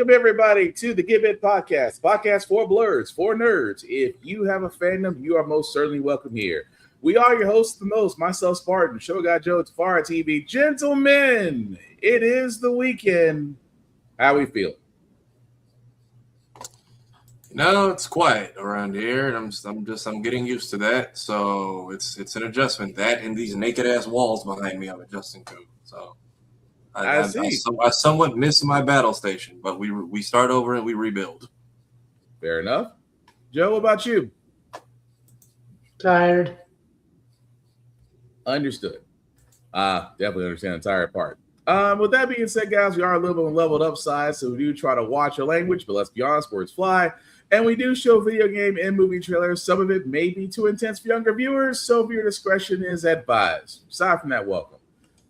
Welcome, everybody, to the Give It podcast for blurs, for nerds. If you have a fandom, you are most certainly welcome here. We are your hosts, the most, myself, Spartan, Show Guy Joe, Tafara TV. Gentlemen, it is the weekend. How we feel? No, it's quiet around here, and I'm getting used to that. So it's an adjustment. That and these naked ass walls behind me, I'm adjusting to. So I somewhat miss my battle station, but we start over and we rebuild. Fair enough. Joe, what about you? Tired. Understood. Definitely understand the entire part. With that being said, guys, we are a little bit on the leveled up side, so we do try to watch our language, but let's be honest, words fly. And we do show video game and movie trailers. Some of it may be too intense for younger viewers, so viewer discretion is advised. Aside from that, welcome.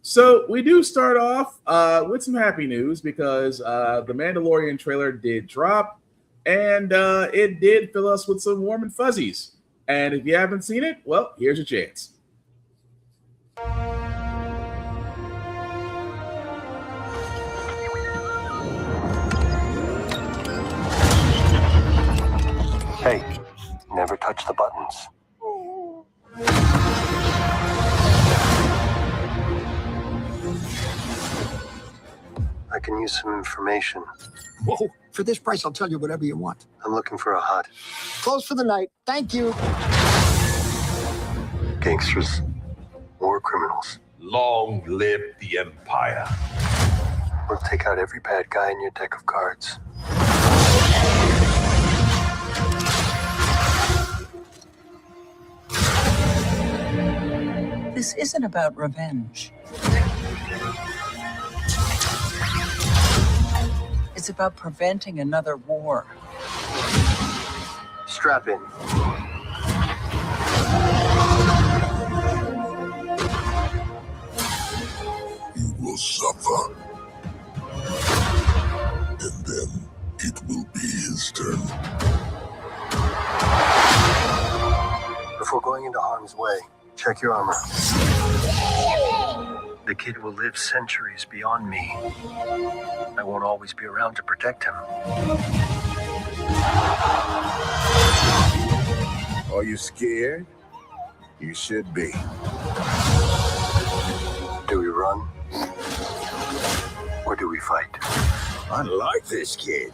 So we do start off with some happy news because the Mandalorian trailer did drop, and it did fill us with some warm and fuzzies. And if you haven't seen it, well, here's your chance. Hey, never touch the buttons. I can use some information. Whoa, for this price, I'll tell you whatever you want. I'm looking for a hut. Close for the night. Thank you. Gangsters, war criminals. Long live the Empire. We'll take out every bad guy in your deck of cards. This isn't about revenge. It's about preventing another war. Strap in. You will suffer. And then it will be his turn. Before going into harm's way, check your armor. The kid will live centuries beyond me. I won't always be around to protect him. Are you scared? You should be. Do we run? Or do we fight? I like this kid.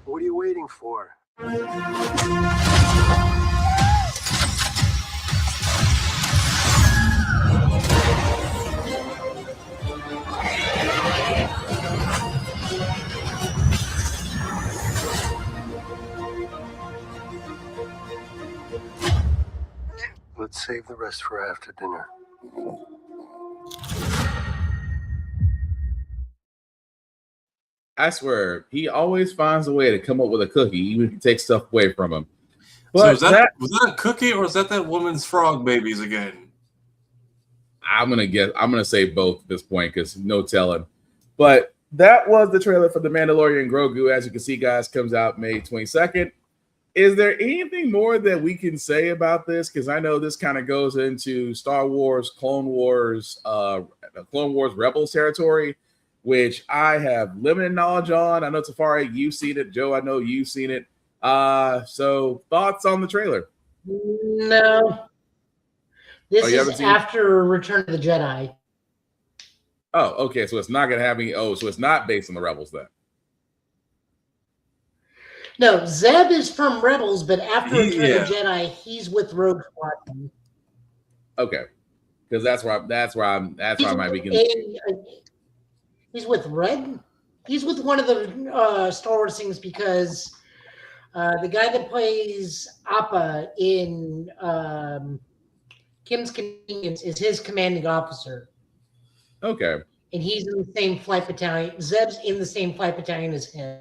What are you waiting for? Let's save the rest for after dinner. I swear, he always finds a way to come up with a cookie, even if you take stuff away from him. But so was that a cookie, or is that woman's frog babies again? I'm gonna say both at this point because no telling. But that was the trailer for The Mandalorian Grogu. As you can see, guys, comes out May 22nd. Is there anything more that we can say about this? Because I know this kind of goes into Star Wars, Clone Wars Rebels territory, which I have limited knowledge on. I know, Tafari, you've seen it. Joe, I know you've seen it. So thoughts on the trailer? No. This is after Return of the Jedi. Oh, okay. So it's not going to have any. Oh, so it's not based on the Rebels then. No, Zeb is from Rebels, but after Return of the Jedi, he's with Rogue Squadron. Okay. Because that's where I might be confused. He's with Red. He's with one of the Star Wars things because the guy that plays Appa in Kim's Convenience is his commanding officer. Okay. And he's in the same flight battalion. Zeb's in the same flight battalion as him.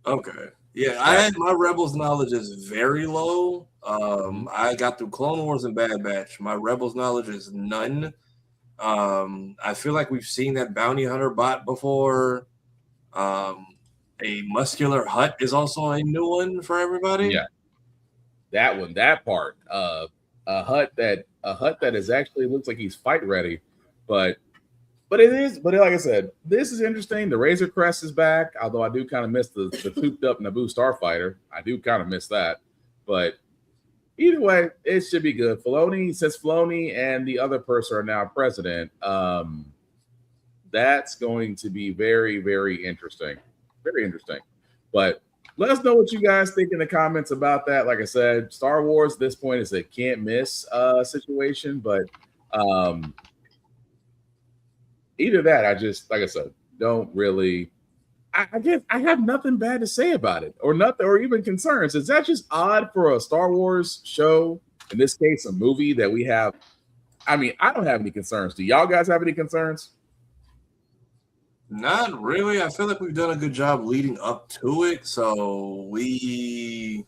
Okay. Yeah, my Rebels knowledge is very low. I got through Clone Wars and Bad Batch. My Rebels knowledge is none. I feel like we've seen that bounty hunter bot before. A muscular hut is also a new one for everybody. Yeah, that part. a hut that is actually looks like he's fight ready, but it is. But like I said, this is interesting. The Razor Crest is back, although I do kind of miss the souped up Naboo Starfighter. I do kind of miss that, but either way, it should be good. Since Filoni and the other person are now president, that's going to be very, very interesting. Very interesting. But let us know what you guys think in the comments about that. Like I said, Star Wars at this point is a can't miss situation. But either that, like I said, don't really. I guess I have nothing bad to say about it, or nothing, or even concerns. Is that just odd for a Star Wars show? In this case, a movie that we have. I mean, I don't have any concerns. Do y'all guys have any concerns? Not really. I feel like we've done a good job leading up to it. So I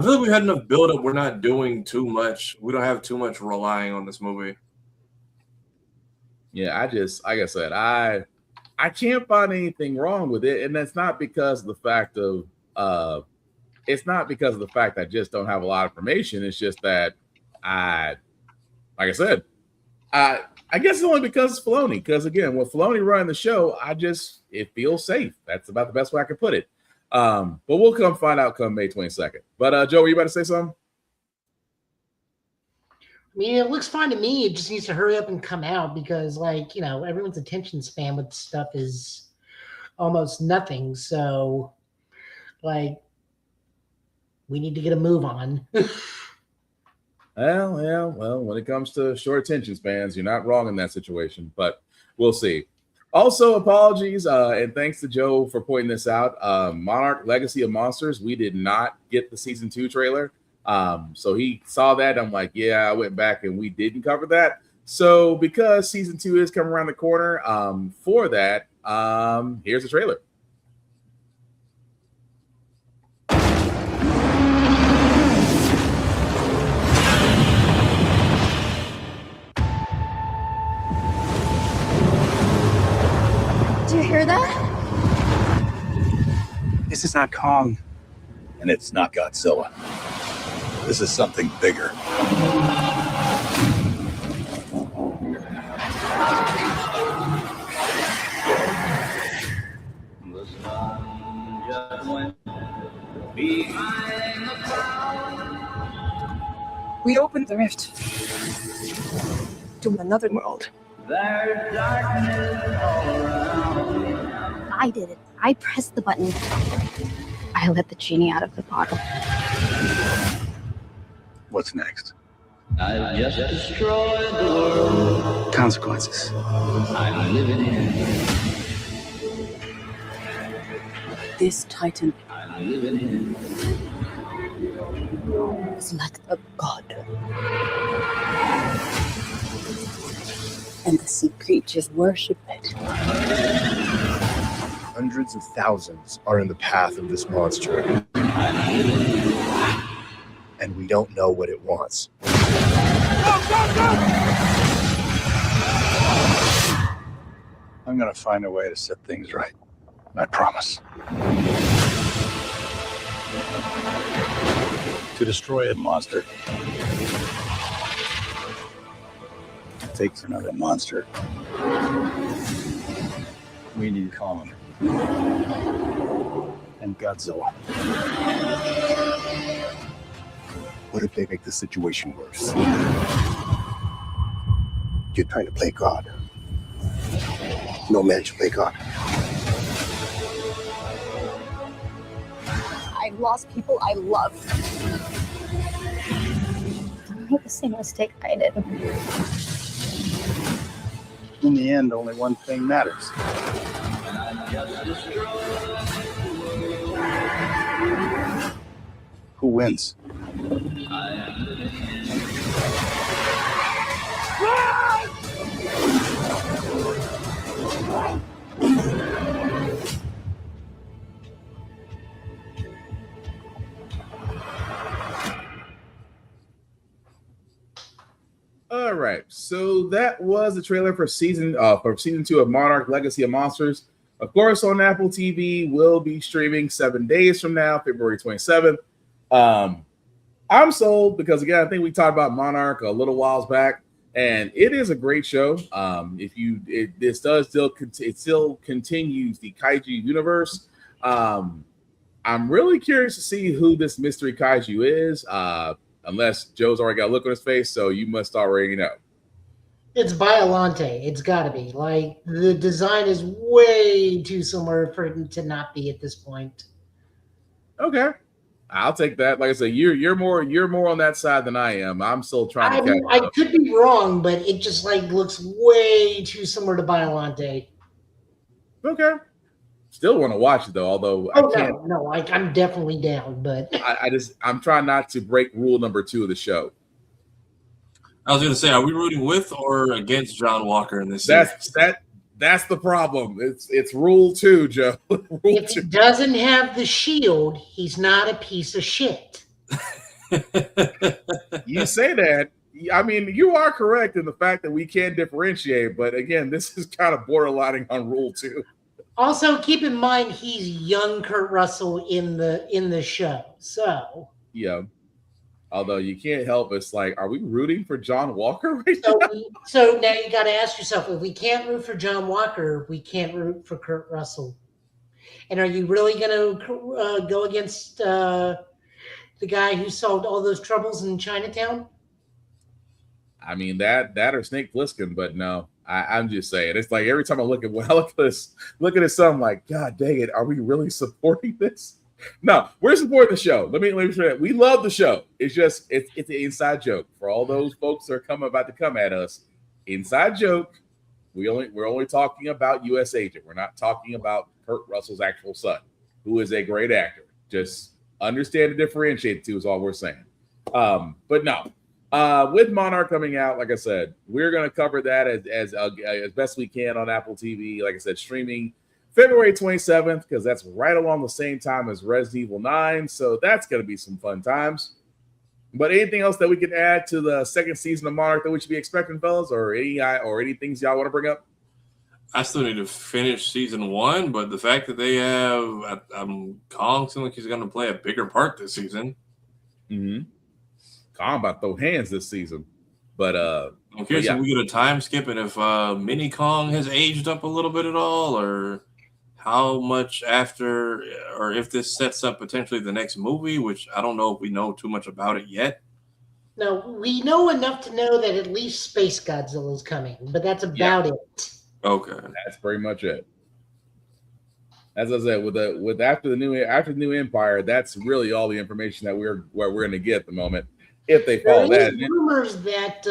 feel like we had enough build up. We're not doing too much. We don't have too much relying on this movie. Yeah, like I said, I can't find anything wrong with it. And that's not because of the fact of, I just don't have a lot of information. It's just that like I said, I guess it's only because it's Filoni. Because again, with Filoni running the show, it feels safe. That's about the best way I can put it. But we'll find out come May 22nd. But Joe, were you about to say something? I mean, it looks fine to me. It just needs to hurry up and come out because, everyone's attention span with stuff is almost nothing. So, we need to get a move on. Well, when it comes to short attention spans, you're not wrong in that situation, but we'll see. Also, apologies, and thanks to Joe for pointing this out. Monarch Legacy of Monsters, we did not get the season 2 trailer. So he saw that. I'm like, yeah, I went back and we didn't cover that. So because season 2 is coming around the corner, for that, here's the trailer. Do you hear that? This is not Kong. And it's not Godzilla. This is something bigger. We opened the rift to another world. I did it. I pressed the button. I let the genie out of the bottle. What's next? I just destroyed the world. Consequences. I'm living in. This Titan I'm living in. is like a god. And the sea creatures worship it. Hundreds of thousands are in the path of this monster. And we don't know what it wants. Go, go, go! I'm gonna find a way to set things right. I promise. To destroy a monster takes another monster. We need Kong and Godzilla. What if they make the situation worse? You're trying to play God. No man should play God. I've lost people I love. Don't make the same mistake I did. In the end, only one thing matters. Who wins? All right, so that was the trailer for season 2 of Monarch Legacy of Monsters. Of course, on Apple TV, will be streaming 7 days from now, February 27th. I'm sold because again, I think we talked about Monarch a little whiles back, and it is a great show. This still continues the kaiju universe. I'm really curious to see who this mystery kaiju is. Unless Joe's already got a look on his face, so you must already know. It's Biolante. It's got to be. Like, the design is way too similar for it to not be at this point. Okay, I'll take that. Like I said, you're more on that side than I am. I'm still trying to catch I up. could be wrong, but it just like looks way too similar to Biolante. Okay. Still want to watch it though, although I can't. No, I'm definitely down, but I'm trying not to break rule number 2 of the show. I was going to say, are we rooting with or against John Walker in this series? That's the problem. It's rule 2, Joe. If he doesn't have the shield, he's not a piece of shit. You say that. I mean, you are correct in the fact that we can differentiate, but again, this is kind of borderlining on rule 2. Also, keep in mind he's young Kurt Russell in the show. So yeah. Although you can't help, it's like, are we rooting for John Walker right now? So now you got to ask yourself, if we can't root for John Walker, we can't root for Kurt Russell. And are you really going to go against the guy who solved all those troubles in Chinatown? I mean, that or Snake Plissken, but no. I'm just saying, it's like every time I look at this, I'm like, God dang it, are we really supporting this? No, we're supporting the show. Let me say that we love the show. It's just it's an inside joke for all those folks that are about to come at us. Inside joke. We're only talking about U.S. Agent. We're not talking about Kurt Russell's actual son, who is a great actor. Just understand and differentiate the two is all we're saying. But no. With Monarch coming out, like I said, we're going to cover that as best we can on Apple TV. Like I said, streaming February 27th, because that's right along the same time as Resident Evil 9. So that's going to be some fun times. But anything else that we can add to the second season of Monarch that we should be expecting, fellas, or any things y'all want to bring up? I still need to finish season 1, but the fact that they have Kong seems like he's going to play a bigger part this season. Mm-hmm. Kong about to throw hands this season. But I'm curious if we get a time skip and if Mini Kong has aged up a little bit at all, or how much after, or if this sets up potentially the next movie, which I don't know if we know too much about it yet. No, we know enough to know that at least Space Godzilla is coming, but that's about it. Okay, that's pretty much it. As I said, with after the new Empire, that's really all the information that we're going to get at the moment. If they follow that, rumors that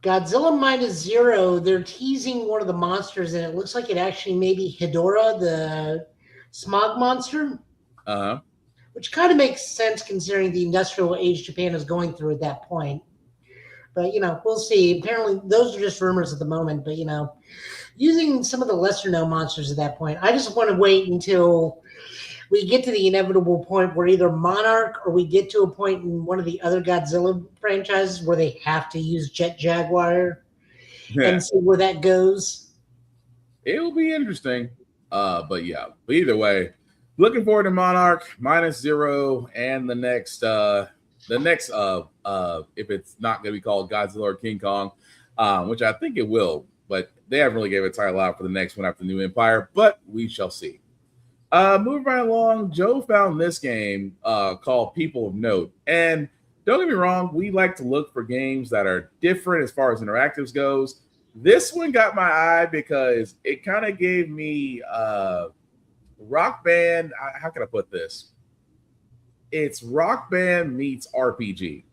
Godzilla Minus Zero, they're teasing one of the monsters, and it looks like it actually may be Hedorah, the smog monster. Which kind of makes sense considering the industrial age Japan is going through at that point. But we'll see. Apparently, those are just rumors at the moment. But using some of the lesser known monsters at that point, I just want to wait until we get to the inevitable point where either Monarch or we get to a point in one of the other Godzilla franchises where they have to use Jet Jaguar and see where that goes. It will be interesting. But either way, looking forward to Monarch Minus Zero and the next if it's not going to be called Godzilla or King Kong, which I think it will, but they haven't really gave a title out for the next one after New Empire, but we shall see. Moving right along, Joe found this game called People of Note. And don't get me wrong, we like to look for games that are different as far as interactives goes. This one got my eye because it kind of gave me Rock Band. How can I put this? It's Rock Band meets RPG.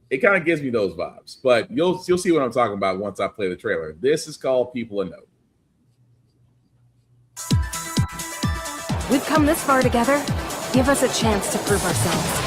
It kind of gives me those vibes, but you'll see what I'm talking about once I play the trailer. This is called People of Note. We've come this far together. Give us a chance to prove ourselves.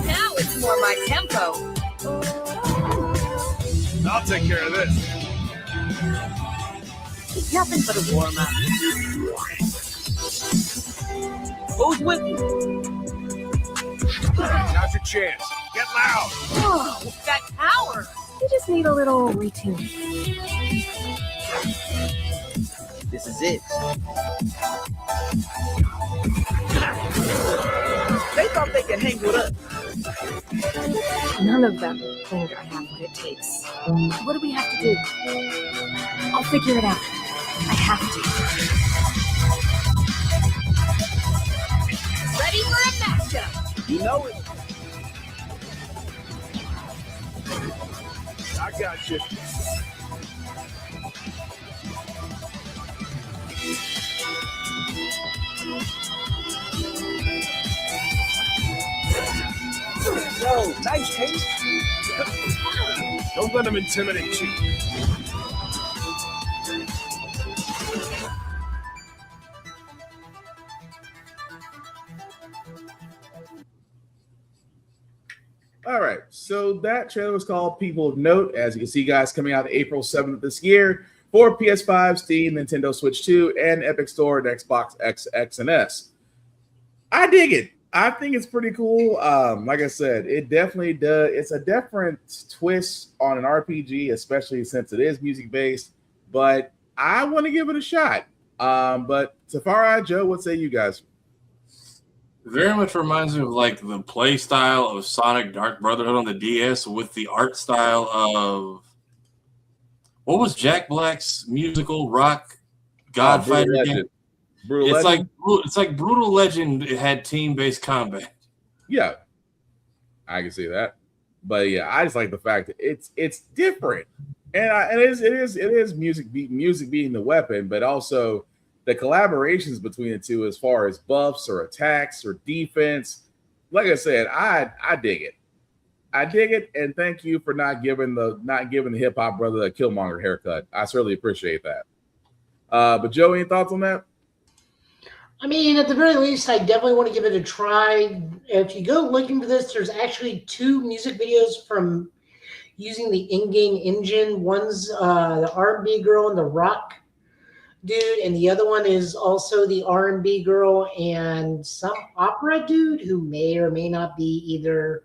Now it's more my tempo. I'll take care of this. Nothing but a warm-up. Who's with you? Now's your chance. Get loud. Whoa, that power! You just need a little retuning. This is it. They thought they could hang with us. None of them think I have what it takes. What do we have to do? I'll figure it out. I have to. Ready for a matchup! You know it. I got you. Yo, nice taste. Don't let them intimidate you. All right, so that trailer was called People of Note. As you can see, guys, coming out April 7th this year for PS5, Steam, Nintendo Switch 2, and Epic Store and Xbox X and S. I dig it. I think it's pretty cool. Like I said, it definitely does. It's a different twist on an RPG, especially since it is music-based, but I want to give it a shot. But Safari, Joe, what say you guys? Very much reminds me of like the play style of Sonic Dark Brotherhood on the DS with the art style of what was Jack Black's musical rock Godfighter game? Brutal Legend? It's like Brutal Legend. It had team-based combat. Yeah, I can see that. But yeah, I just like the fact that it's different, and it is music being the weapon, but also the collaborations between the two as far as buffs or attacks or defense. Like I said, I dig it. I dig it, and thank you for not giving the hip hop brother a Killmonger haircut. I certainly appreciate that. But Joe, any thoughts on that? I mean, at the very least, I definitely want to give it a try. If you go looking for this, there's actually 2 music videos from using the in-game engine. One's the R&B girl and the rock dude, and the other one is also the R&B girl and some opera dude who may or may not be either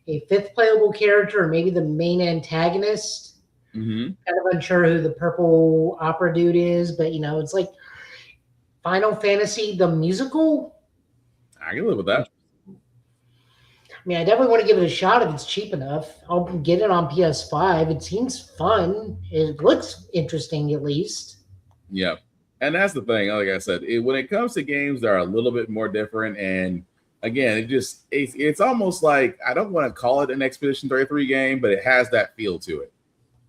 a 5th playable character or maybe the main antagonist. Mm-hmm. Kind of unsure who the purple opera dude is, but it's like Final Fantasy the musical. I can live with that. I mean, I definitely want to give it a shot if it's cheap enough. I'll get it on PS5. It seems fun. It looks interesting, at least. Yeah, and that's the thing. Like I said, when it comes to games that are a little bit more different, and again, it's almost like, I don't want to call it an Expedition 33 game, but it has that feel to it.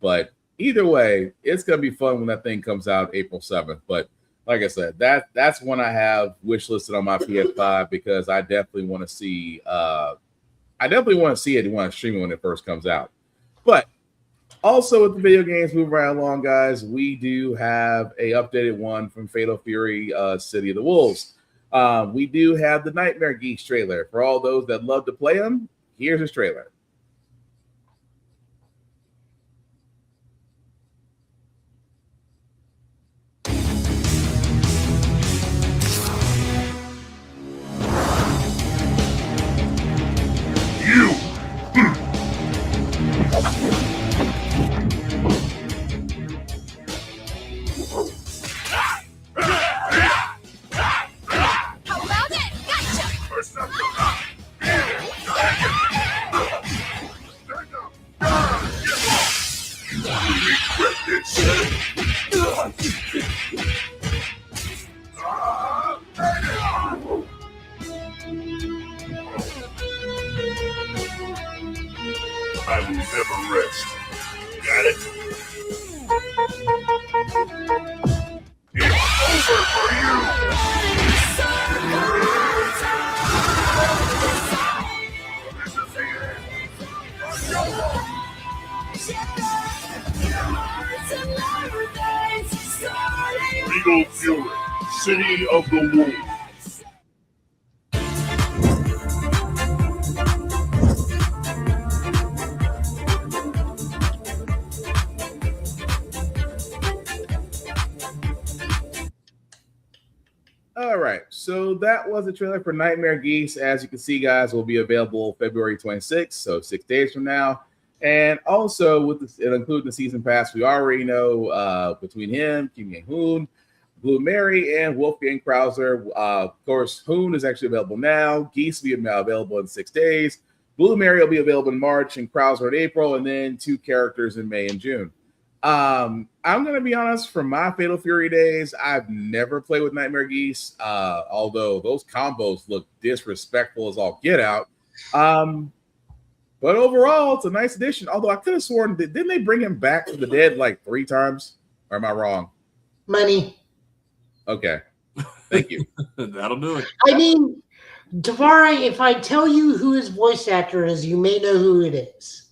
But either way, it's gonna be fun when that thing comes out April 7th. But like I said, that's one I have wish listed on my PS5 because I definitely want to see. I definitely want to see it and want to stream it when it first comes out. But also with the video games, moving right along, guys, we do have a updated one from Fatal Fury, City of the Wolves. We do have the Nightmare Geeks trailer. For all those that love to play them, here's his trailer. How about it? Gotcha! I will never rest. Got it? It's over for you! This is the end. Legal Fury, City of the Wolves. All All right, so that was the trailer for Nightmare Geese. As you can see, guys, will be available February 26th, so 6 days from now. And also, with this, it includes the season pass. We already know between him, Kim Yang-hoon, Blue Mary, and Wolfgang Krauser. Of course, Hoon is actually available now. Geese will be available in 6 days. Blue Mary will be available in March, and Krauser in April, and then 2 characters in May and June. I'm going to be honest, from my Fatal Fury days, I've never played with Nightmare Geese, although those combos look disrespectful as all get out. But overall, it's a nice addition. Although I could have sworn, didn't they bring him back from the dead like 3 times? Or am I wrong? Money. Okay. Thank you. That'll do it. I mean, Tavara, if I tell you who his voice actor is, you may know who it is.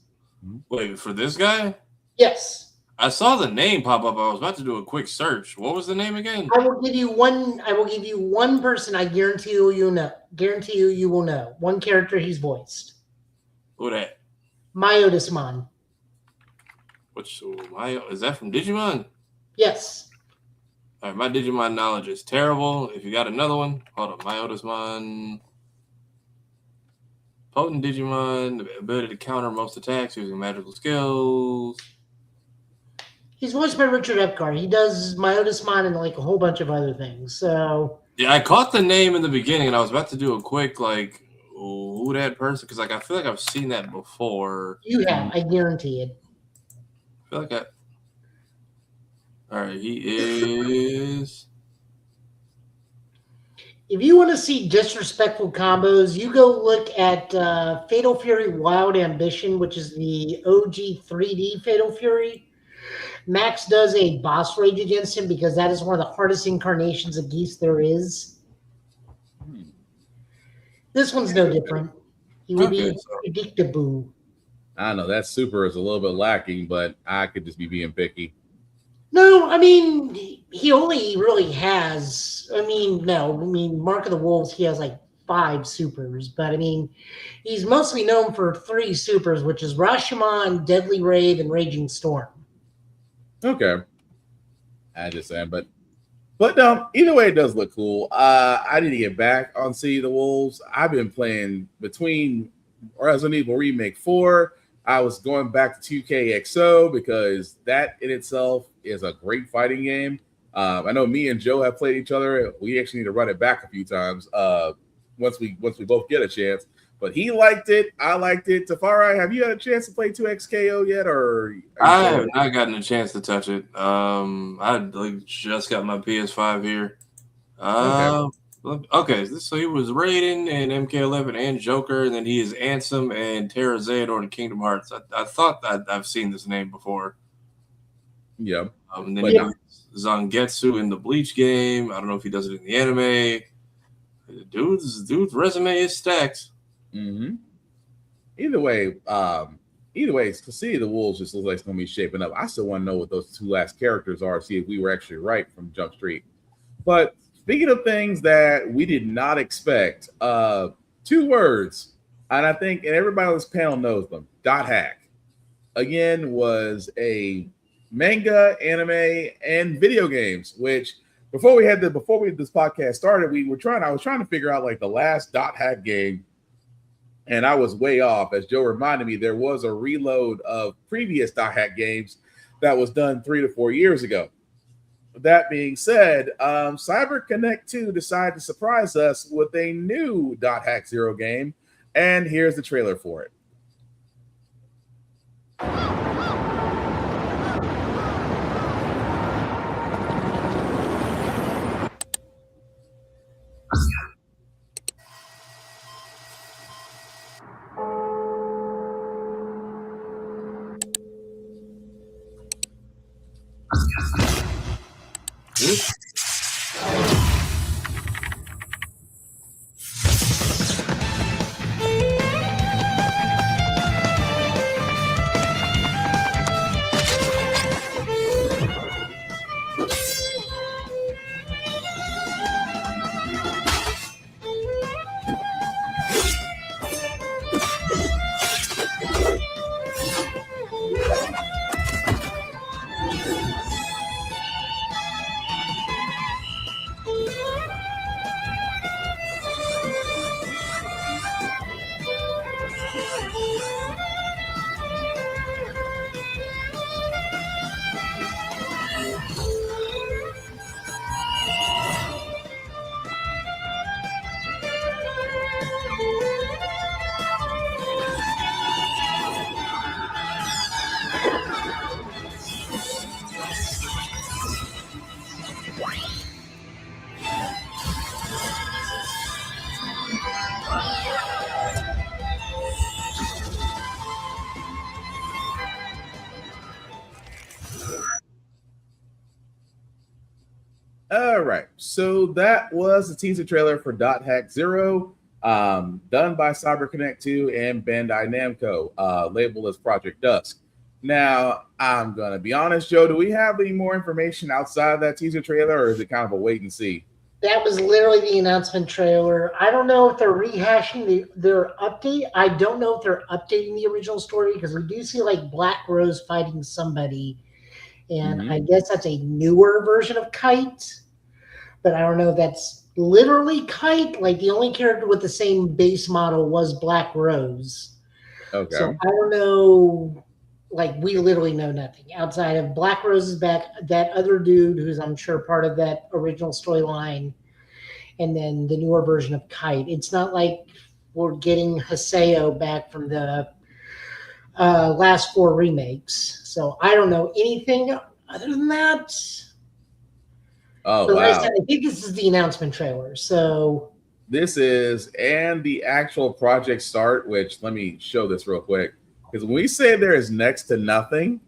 Wait, for this guy? Yes. I saw the name pop up. I was about to do a quick search. What was the name again? I will give you one person. I guarantee you know. Guarantee you will know. One character he's voiced. Who that? Myotismon. Is that from Digimon? Yes. All right, my Digimon knowledge is terrible. If you got another one, hold on. Myotismon. Potent Digimon, the ability to counter most attacks using magical skills. He's voiced by Richard Epcar. He does Myotismon and like a whole bunch of other things. So yeah, I caught the name in the beginning, and I was about to do a quick who that person, because I feel like I've seen that before. You have, I guarantee it. I feel like all right, he is. If you want to see disrespectful combos, you go look at Fatal Fury Wild Ambition, which is the OG 3D Fatal Fury. Max does a boss rage against him because that is one of the hardest incarnations of Geese there is. This one's no different. He will be predictable. I know that super is a little bit lacking, but I could just be being picky. No, I mean, he only really has, Mark of the Wolves, he has like 5 supers, but I mean, he's mostly known for 3 supers, which is Rashomon, Deadly Raid, and Raging Storm. Okay. I just saying, but either way, it does look cool. I need to get back on City of the Wolves. I've been playing between Resident Evil Remake 4. I was going back to 2KXO because that in itself is a great fighting game. I know me and Joe have played each other. We actually need to run it back a few times once we both get a chance. But he liked it. I liked it. Tafari, have you had a chance to play 2XKO yet? Or I have not gotten a chance to touch it. I just got my PS5 here. Okay, so he was Raiden and MK11 and Joker, and then he is Ansem and Terra Xehanort in Kingdom Hearts. I thought I've seen this name before. Yeah. And then he does Zangetsu in the Bleach game. I don't know if he does it in the anime. Dude's resume is stacked. Mm-hmm. Either way, to see the Wolves just looks like it's going to be shaping up. I still want to know what those 2 last characters are, see if we were actually right from Jump Street. But speaking of things that we did not expect, 2 words, and I think and everybody on this panel knows them. Dot Hack, again, was a manga, anime, and video games. Which before this podcast started, I was trying to figure out like the last Dot Hack game, and I was way off. As Joe reminded me, there was a reload of previous Dot Hack games that was done 3 to 4 years ago. That being said, Cyber Connect 2 decided to surprise us with a new Dot Hack 0 game, and here's the trailer for it. All right, so that was the teaser trailer for Dot Hack Zero, done by CyberConnect 2 and Bandai Namco, labeled as Project Dusk. Now, I'm gonna be honest, Joe. Do we have any more information outside of that teaser trailer, or is it kind of a wait and see? That was literally the announcement trailer. I don't know if they're rehashing their update. I don't know if they're updating the original story because we do see like Black Rose fighting somebody, and I guess that's a newer version of Kite. But I don't know if that's literally Kite. Like the only character with the same base model was Black Rose. Okay. So I don't know. Like we literally know nothing outside of Black Rose is back. That other dude who's I'm sure part of that original storyline, and then the newer version of Kite. It's not like we're getting Haseo back from the last 4 remakes. So I don't know anything other than that. Oh, but wow. like I said, I think this is the announcement trailer. So this is, and the actual project start, which let me show this real quick. Because when we say there is next to nothing,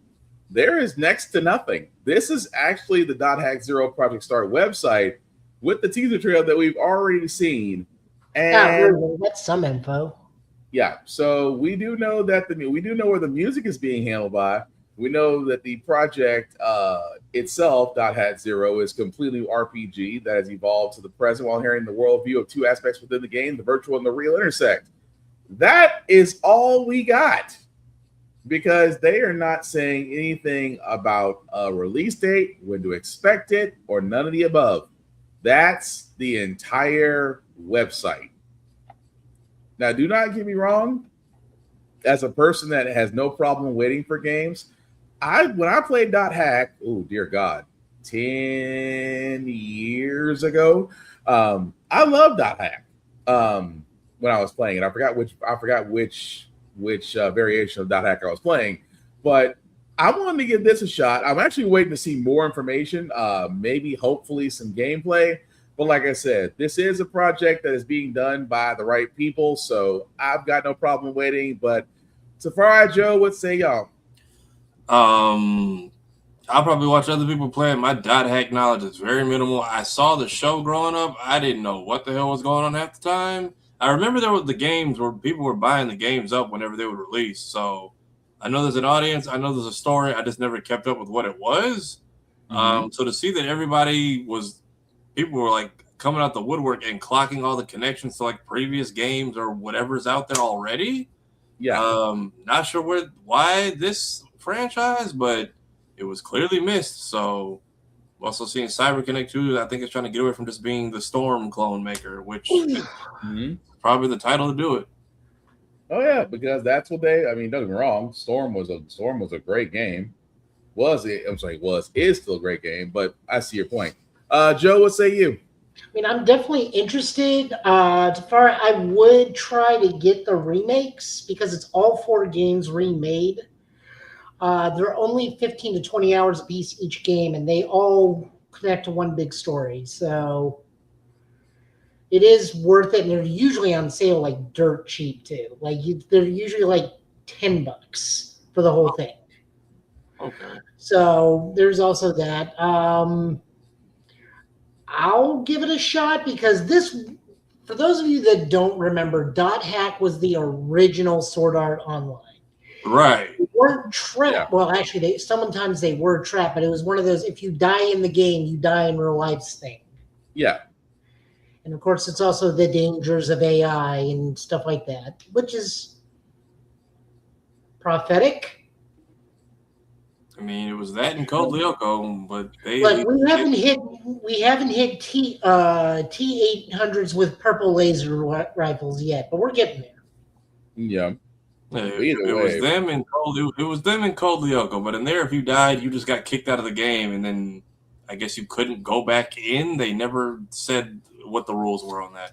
there is next to nothing. This is actually the Dot Hack Zero Project Start website with the teaser trailer that we've already seen. And that's some info. Yeah, so we do know that we do know where the music is being handled by. We know that the project itself, Dot Hack Zero, is completely RPG that has evolved to the present while hearing the worldview of 2 aspects within the game, the virtual and the real intersect. That is all we got, because they are not saying anything about a release date, when to expect it, or none of the above. That's the entire website. Now, do not get me wrong. As a person that has no problem waiting for games, when I played Dot Hack, oh dear God, 10 years ago, I loved Dot Hack. When I was playing it, I forgot which variation of Dot Hack I was playing, but I wanted to give this a shot. I'm actually waiting to see more information, maybe hopefully some gameplay. But like I said, this is a project that is being done by the right people, so I've got no problem waiting. But Safari, Joe, what say y'all? I'll probably watch other people play it. My Dot Hack knowledge is very minimal. I saw the show growing up. I didn't know what the hell was going on half the time. I remember there were the games where people were buying the games up whenever they would release. So I know there's an audience. I know there's a story. I just never kept up with what it was. So to see that people were like coming out the woodwork and clocking all the connections to like previous games or whatever's out there already. Yeah. Not sure why this franchise, but it was clearly missed. So also seeing CyberConnect 2, I think it's trying to get away from just being the Storm clone maker, which is probably the title to do it. Oh yeah, because that's what don't get me wrong. Storm was a great game. Is still a great game, but I see your point. Joe, what say you? I mean, I'm definitely interested. I would try to get the remakes because it's all 4 games remade. They're only 15 to 20 hours a piece each game, and they all connect to one big story. So it is worth it, and they're usually on sale like dirt cheap too. They're usually like $10 for the whole thing. Okay. So there's also that. I'll give it a shot because for those of you that don't remember, Dot Hack was the original Sword Art Online. Right. They weren't trapped. Yeah. Well, actually, sometimes they were trapped, but it was one of those, if you die in the game, you die in real life's thing. Yeah. And of course, it's also the dangers of AI and stuff like that, which is prophetic. I mean, it was that in Code Lyoko, but we haven't hit T-800s with purple laser rifles yet, but we're getting there. Yeah. It was them in Code Lyoko, but in there, if you died, you just got kicked out of the game, and then I guess you couldn't go back in. They never said what the rules were on that.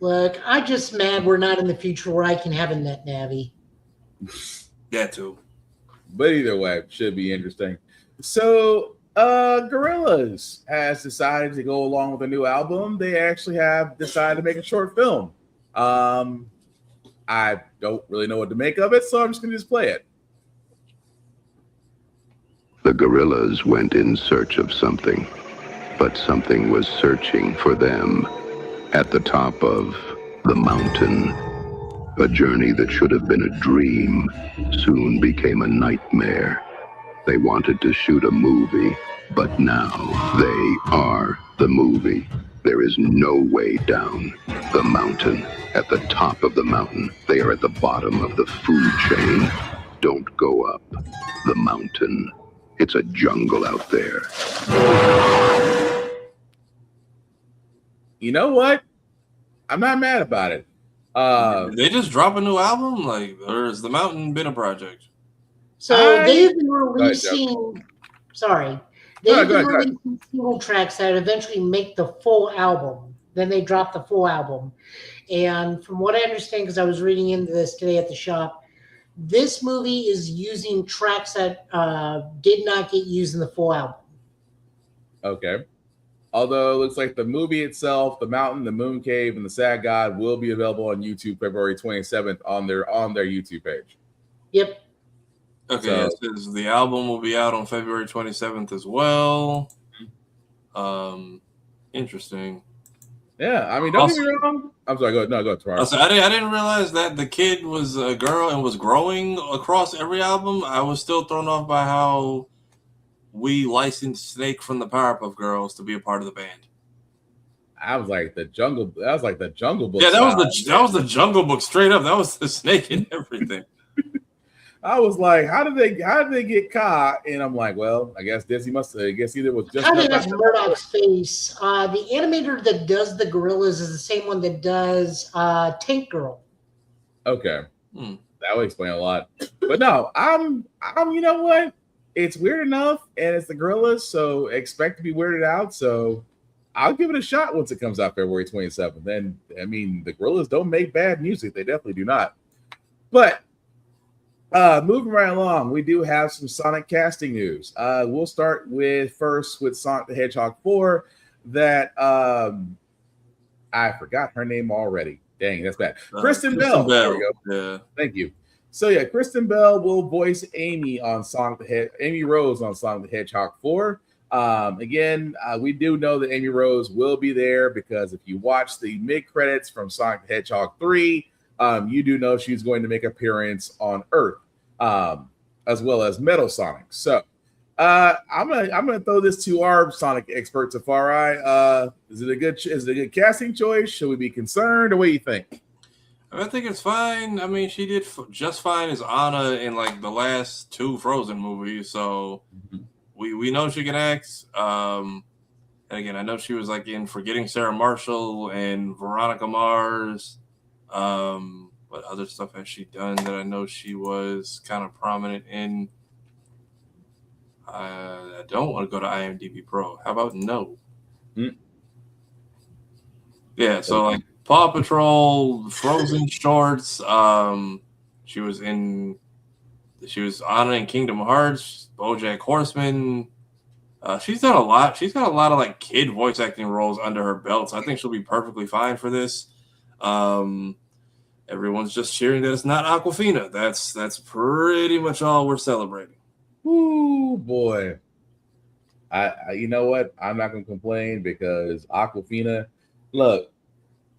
Look, I'm just mad we're not in the future where I can have a net navy. Yeah, too. But either way, should be interesting. So, Gorillaz has decided to go along with a new album. They actually have decided to make a short film. I don't really know what to make of it, so I'm just going to play it. The Gorillaz went in search of something. but something was searching for them at the top of the mountain. A journey that should have been a dream soon became a nightmare. They wanted to shoot a movie, but now they are the movie. There is no way down the mountain. At the top of the mountain, they are at the bottom of the food chain. Don't go up the mountain. It's a jungle out there. You know what? I'm not mad about it. Did they just drop a new album? Like, or has the Mountain been a project? So they've been releasing. Sorry, they've been releasing single tracks that eventually make the full album. Then they drop the full album, and from what I understand, because I was reading into this today at the shop, this movie is using tracks that did not get used in the full album. Okay. Although it looks like the movie itself, The Mountain, The Moon Cave, and The Sad God will be available on YouTube February 27th on their YouTube page. Yep. Okay, So, it says the album will be out on February 27th as well. Interesting. Yeah, I mean, don't get me wrong. I'm sorry, go ahead. No, go ahead, Tawara. I didn't realize that the kid was a girl and was growing across every album. I was still thrown off by how we licensed Snake from the Powerpuff Girls to be a part of the band. I was like the Jungle. That was like the Jungle Book. Yeah, that was the Jungle Book straight up. That was the Snake and everything. I was like, how did they get caught? And I'm like, well, I guess Disney must. I guess either was just. I think that's Murdoch's face. The animator that does the gorillas is the same one that does Tank Girl. Okay, that would explain a lot. But no, I'm. You know what? It's weird enough, and it's the gorillas, so expect to be weirded out. So I'll give it a shot once it comes out February 27th. And I mean, the gorillas don't make bad music; they definitely do not. But moving right along, we do have some Sonic casting news. We'll start with Sonic the Hedgehog 4. That I forgot her name already. Dang, that's bad. Kristen Bell. There we go. Yeah. Thank you. So yeah, Kristen Bell will voice Amy on Amy Rose on Sonic the Hedgehog 4. Again, we do know that Amy Rose will be there because if you watch the mid credits from Sonic the Hedgehog 3, you do know she's going to make an appearance on Earth, as well as Metal Sonic. So I'm gonna throw this to our Sonic expert Tafari. Is it a good casting choice? Should we be concerned, or what do you think? I think it's fine. I mean, she did just fine as Anna in like the last 2 Frozen movies, so we know she can act. And again, I know she was like in Forgetting Sarah Marshall and Veronica Mars. What other stuff has she done that I know she was kind of prominent in? I don't want to go to IMDb Pro. How about no? Yeah, so like Paw Patrol, Frozen shorts. She was Anna in Kingdom Hearts, BoJack Horseman. She's done a lot. She's got a lot of like kid voice acting roles under her belt, so I think she'll be perfectly fine for this. Everyone's just cheering that it's not Awkwafina. That's pretty much all we're celebrating. Ooh, boy. I you know what? I'm not gonna complain because Awkwafina, look,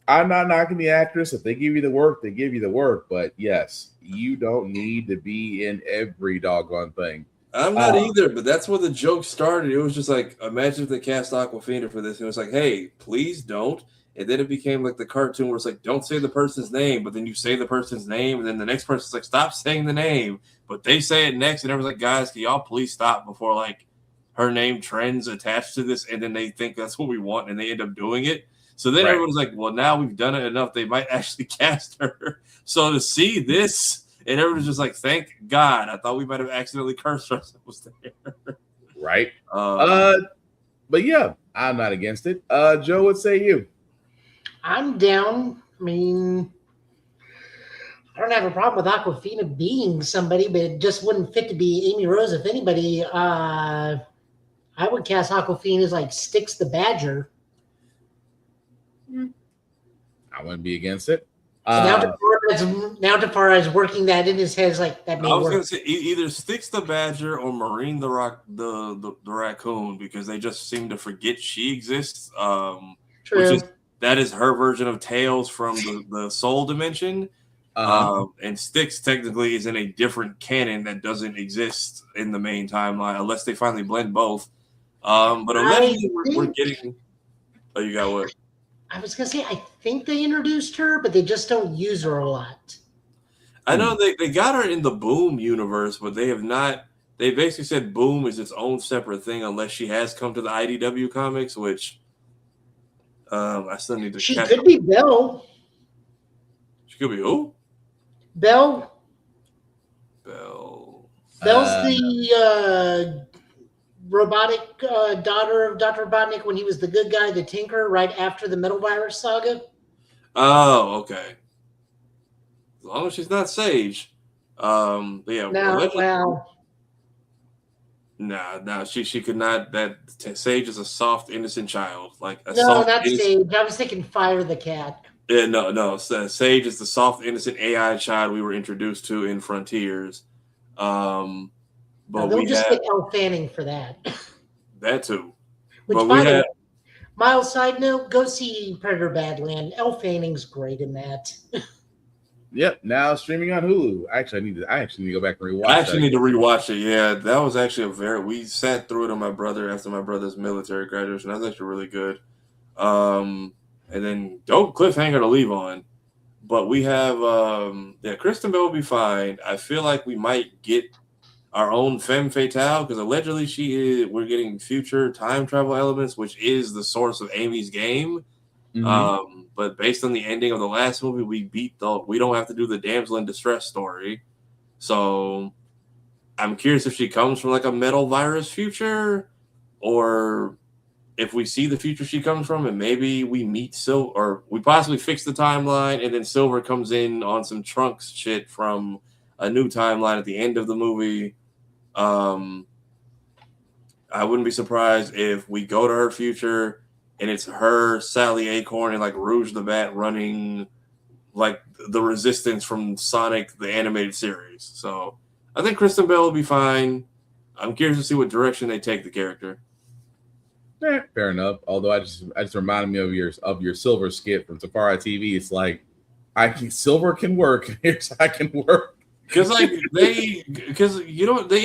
I'm not knocking the actress. If they give you the work, they give you the work. But yes, you don't need to be in every doggone thing. I'm not either, but that's where the joke started. It was just like, imagine if they cast Awkwafina for this. And it was like, hey, please don't. And then it became like the cartoon where it's like, don't say the person's name, but then you say the person's name, and then the next person's like, stop saying the name, but they say it next, and everyone's like, guys, can y'all please stop before like her name trends attached to this, and then they think that's what we want, and they end up doing it. So then everyone's like, well, now we've done it enough, they might actually cast her. So to see this, and everyone's just like, thank God. I thought we might have accidentally cursed ourselves there. Right. But yeah, I'm not against it. Joe, what say you? I'm down. I mean, I don't have a problem with Awkwafina being somebody, but it just wouldn't fit to be Amy Rose. If anybody, I would cast Awkwafina as like Styx the Badger. I wouldn't be against it. So now Tafara is working that in his head, like that may I was work. gonna say either Sticks the Badger or Marine the raccoon, because they just seem to forget she exists. True. That is her version of Tails from the Soul Dimension. And Sticks technically is in a different canon that doesn't exist in the main timeline unless they finally blend both. But allegedly we're getting. Oh, you got what? I was gonna say I think they introduced her, but they just don't use her a lot. I know they got her in the Boom universe, but they have not. They basically said Boom is its own separate thing unless she has come to the IDW comics, which I still need to. She could be Belle. She could be who? Belle. Belle. Belle's the robotic daughter of Dr. Robotnik when he was the good guy, the Tinker, right after the Metal Virus saga. Oh, okay. As long as she's not Sage. But yeah. Nah, she could not. That Sage is a soft, innocent child. Like not Sage. I was thinking Fire the Cat. Yeah, no. Sage is the soft, innocent AI child we were introduced to in Frontiers. But they'll just get Elle Fanning for that. That too. Which, but by the way, mild side note, go see Predator Badland. Elle Fanning's great in that. Yep, now streaming on Hulu. Actually, I actually need to go back and rewatch. I actually need to rewatch it. Yeah, that was actually we sat through it on my brother after my brother's military graduation. That was actually really good. And then dope cliffhanger to leave on. But we have Kristen Bell will be fine. I feel like we might get our own femme fatale because allegedly we're getting future time travel elements, which is the source of Amy's game. Mm-hmm. But based on the ending of the last movie, we don't have to do the damsel in distress story. So I'm curious if she comes from like a metal virus future, or if we see the future she comes from, and maybe we meet Silver, or we possibly fix the timeline, and then Silver comes in on some Trunks shit from a new timeline at the end of the movie. I wouldn't be surprised if we go to her future and it's her, Sally Acorn, and like Rouge the Bat running like the Resistance from Sonic the animated series. So I think Kristen Bell will be fine. I'm curious to see what direction they take the character. Fair enough. Although I just reminded me of your Silver skit from Safari TV. It's like Silver can work. Here's how I can work. Because they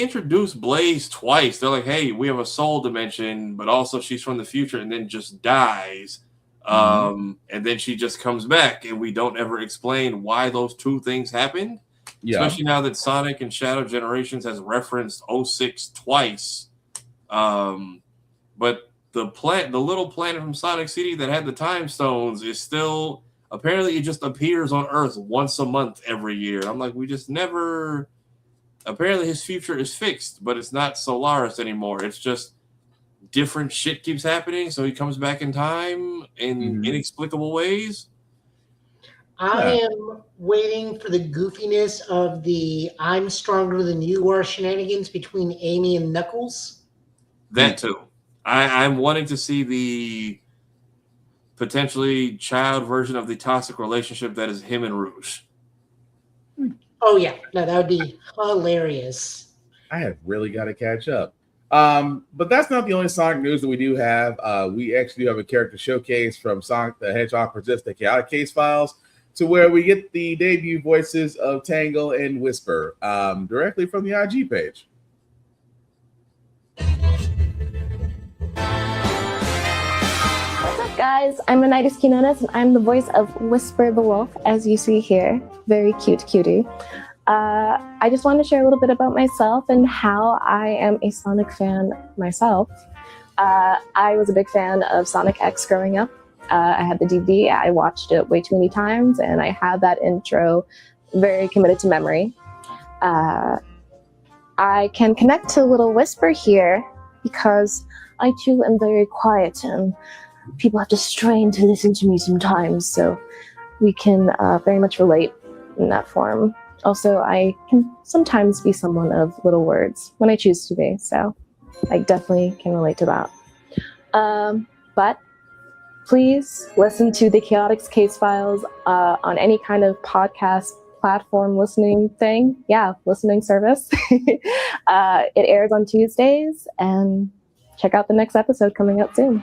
introduced Blaze twice. They're like, hey, we have a soul dimension, but also she's from the future, and then just dies. And then she just comes back, and we don't ever explain why those two things happened. Yeah. Especially now that Sonic and Shadow Generations has referenced 06 twice. But the little planet from Sonic City that had the time stones is still. Apparently, it just appears on Earth once a month every year. I'm like, we just never. Apparently, his future is fixed, but it's not Solaris anymore. It's just different shit keeps happening, so he comes back in time in inexplicable ways. I am waiting for the goofiness of the "I'm stronger than you are" shenanigans between Amy and Knuckles. That too. I'm wanting to see the potentially child version of the toxic relationship that is him and Rouge. Oh yeah, no, that would be hilarious. I have really got to catch up. But that's not the only Sonic news that we do have. We actually do have a character showcase from Sonic the Hedgehog Presents the Chaotic Case Files, to where we get the debut voices of Tangle and Whisper directly from the IG page. Guys, I'm Anitis Quinones, and I'm the voice of Whisper the Wolf, as you see here. Very cute cutie. I just want to share a little bit about myself and how I am a Sonic fan myself. I was a big fan of Sonic X growing up. I had the DVD. I watched it way too many times, and I have that intro very committed to memory. I can connect to Little Whisper here because I too am very quiet, and people have to strain to listen to me sometimes, so we can very much relate in that form. Also, I can sometimes be someone of little words when I choose to be, so I definitely can relate to that. But please listen to the Chaotix Case Files on any kind of podcast platform listening thing. Yeah, listening service. It airs on Tuesdays, and check out the next episode coming up soon.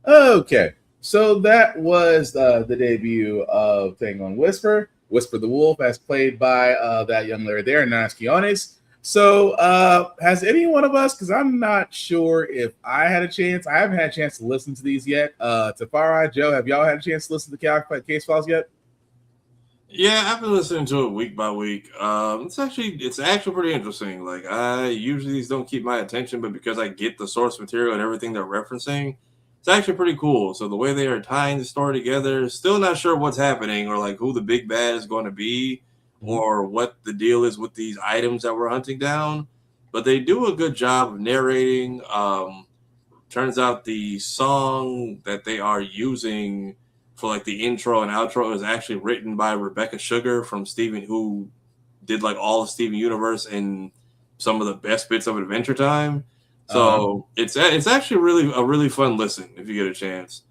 Okay, so that was the debut of Tango and Whisper the Wolf, as played by that young lady there, Nanas Quiones. So has any one of us, because I'm not sure if I had a chance, I haven't had a chance to listen to these yet. Tafari, Joe, have y'all had a chance to listen to the Case Files yet? Yeah, I've been listening to it week by week. It's actually pretty interesting. Like, I usually these don't keep my attention, but because I get the source material and everything they're referencing, it's actually pretty cool. So the way they are tying the story together, still not sure what's happening or like who the big bad is going to be or what the deal is with these items that we're hunting down. But they do a good job of narrating. Turns out the song that they are using for like the intro and outro is actually written by Rebecca Sugar from Steven, who did like all of Steven Universe and some of the best bits of Adventure Time. So it's actually a really fun listen if you get a chance.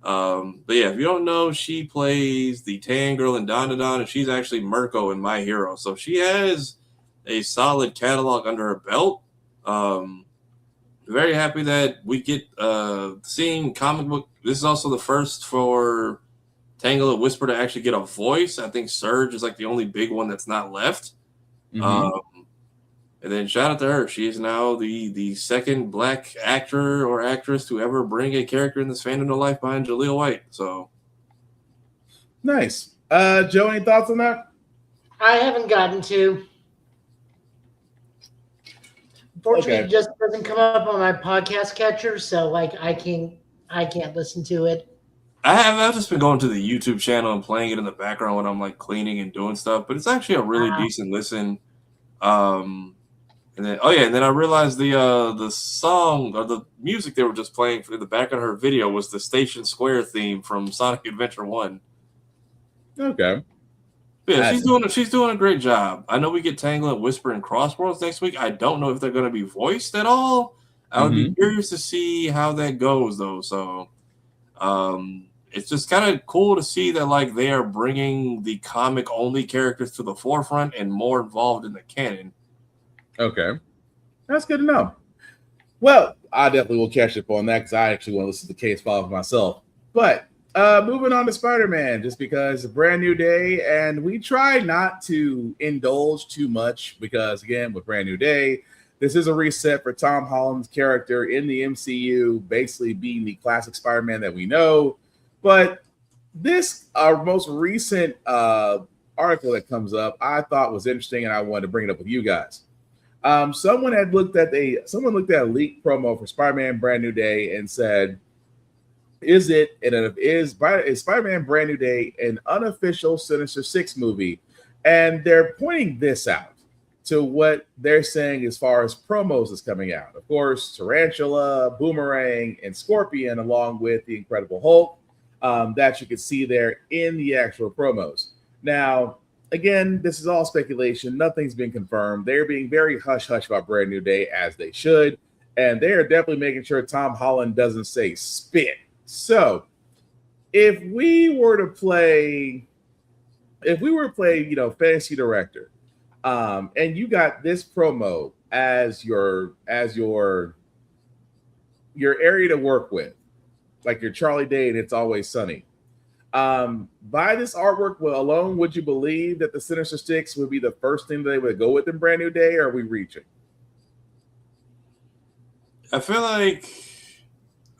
But yeah, if you don't know, she plays the Tan Girl in Dandadan, and she's actually Mirko in My Hero. So she has a solid catalog under her belt. Very happy that we get seeing comic book. This is also the first for Tangle and Whisper to actually get a voice. I think Surge is like the only big one that's not left. And then shout out to her. She is now the second black actor or actress to ever bring a character in this fandom to life behind Jaleel White. So nice. Joe, any thoughts on that? I haven't gotten to. Unfortunately, Okay. it just doesn't come up on my podcast catcher, so like I can't listen to it. I've just been going to the YouTube channel and playing it in the background when I'm like cleaning and doing stuff. But it's actually a really decent listen. And then I realized the song or the music they were just playing for the back of her video was the Station Square theme from Sonic Adventure 1. Okay. Yeah, she's doing a great job. I know we get Tangle and Whisper and Crossworlds next week. I don't know if they're going to be voiced at all. I would be curious to see how that goes, though. So, it's just kind of cool to see that like they are bringing the comic only characters to the forefront and more involved in the canon. Okay, that's good to know. Well, I definitely will catch up on that because I actually want to listen to the Case File for myself. But moving on to Spider-Man, just because it's a brand new day, and we try not to indulge too much because, again, with Brand New Day, this is a reset for Tom Holland's character in the MCU, basically being the classic Spider-Man that we know. But this, our most recent article that comes up, I thought was interesting, and I wanted to bring it up with you guys. Someone looked at a leaked promo for Spider-Man Brand New Day and said, is Spider-Man Brand New Day an unofficial Sinister Six movie? And they're pointing this out to what they're saying as far as promos is coming out. Of course, Tarantula, Boomerang, and Scorpion, along with the Incredible Hulk, that you can see there in the actual promos. Now, again, this is all speculation. Nothing's been confirmed. They're being very hush-hush about Brand New Day, as they should. And they are definitely making sure Tom Holland doesn't say spit. So, if we were to play, fantasy director, and you got this promo as your area to work with, like your Charlie Day and It's Always Sunny, by this artwork alone, would you believe that the Sinister Six would be the first thing they would go with in Brand New Day, or are we reaching? I feel like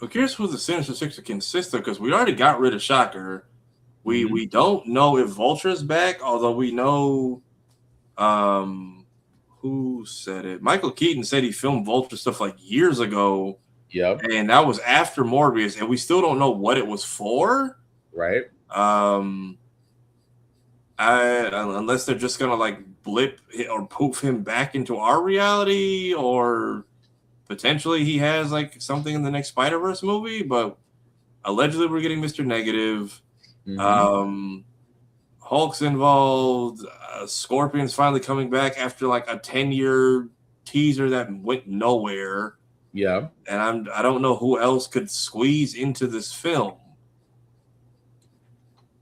I'm curious who the Sinister Six are consist of, because we already got rid of Shocker. We don't know if Vulture's back, although we know who said it. Michael Keaton said he filmed Vulture stuff like years ago. Yep. And that was after Morbius, and we still don't know what it was for. Right. Unless they're just gonna like blip or poof him back into our reality, or potentially he has like something in the next Spider-Verse movie, but allegedly we're getting Mr. Negative. Hulk's involved. Scorpion's finally coming back after like a 10-year teaser that went nowhere. Yeah. And I don't know who else could squeeze into this film.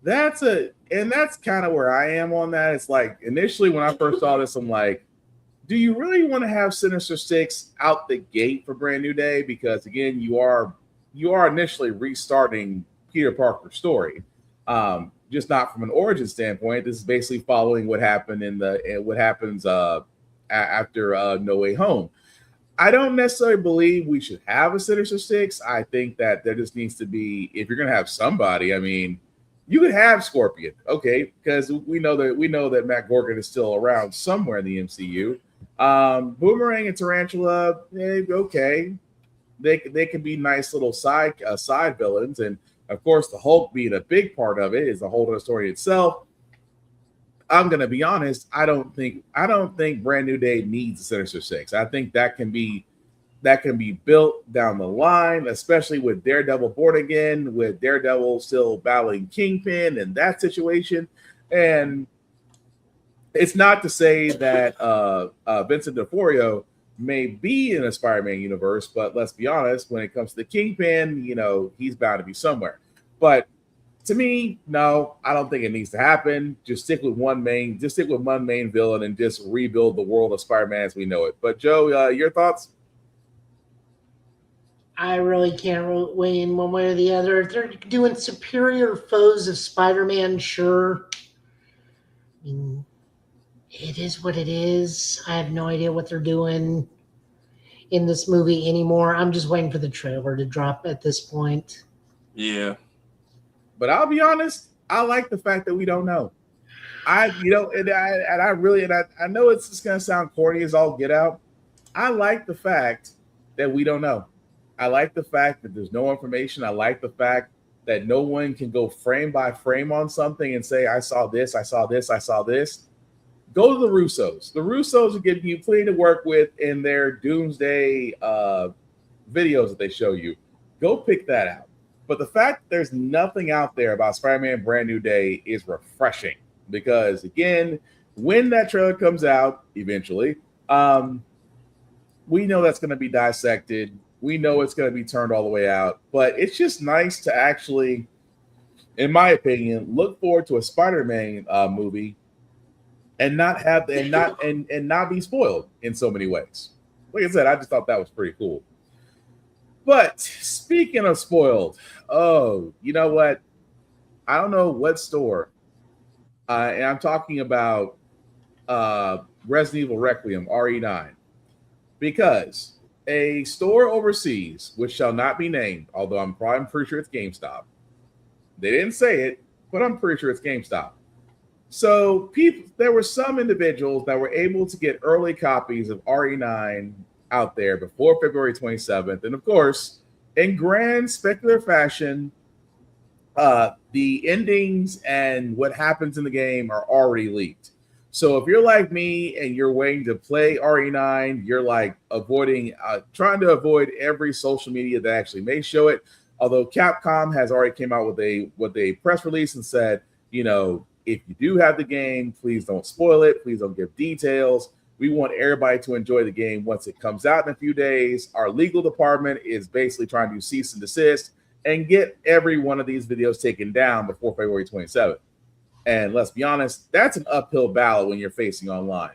That's kind of where I am on that. It's like initially when I first saw this, I'm like, do you really want to have Sinister Six out the gate for Brand New Day? Because again, you are initially restarting Peter Parker's story, just not from an origin standpoint. This is basically following what happened after No Way Home. I don't necessarily believe we should have a Sinister Six. I think that there just needs to be, if you're going to have somebody, I mean, you could have Scorpion, okay, because we know that Matt Gorgon is still around somewhere in the MCU. Boomerang and Tarantula, okay, they can be nice little side villains, and of course the Hulk being a big part of it is a whole other story itself. I'm gonna be honest, I don't think Brand New Day needs a Sinister Six. I think that can be built down the line, especially with Daredevil born again, with Daredevil still battling Kingpin and that situation. And it's not to say that Vincent D'Onofrio may be in a Spider-Man universe, but let's be honest, when it comes to the Kingpin, he's bound to be somewhere. But to me, no, I don't think it needs to happen. Just stick with one main villain and just rebuild the world of Spider-Man as we know it. But Joe, your thoughts? I really can't weigh in one way or the other. If they're doing superior foes of Spider-Man, sure. I mean, it is what it is. I have no idea what they're doing in this movie anymore. I'm just waiting for the trailer to drop at this point. Yeah. But I'll be honest, I like the fact that we don't know. I know it's just gonna sound corny as all get out. I like the fact that we don't know. I like the fact that there's no information. I like the fact that no one can go frame by frame on something and say, I saw this, I saw this, I saw this. Go to the Russos. The Russos will give you plenty to work with in their doomsday videos that they show you. Go pick that out. But the fact that there's nothing out there about Spider-Man Brand New Day is refreshing because, again, when that trailer comes out eventually, we know that's going to be dissected. We know it's going to be turned all the way out. But it's just nice to actually, in my opinion, look forward to a Spider-Man movie and not be spoiled in so many ways. Like I said, I just thought that was pretty cool. But speaking of spoiled, oh, you know what? I don't know what store, and I'm talking about Resident Evil Requiem, RE9, because a store overseas, which shall not be named, although I'm pretty sure it's GameStop. They didn't say it, but I'm pretty sure it's GameStop. So there were some individuals that were able to get early copies of RE9 out there before February 27th. And of course, in grand specular fashion, the endings and what happens in the game are already leaked. So if you're like me and you're waiting to play RE9, you're like trying to avoid every social media that actually may show it. Although Capcom has already came out with a press release and said, if you do have the game, please don't spoil it. Please don't give details. We want everybody to enjoy the game once it comes out in a few days. Our legal department is basically trying to cease and desist and get every one of these videos taken down before February 27th. And let's be honest, that's an uphill battle when you're facing online.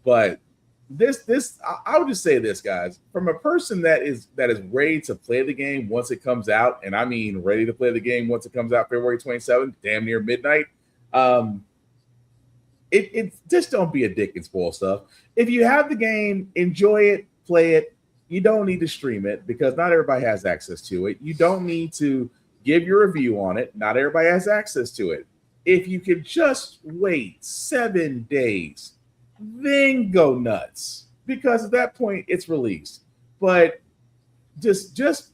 But I would just say this, guys, from a person that is ready to play the game once it comes out, and I mean ready to play the game once it comes out February 27th, damn near midnight. It just don't be a dick and spoil stuff. If you have the game, enjoy it, play it. You don't need to stream it because not everybody has access to it. You don't need to give your review on it. Not everybody has access to it. If you could just wait 7 days, then go nuts because at that point it's released. But just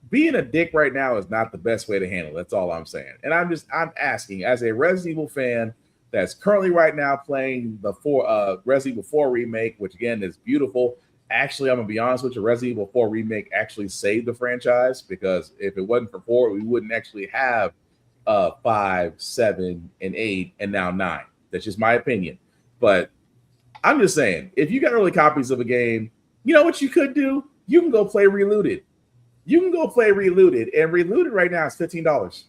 being a dick right now is not the best way to handle it. That's all I'm saying. And I'm asking, as a Resident Evil fan that's currently right now playing the Resident Evil 4 remake, which again is beautiful. Actually, I'm gonna be honest with you, Resident Evil 4 remake actually saved the franchise because if it wasn't for 4, we wouldn't actually have 5, 7, and 8, and now 9. That's just my opinion. But I'm just saying, if you got early copies of a game, you know what you could do? You can go play Reloaded. You can go play Reloaded, and Reloaded right now is $15.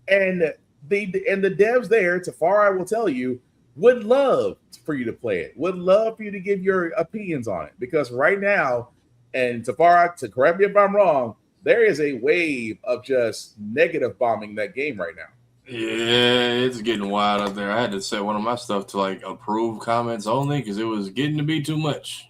And the devs there, Tafari will tell you, would love for you to play it, would love for you to give your opinions on it. Because right now, and Tafari, to correct me if I'm wrong, there is a wave of just negative bombing that game right now. Yeah, it's getting wild out there. I had to set one of my stuff to like approve comments only because it was getting to be too much.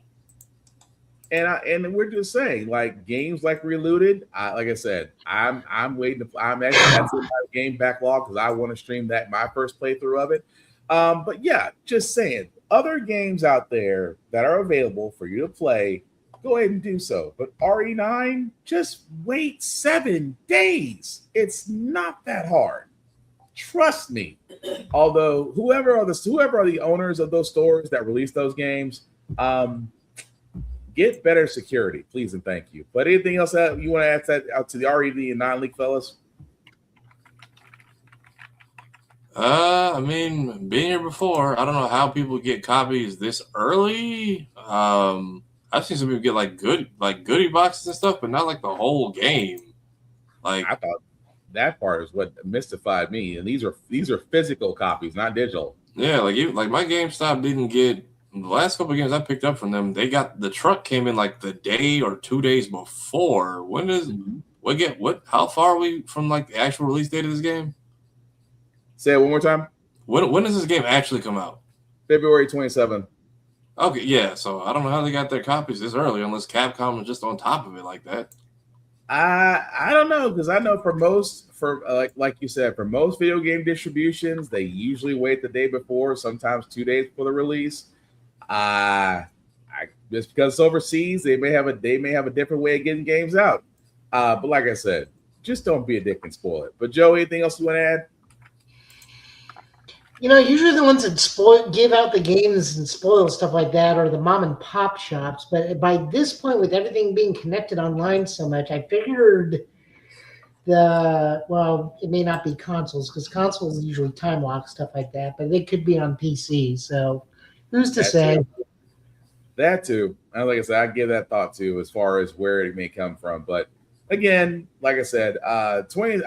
And we're just saying, like games like Reloaded. Like I said, I'm waiting. I'm actually that's in my game backlog because I want to stream that my first playthrough of it. But yeah, just saying, other games out there that are available for you to play, go ahead and do so. But RE9, just wait 7 days. It's not that hard. Trust me. Although whoever are the owners of those stores that release those games, get better security, please and thank you. But anything else that you want to add that out to the RE9 leak, fellas? I mean, being here before, I don't know how people get copies this early. I've seen some people get like goodie boxes and stuff, but not like the whole game. Like I thought that part is what mystified me. And these are physical copies, not digital. Yeah, like my GameStop didn't get the last couple of games I picked up from them. They got the truck came in like the day or 2 days before. When is what? How far are we from like the actual release date of this game? Say it one more time. When does this game actually come out? February 27th. Okay, yeah. So I don't know how they got their copies this early, unless Capcom was just on top of it like that. I don't know, because I know like you said, for most video game distributions, they usually wait the day before, sometimes 2 days before the release. Just because it's overseas, they may have a different way of getting games out. But like I said, just don't be a dick and spoil it. But Joe, anything else you want to add? Usually the ones that give out the games and spoil stuff like that are the mom and pop shops. But by this point, with everything being connected online so much, I figured it may not be consoles because consoles usually time lock stuff like that, but they could be on PC. So who's to say? That too. And like I said, I give that thought too, as far as where it may come from. But again, like I said, February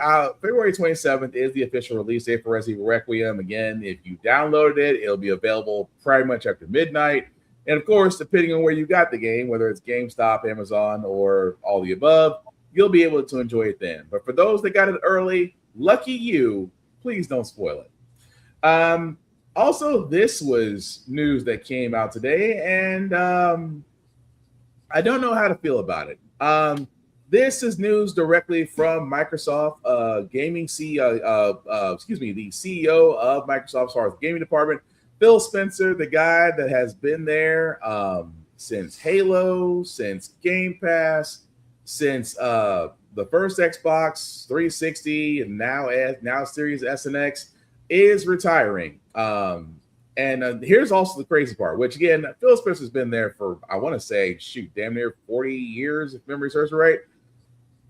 27th is the official release date for Resident Evil Requiem. Again, if you downloaded it, it'll be available pretty much after midnight. And of course, depending on where you got the game, whether it's GameStop, Amazon, or all the above, you'll be able to enjoy it then. But for those that got it early, lucky you, please don't spoil it. Also, this was news that came out today, and I don't know how to feel about it. This is news directly from Microsoft gaming CEO, the CEO of Microsoft as far as the gaming department, Phil Spencer, the guy that has been there since Halo, since Game Pass, since the first Xbox 360, and now Series S and X, is retiring. And here's also the crazy part, which again, Phil Spencer's been there for, I want to say, damn near 40 years, if memory serves me right.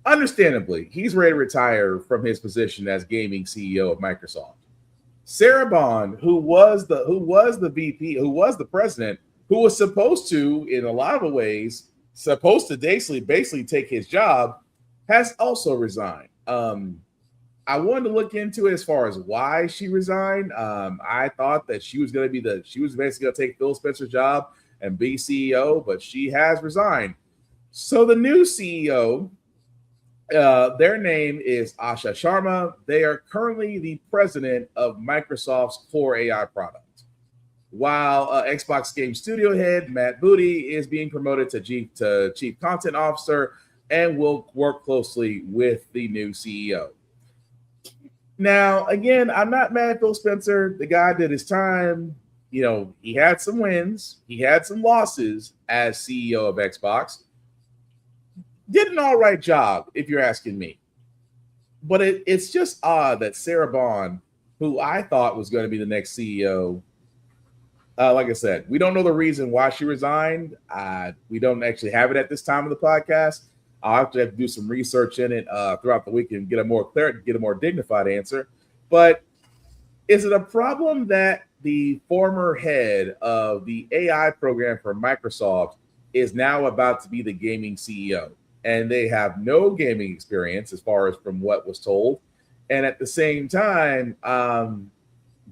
Understandably, he's ready to retire from his position as gaming CEO of Microsoft. Sarah Bond, who was the VP, who was the president, who was supposed to, in a lot of ways, basically take his job, has also resigned. I wanted to look into it as far as why she resigned. I thought that she was basically going to take Phil Spencer's job and be CEO, but she has resigned. So the new CEO, their name is Asha Sharma. They are currently the president of Microsoft's Core AI product, while Xbox Game Studio head Matt Booty is being promoted to chief content officer and will work closely with the new CEO. Now, again, I'm not mad at Phil Spencer. The guy did his time. He had some wins. He had some losses as CEO of Xbox. Did an all right job, if you're asking me. But it's just odd that Sarah Bond, who I thought was going to be the next CEO, like I said, we don't know the reason why she resigned. We don't actually have it at this time of the podcast. I'll have to do some research in it throughout the week and get a more dignified answer. But is it a problem that the former head of the AI program for Microsoft is now about to be the gaming CEO? And they have no gaming experience as far as from what was told. And at the same time,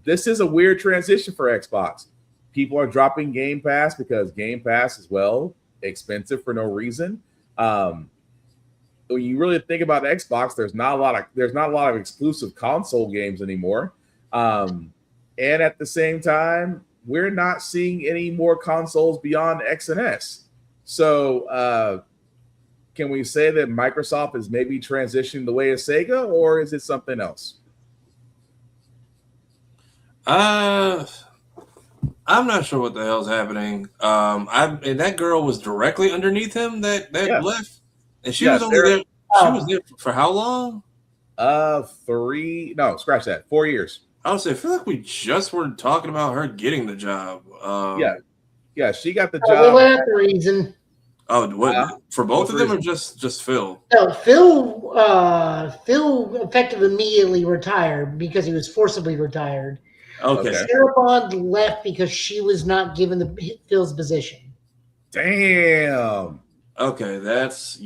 this is a weird transition for Xbox. People are dropping Game Pass because Game Pass is, well, expensive for no reason. When you really think about Xbox, there's not a lot of exclusive console games anymore. And at the same time, we're not seeing any more consoles beyond X and S. So can we say that Microsoft is maybe transitioning the way of Sega, or is it something else? I'm not sure what the hell's happening. And that girl was directly underneath him that left, and she was only there. She was there for how long? 4 years. I would say, I feel like we just were talking about her getting the job. Yeah, she got the job. Well, that's the reason. Oh, what for both of them, or just Phil? No, Phil effectively immediately retired because he was forcibly retired. Okay. Sarah Bond left because she was not given Phil's position. Damn. Okay, that's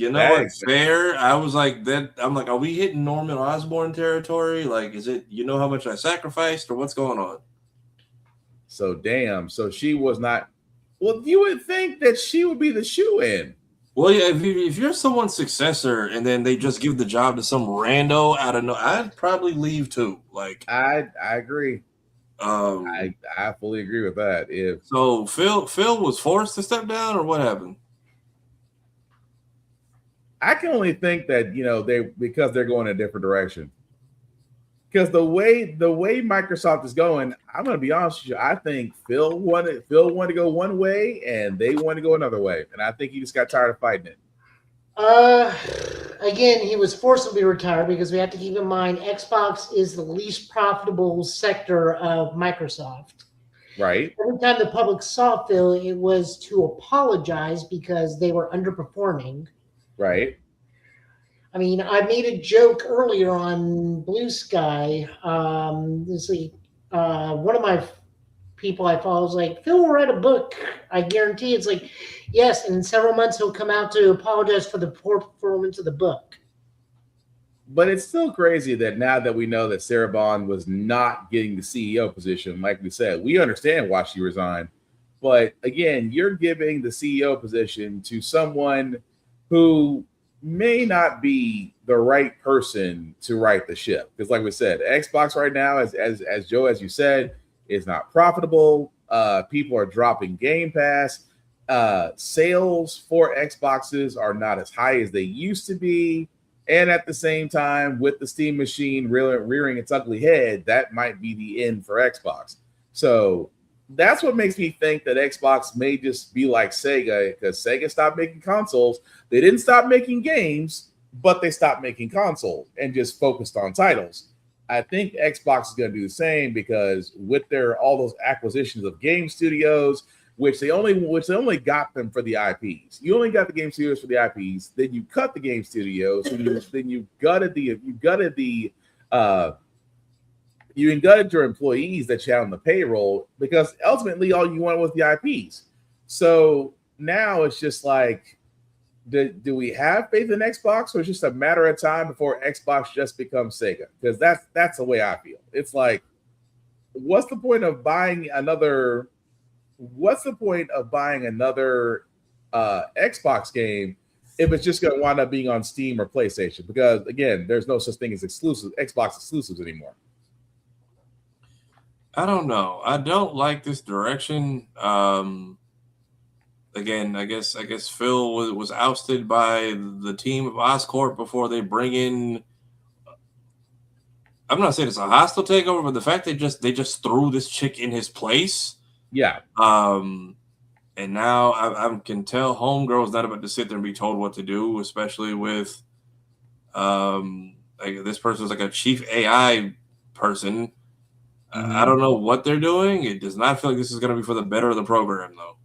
fair. I was like that. I'm like, are we hitting Norman Osborn territory? Like, is it how much I sacrificed, or what's going on? So damn. So she was not. Well, you would think that she would be the shoe-in. Well, yeah. If you're someone's successor and then they just give the job to some rando out of I'd probably leave too. Like, I agree. I fully agree with that. So Phil was forced to step down, or what happened? I can only think that because they're going a different direction. Because the way Microsoft is going, I'm going to be honest with you. I think Phil wanted to go one way, and they wanted to go another way, and I think he just got tired of fighting it. Again, he was forcibly retired because we have to keep in mind Xbox is the least profitable sector of Microsoft. Right. Every time the public saw Phil, it was to apologize because they were underperforming. Right. I mean, I made a joke earlier on Blue Sky. One of my people I follow is like, Phil will write a book. I guarantee. It's like, yes, and in several months he'll come out to apologize for the poor performance of the book. But it's still crazy that now that we know that Sarah Bond was not getting the CEO position, like we said, we understand why she resigned. But again, you're giving the CEO position to someone who may not be the right person to right the ship. Because like we said, Xbox right now, as Joe, as you said, is not profitable. People are dropping Game Pass. Sales for Xboxes are not as high as they used to be. And at the same time, with the Steam machine rearing its ugly head, that might be the end for Xbox. So that's what makes me think that Xbox may just be like Sega, because Sega stopped making consoles. They didn't stop making games, but they stopped making consoles and just focused on titles. I think Xbox is going to do the same, because with all those acquisitions of game studios, which they only got them for the IPs. You only got the game studios for the IPs. Then you cut the game studios. Then you gutted your employees that you had on the payroll, because ultimately all you wanted was the IPs. So now it's just like, do we have faith in Xbox, or it's just a matter of time before Xbox just becomes Sega? Because that's the way I feel. It's like, what's the point of buying another Xbox game if it's just going to wind up being on Steam or PlayStation? Because again, there's no such thing as Xbox exclusives anymore. I don't know. I don't like this direction. Again, I guess Phil was ousted by the team of Oscorp before they bring in. I'm not saying it's a hostile takeover, but the fact they just threw this chick in his place. Yeah. And now I can tell Homegirl's not about to sit there and be told what to do, especially with this person's like a chief AI person. I don't know what they're doing. It does not feel like this is going to be for the better of the program, though.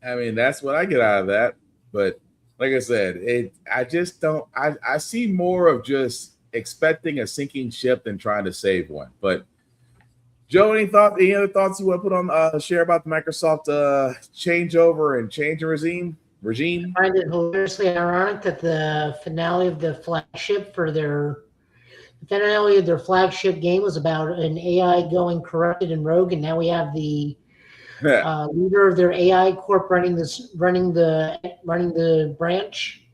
I mean, that's what I get out of that. But like I said, I just don't. I see more of just expecting a sinking ship than trying to save one. But Joe, any other thoughts you want to put on share about the Microsoft changeover and change of regime? I find it hilariously ironic that the finale of the flagship game was about an AI going corrupted and rogue, and now we have the leader of their AI corp running the branch.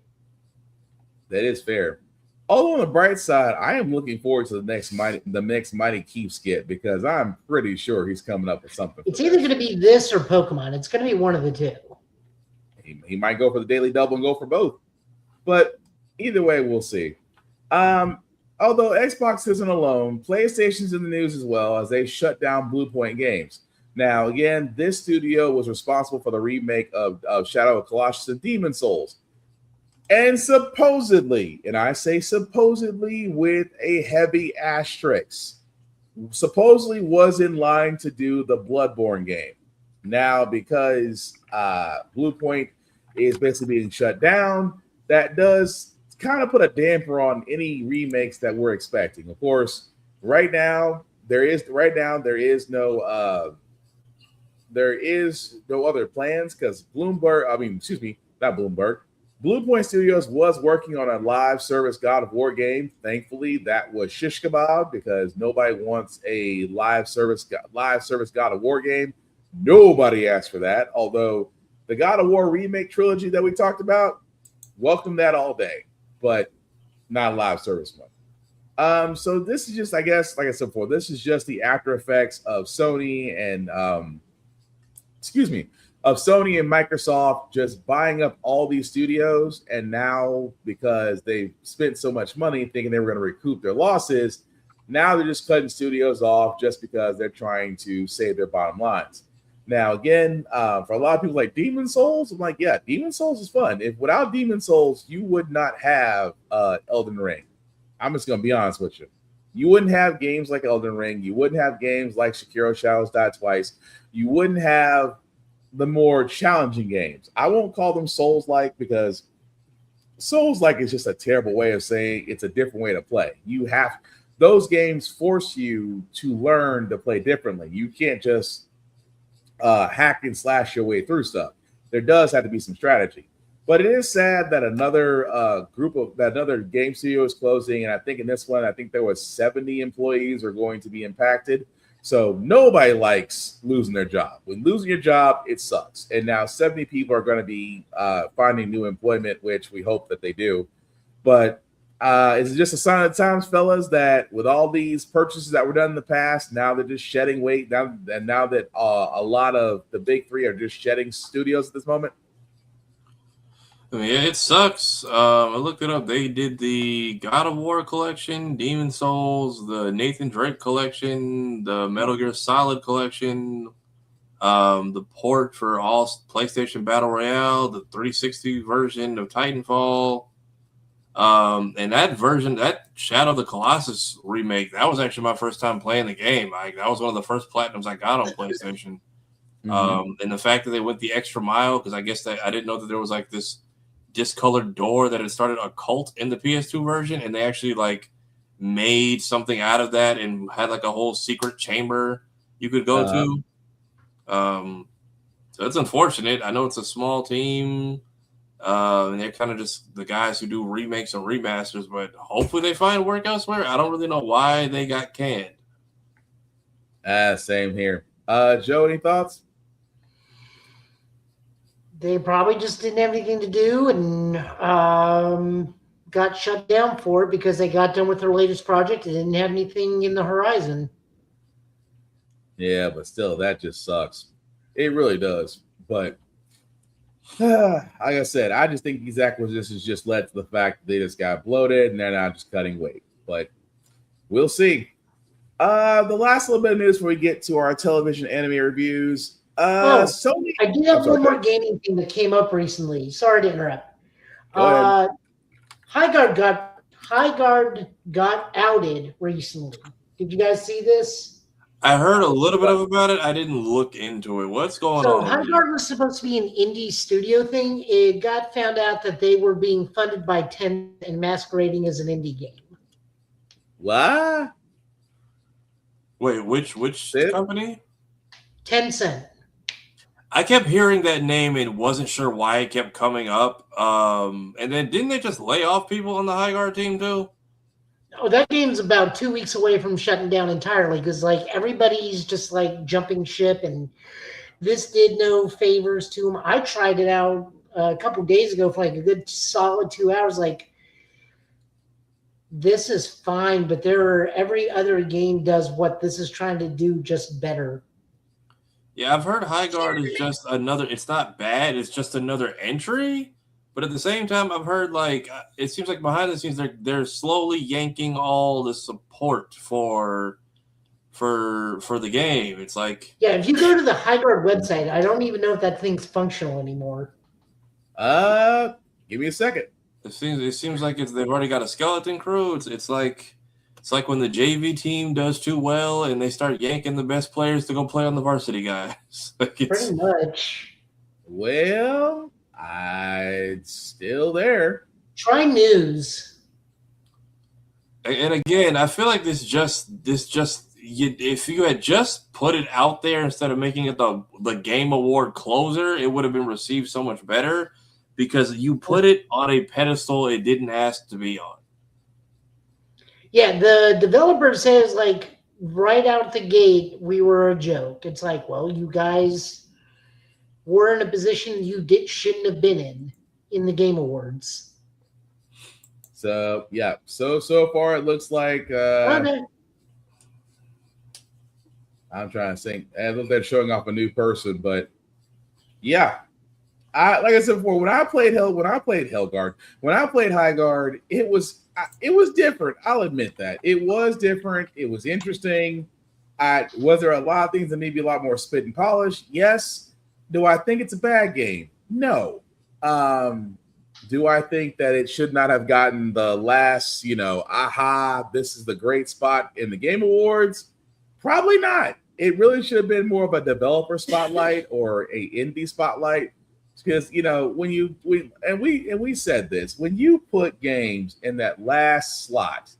That is fair. Although on the bright side, I am looking forward to the next Mighty Keep skit because I'm pretty sure he's coming up with something. It's either going to be this or Pokemon. It's going to be one of the two. He might go for the daily double and go for both, but either way, we'll see. Although Xbox isn't alone, PlayStation's in the news as well as they shut down Blue Point Games. Now, again, this studio was responsible for the remake of Shadow of Colossus and Demon Souls. And supposedly, and I say supposedly with a heavy asterisk, supposedly was in line to do the Bloodborne game. Now, because Blue Point is basically being shut down, that does kind of put a damper on any remakes that we're expecting. Of course, right now there is no other plans because Blue Point Studios was working on a live service God of War game. Thankfully, that was shish kebab because nobody wants a live service God of War game. Nobody asked for that. Although the God of War remake trilogy that we talked about, welcome that all day, but not a live service one. So this is just, I guess, like I said before, this is just the after effects of Sony and Microsoft just buying up all these studios, and now because they spent so much money thinking they were going to recoup their losses, now they're just cutting studios off just because they're trying to save their bottom lines. Now, again, for a lot of people like Demon Souls, I'm like, yeah, Demon Souls is fun. If without Demon Souls, you would not have Elden Ring. I'm just going to be honest with you. You wouldn't have games like Elden Ring. You wouldn't have games like Sekiro Shadows Die Twice. You wouldn't have the more challenging games. I won't call them Souls-like because Souls-like is just a terrible way of saying it's a different way to play. Those games force you to learn to play differently. You can't just hack and slash your way through stuff. There does have to be some strategy. But it is sad that another game studio is closing, and I think in this one, I think there was 70 employees are going to be impacted. So nobody likes losing their job. When losing your job, it sucks. And now 70 people are going to be finding new employment, which we hope that they do. But is it just a sign of the times, fellas, that with all these purchases that were done in the past, now they're just shedding weight? Now that a lot of the big three are just shedding studios at this moment? I mean, it sucks. I looked it up. They did the God of War collection, Demon Souls, the Nathan Drake collection, the Metal Gear Solid collection, the port for all PlayStation Battle Royale, the 360 version of Titanfall, and that version, that Shadow of the Colossus remake, that was actually my first time playing the game. That was one of the first platinums I got on PlayStation. And the fact that they went the extra mile, because I guess that I didn't know that there was like this discolored door that had started a cult in the PS2 version, and they actually like made something out of that and had like a whole secret chamber you could go to. So it's unfortunate. I know it's a small team, and they're kind of just the guys who do remakes and remasters, but hopefully they find work elsewhere. I don't really know why they got canned. Same here. Joe, any thoughts? They probably just didn't have anything to do and got shut down for it because they got done with their latest project and didn't have anything in the horizon. Yeah, but still, that just sucks. It really does. But like I said, I just think these acquisitions just led to the fact that they just got bloated and they're not just cutting weight. But we'll see. The last little bit of news before we get to our television anime reviews. Sony. I do have one more gaming thing that came up recently. Sorry to interrupt. Highguard got outed recently. Did you guys see this? I heard a little bit about it. I didn't look into it. What's going So on? High Guard was supposed to be an indie studio thing. It got found out that they were being funded by Tencent and masquerading as an indie game. What? Wait, which company? Tencent. I kept hearing that name and wasn't sure why it kept coming up. And then didn't they just lay off people on the High Guard team too? Oh, that game's about 2 weeks away from shutting down entirely because like everybody's just like jumping ship, and this did no favors to them. I tried it out a couple days ago for like a good solid 2 hours. Like, this is fine, but every other game does what this is trying to do, just better. Yeah, I've heard High Guard is just another. It's not bad. It's just another entry. But at the same time, I've heard like it seems like behind the scenes they're slowly yanking all the support for the game. It's like, yeah, if you go to the High Guard website, I don't even know if that thing's functional anymore. Give me a second. It seems like they've already got a skeleton crew. It's like when the JV team does too well and they start yanking the best players to go play on the varsity guys. Pretty much. Well, it's still there. Try news. And again, I feel like if you had just put it out there instead of making it the game award closer, it would have been received so much better because you put it on a pedestal it didn't ask to be on. Yeah, the developer says like right out the gate, we were a joke. It's like, well, you guys were in a position you shouldn't have been in the Game Awards. So yeah, so far it looks like Okay. I'm trying to think. I look, they're showing off a new person, but yeah, like I said before, when I played High Guard, it was different. I'll admit that it was different. It was interesting. Was there a lot of things that need to be a lot more spit and polish? Yes. Do I think it's a bad game? No. Do I think that it should not have gotten the last, this is the great spot in the Game Awards? Probably not. It really should have been more of a developer spotlight or a indie spotlight. Because when we said this, when you put games in that last slot,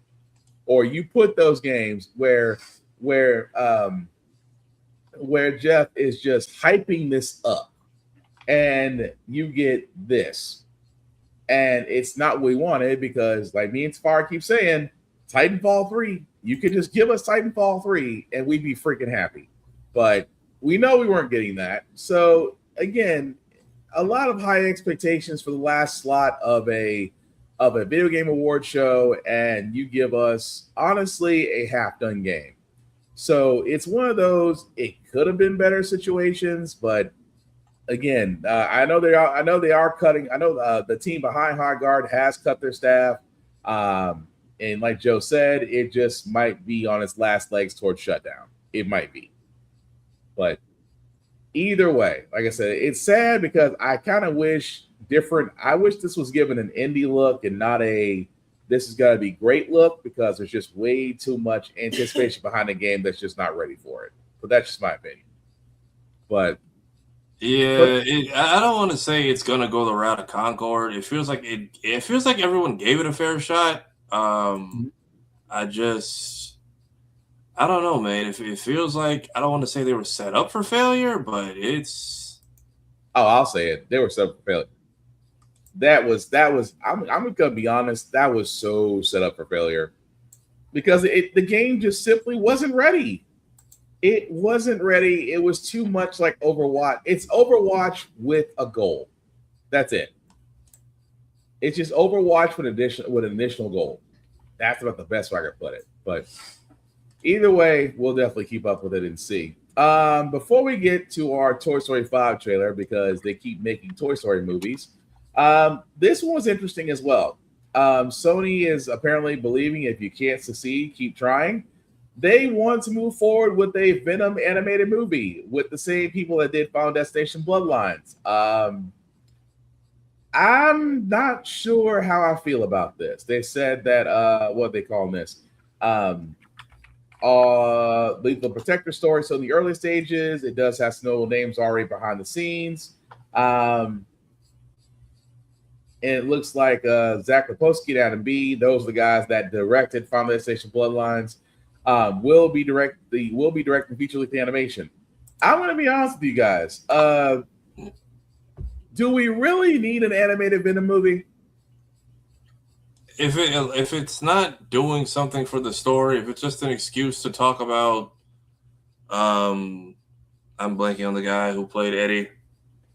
or you put those games where Jeff is just hyping this up, and you get this, and it's not what we wanted, because like me and Safari keep saying, Titanfall 3, you could just give us Titanfall 3 and we'd be freaking happy. But we know we weren't getting that. So again, a lot of high expectations for the last slot of a video game award show, and you give us honestly a half-done game. So it's one of those, it could have been better situations, but again, I know they are cutting. I know the team behind High Guard has cut their staff. And like Joe said, it just might be on its last legs towards shutdown. It might be. But either way, like I said, it's sad because I kind of wish I wish this was given an indie look and not this is going to be great look, because there's just way too much anticipation behind the game that's just not ready for it. But that's just my opinion. But yeah, I don't want to say it's going to go the route of Concord. It feels like everyone gave it a fair shot. I don't know, man. It feels like, I don't want to say they were set up for failure, but it's. Oh, I'll say it. They were set up for failure. That was. I'm gonna be honest. That was so set up for failure, because the game just simply wasn't ready. It wasn't ready. It was too much like Overwatch. It's Overwatch with a goal. That's it. It's just Overwatch with an additional goal. That's about the best way I can put it. But either way, we'll definitely keep up with it and see. Before we get to our Toy Story 5 trailer, because they keep making Toy Story movies, this one was interesting as well. Sony is apparently believing if you can't succeed, keep trying. They want to move forward with a Venom animated movie with the same people that did Final Destination Bloodlines. I'm not sure how I feel about this. They said that what they call this. Lethal Protector story. So in the early stages, it does have some notable names already behind the scenes. And it looks like Zach Leposki and Adam B. Those are the guys that directed Final Destination Bloodlines. Will be directing feature-length animation. I'm going to be honest with you guys. Do we really need an animated Venom movie? If it's not doing something for the story, if it's just an excuse to talk about, I'm blanking on the guy who played Eddie,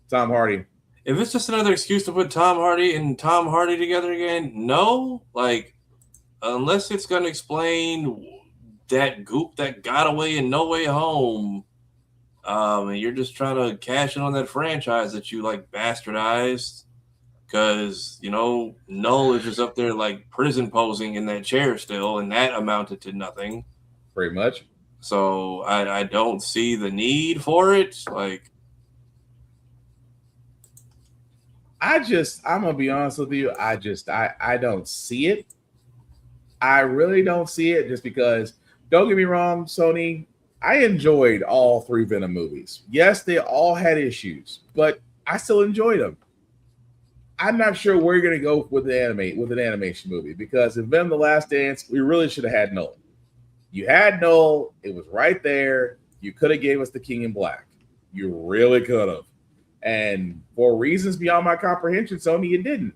Tom Hardy. If it's just another excuse to put Tom Hardy and Tom Hardy together again, no. Like, unless it's going to explain that goop that got away in No Way Home, and you're just trying to cash in on that franchise that you like bastardized, because Null is just up there like prison posing in that chair still, and that amounted to nothing. Pretty much. So I don't see the need for it. Like, I'm gonna be honest with you. I don't see it. I really don't see it, just because, don't get me wrong, Sony, I enjoyed all 3 Venom movies. Yes, they all had issues, but I still enjoyed them. I'm not sure where you're gonna go with an animation movie, because in Venom: The Last Dance, we really should have had Noel. You had Noel, it was right there. You could have gave us the King in Black. You really could have. And for reasons beyond my comprehension, Sony, you didn't.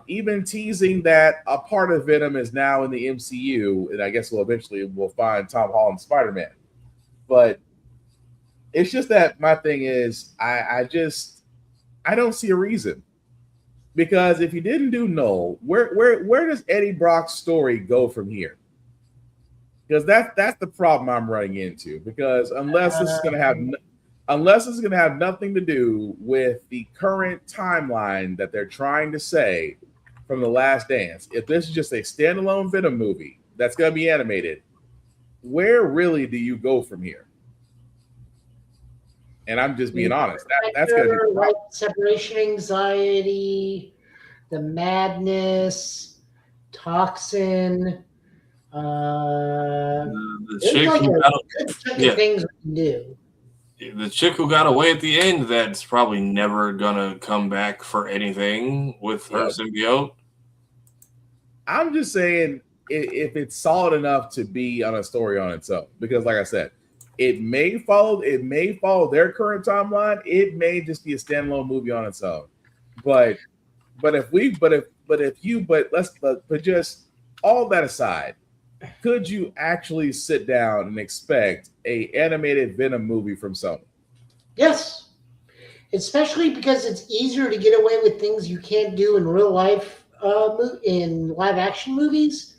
Even teasing that a part of Venom is now in the MCU, and I guess we'll find Tom Holland's Spider-Man. But it's just that my thing is, I don't see a reason. Because if you didn't do Null, where does Eddie Brock's story go from here? Because that's the problem I'm running into. Because unless this is going to have nothing to do with the current timeline that they're trying to say from The Last Dance, if this is just a standalone Venom movie that's going to be animated, where really do you go from here? And I'm just being honest. That's going to be like separation anxiety, the madness, toxin. the There's chick like who a got good chunk of things we can do. The chick who got away at the end, that's probably never gonna come back for anything with her symbiote. I'm just saying, if it's solid enough to be on a story on its own, because like I said, it may follow their current timeline. It may just be a standalone movie on its own. But just all that aside, could you actually sit down and expect a animated Venom movie from Sony? Yes, especially because it's easier to get away with things you can't do in real life in live action movies.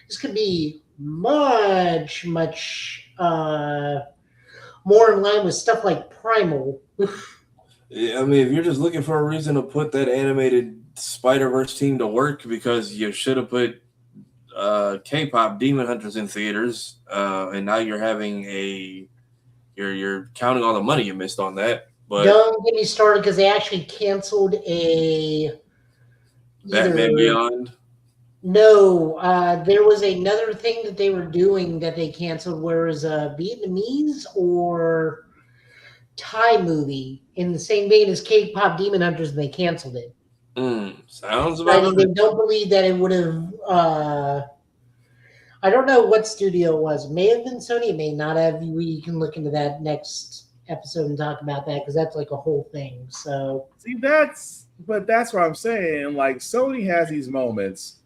This could be much more in line with stuff like Primal. Yeah, I mean, if you're just looking for a reason to put that animated Spider-Verse team to work, because you should have put K-pop Demon Hunters in theaters, and now you're having you're counting all the money you missed on that. But don't get me started, because they actually canceled Batman Beyond. No, there was another thing that they were doing that they canceled, where it was a Vietnamese or Thai movie in the same vein as K-pop Demon Hunters, and they canceled it. Sounds about They don't believe that it would have. I don't know what studio it was. It may have been Sony. It may not have. We can look into that next episode and talk about that, because that's like a whole thing. So see, that's what I'm saying. Like, Sony has these moments,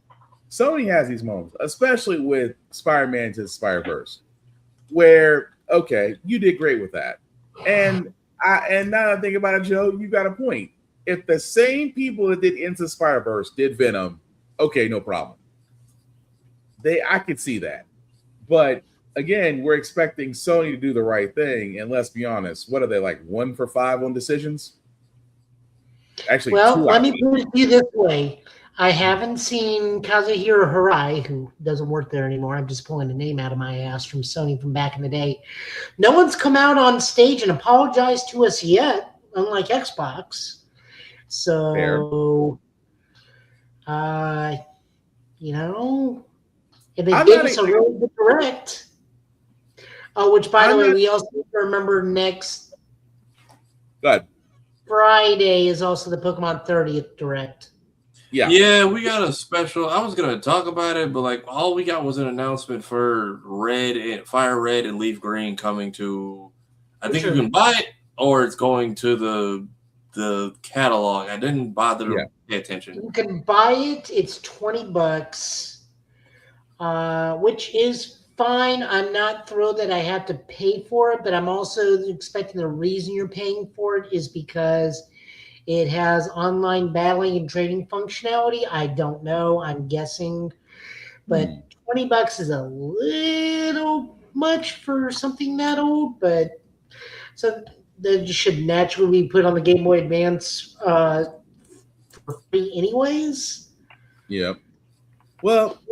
especially with Spider-Man to the Spider-Verse, where, okay, you did great with that. And now that I think about it, Joe, you got a point. If the same people that did Into the Spider-Verse did Venom, okay, no problem. I could see that. But again, we're expecting Sony to do the right thing. And let's be honest, what are they, like 1 for 5 on decisions? Actually, well, let me put it to you this way. I haven't seen Kazuhiro Hirai, who doesn't work there anymore. I'm just pulling a name out of my ass from Sony from back in the day. No one's come out on stage and apologized to us yet, unlike Xbox. So, if they gave us a really good direct. Oh, which by the way, we also remember next Good. Friday is also the Pokemon 30th Direct. Yeah, we got a special. I was gonna talk about it, but like all we got was an announcement for Fire Red and Leaf Green coming to. I think you can buy it, or it's going to the catalog. I didn't bother to pay attention. You can buy it. It's $20, which is fine. I'm not thrilled that I have to pay for it, but I'm also expecting the reason you're paying for it is because it has online battling and trading functionality. I don't know. I'm guessing. But $20 is a little much for something that old, but so that should naturally be put on the Game Boy Advance for free anyways. Yep. Well,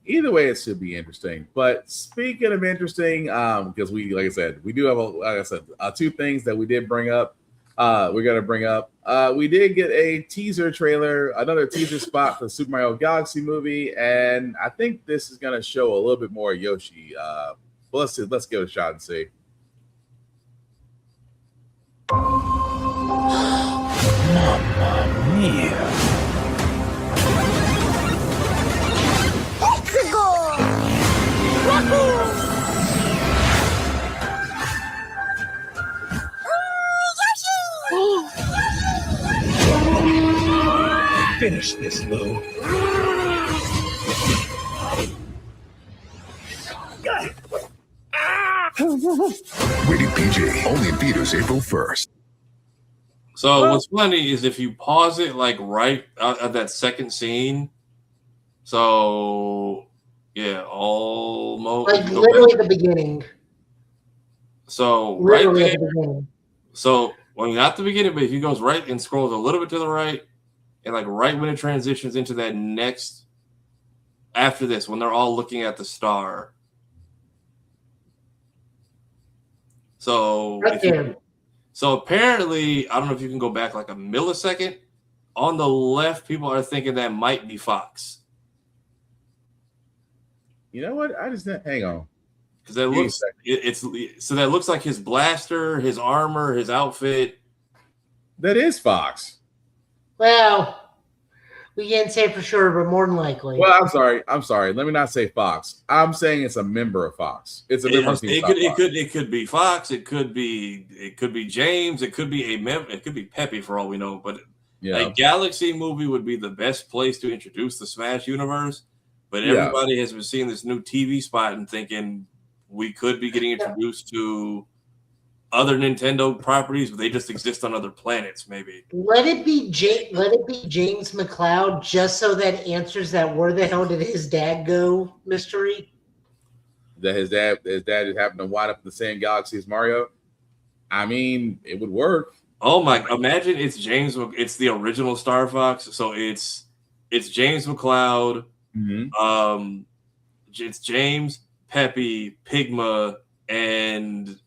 either way, it should be interesting. But speaking of interesting, because we, like I said, we do have two things that we did bring up. We're gonna bring up. We did get a teaser trailer, another teaser spot for the Super Mario Galaxy movie, and I think this is gonna show a little bit more Yoshi. Let's give it a shot and see. Mamma mia. Finish this, Lou. Rated PG, only in theaters April 1st. So what's funny is if you pause it like right at that second scene. So yeah, almost like literally the beginning. So literally right at the beginning. So when not the beginning, but if he goes right and scrolls a little bit to the right, and like right when it transitions into that next after this, when they're all looking at the star. So so apparently, I don't know if you can go back like a millisecond. On the left, people are thinking that might be Fox. You know what? I just hang on. Because that looks so that looks like his blaster, his armor, his outfit. That is Fox. Well, we can't say for sure, but more than likely. Well, I'm sorry. Let me not say Fox. I'm saying it's a member of Fox. It's a member of Fox. It could be Fox. It could be James. It could be it could be Peppy for all we know. But a Galaxy movie would be the best place to introduce the Smash universe. But everybody has been seeing this new TV spot and thinking we could be getting introduced to other Nintendo properties, but they just exist on other planets, maybe. Let it be James McLeod, just so that answers that where the hell did his dad go mystery. That his dad just happened to wind up in the same galaxy as Mario. I mean, it would work. Oh my! Imagine it's James. It's the original Star Fox. So it's James McLeod. Mm-hmm. It's James, Peppy, Pigma, and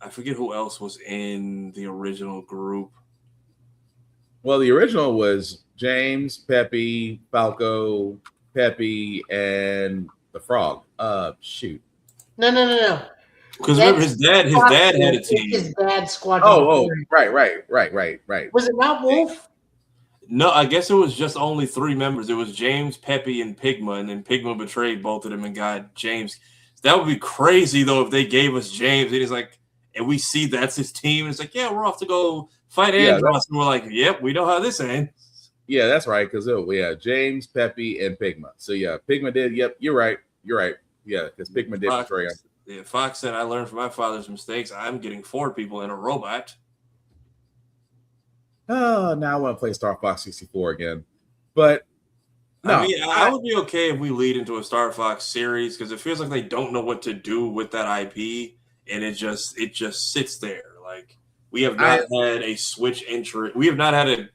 I forget who else was in the original group. Well, the original was James, Peppy, Falco, Peppy, and the Frog. Shoot. No. Because remember, his dad had a team. His dad's squadron. Oh, right. Was it not Wolf? No, I guess it was just only 3 members. It was James, Peppy, and Pigma, and then Pigma betrayed both of them and got James. That would be crazy though if they gave us James and he's like, and we see that's his team. And it's like, yeah, we're off to go fight Andros. And we're like, yep, we know how this ends. Yeah, that's right. Because James, Peppy, and Pigma. So yeah, Pigma did. Yep, you're right. Yeah, because Pigma did betray him. Yeah, Fox said, I learned from my father's mistakes. I'm getting 4 people in a robot. Oh, now I want to play Star Fox 64 again. But no, I mean, I would be okay if we lead into a Star Fox series because it feels like they don't know what to do with that IP, and it just sits there. Like we have not had a Switch entry. We have not had an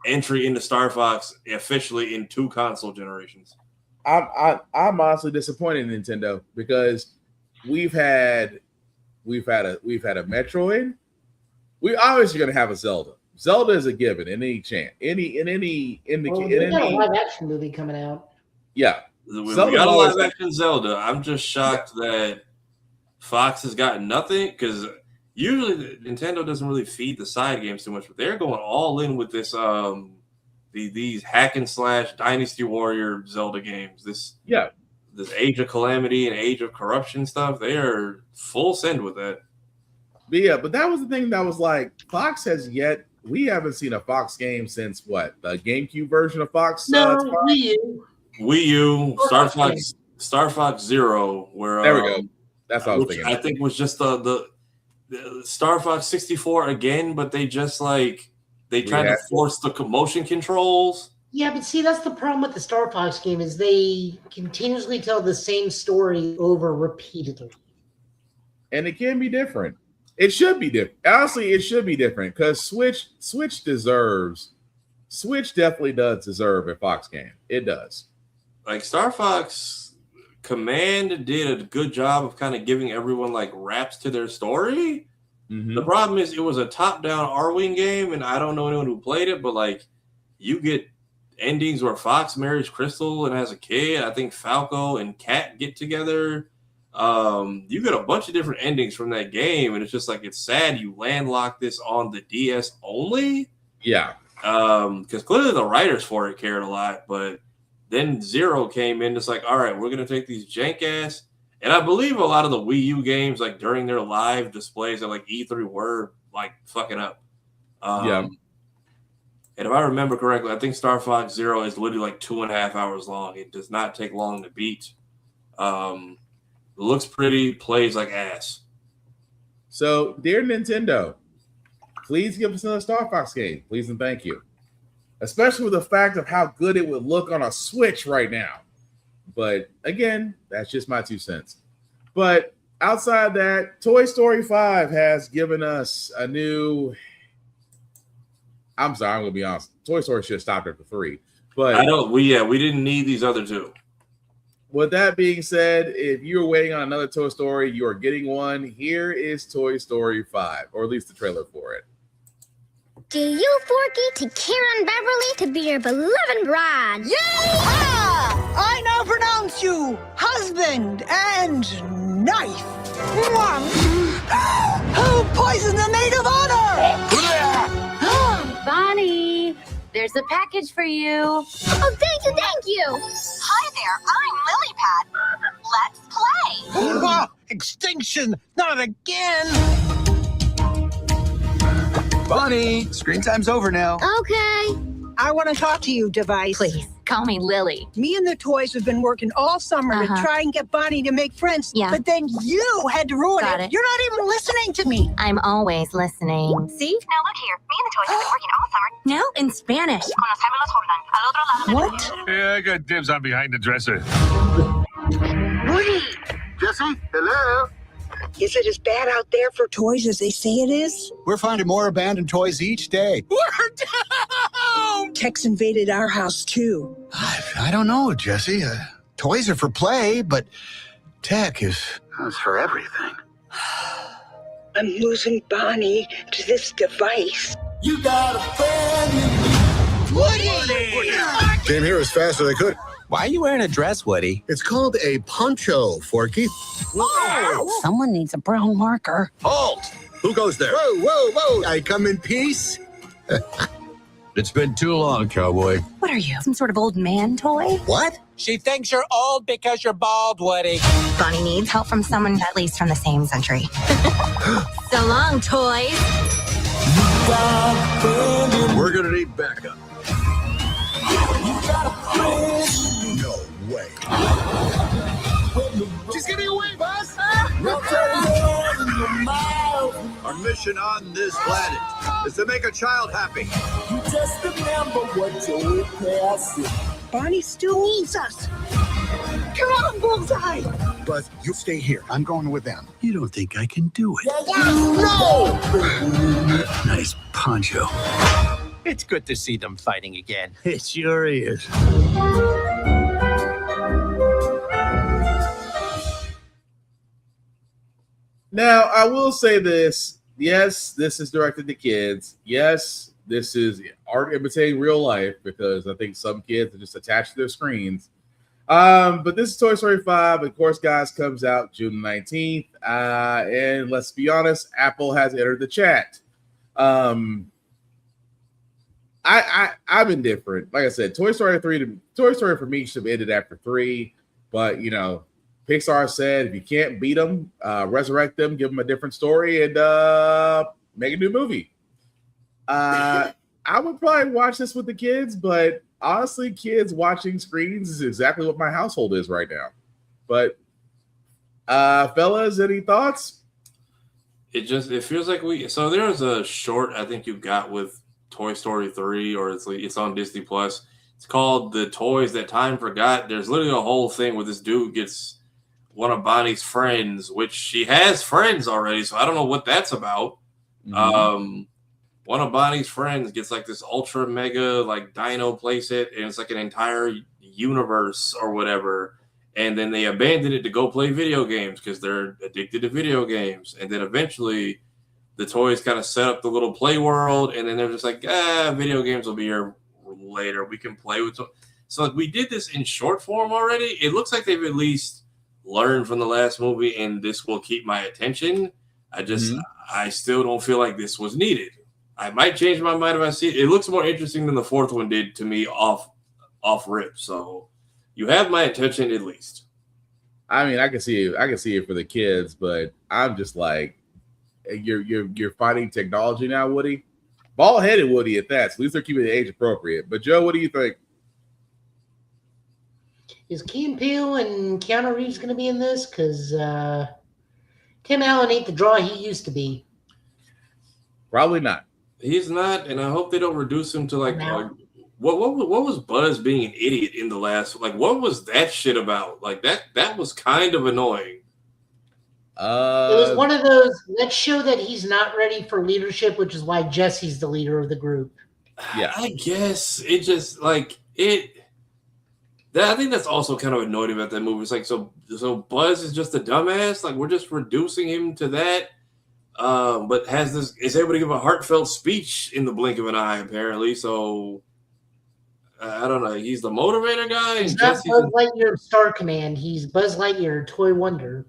entry into Star Fox officially in 2 console generations. I'm honestly disappointed in Nintendo because we've had a Metroid. We obviously going to have a Zelda. Zelda is a given in any chance. Any live action movie coming out. Yeah. We got a live action Zelda. I'm just shocked that Fox has got nothing because usually Nintendo doesn't really feed the side games too much, but they're going all in with this these hack and slash Dynasty Warrior Zelda games. This Age of Calamity and Age of Corruption stuff. They are full send with that. But yeah, but that was the thing that was like Fox we haven't seen a Fox game since what, the GameCube version of Fox? Wii U, Star Fox Zero, where there we go. That's what I was thinking. I think was just the Star Fox 64 again, but they just tried to force the motion controls. Yeah, but see, that's the problem with the Star Fox game is they continuously tell the same story over repeatedly. And it can be different. It should be different. Honestly, it should be different because Switch definitely does deserve a Fox game. It does. Like Star Fox Command did a good job of kind of giving everyone like wraps to their story. Mm-hmm. The problem is it was a top-down Arwing game, and I don't know anyone who played it, but like you get endings where Fox marries Crystal and has a kid. I think Falco and Cat get together. You get a bunch of different endings from that game, and it's just like it's sad you landlocked this on the DS only. Yeah. Because clearly the writers for it cared a lot, but then Zero came in. It's like, all right, we're gonna take these jank ass, and I believe a lot of the Wii U games, like during their live displays at like E3, were like fucking up. And if I remember correctly, I think Star Fox Zero is literally like 2.5 hours long. It does not take long to beat. Looks pretty, plays like ass. So, dear Nintendo, please give us another Star Fox game. Please and thank you. Especially with the fact of how good it would look on a Switch right now. But again, that's just my 2 cents. But outside that, Toy Story 5 has given us a new... I'm sorry, I'm going to be honest. Toy Story should have stopped after 3. But I know, we didn't need these other 2. With that being said, if you're waiting on another Toy Story, you are getting one. Here is Toy Story 5, or at least the trailer for it. Do you, Forky, to Karen Beverly to be your beloved bride? Yeehaw! I now pronounce you husband and knife. Who poisoned the maid of honor? Bonnie, there's a package for you. Oh, thank you. Hi there, I'm Lily Pad. Let's play. Extinction! Not again! Bonnie, screen time's over now. Okay. I want to talk to you, device. Please, call me Lily. Me and the toys have been working all summer to try and get Bonnie to make friends. Yeah. But then you had to ruin it. You're not even listening to me. I'm always listening. See? Now look here, me and the toys have been working all summer. No, in Spanish. Con los gemelos Jordan, al otro lado. What? Yeah, I got dibs on behind the dresser. Woody! Jesse, hello? Is it as bad out there for toys as they say it is? We're finding more abandoned toys each day. We're down! Tex invaded our house, too. I don't know, Jesse. Toys are for play, but tech is... That's for everything. I'm losing Bonnie to this device. You got a friend in me. Woody! Came here as fast as I could. Why are you wearing a dress, Woody? It's called a poncho, Forky. Oh! Someone needs a brown marker. Halt! Who goes there? Whoa! I come in peace. It's been too long, cowboy. What are you, some sort of old man toy? What? She thinks you're old because you're bald, Woody. Bonnie needs help from someone at least from the same century. So long, toys. We're gonna need backup. No way. She's getting away, boss! Our mission on this planet is to make a child happy. Just remember what your past is. Bonnie still needs us. Come on, Bullseye! But you stay here. I'm going with them. You don't think I can do it? No! Nice poncho. It's good to see them fighting again. It sure is. Now, I will say this. Yes, this is directed to kids. Yes, this is art imitating real life because I think some kids are just attached to their screens. But this is Toy Story 5. Of course, guys, comes out June 19th. And let's be honest, Apple has entered the chat. I'm indifferent. Like I said, Toy Story for me should have ended after 3. But, you know, Pixar said if you can't beat them, resurrect them, give them a different story, and make a new movie. I would probably watch this with the kids, but honestly, kids watching screens is exactly what my household is right now. But fellas, any thoughts? It feels like so there's a short I think you got with Toy Story 3, or it's on Disney Plus. It's called The Toys That Time Forgot. There's literally a whole thing where this dude gets one of Bonnie's friends, which she has friends already, so I don't know what that's about. Mm-hmm. One of Bonnie's friends gets like this ultra mega like dino playset, and it's like an entire universe or whatever. And then they abandon it to go play video games because they're addicted to video games. And then eventually the toys kind of set up the little play world, and then they're just like, video games will be here later. We can play with So like, we did this in short form already. It looks like they've at least learned from the last movie, and this will keep my attention. I still don't feel like this was needed. I might change my mind if I see it. It looks more interesting than the fourth one did to me off rip. So you have my attention at least. I mean, I can see it for the kids, but I'm just like, you're fighting technology now, Woody. Bald-headed Woody at that. So at least they're keeping it age appropriate. But Joe, what do you think? Is Key and Peele and Keanu Reeves going to be in this? Because Tim Allen ain't the draw he used to be. Probably not. He's not, and I hope they don't reduce him to like what was Buzz being an idiot in the last? Like, what was that shit about? Like that was kind of annoying. It was one of those. Let's show that he's not ready for leadership, which is why Jesse's the leader of the group. Yeah, I guess it just like it. I think that's also kind of annoying about that movie. It's like so Buzz is just a dumbass. Like we're just reducing him to that. But is able to give a heartfelt speech in the blink of an eye, apparently. So I don't know. He's the motivator guy. He's not Buzz Lightyear of Star Command. He's Buzz Lightyear Toy Wonder.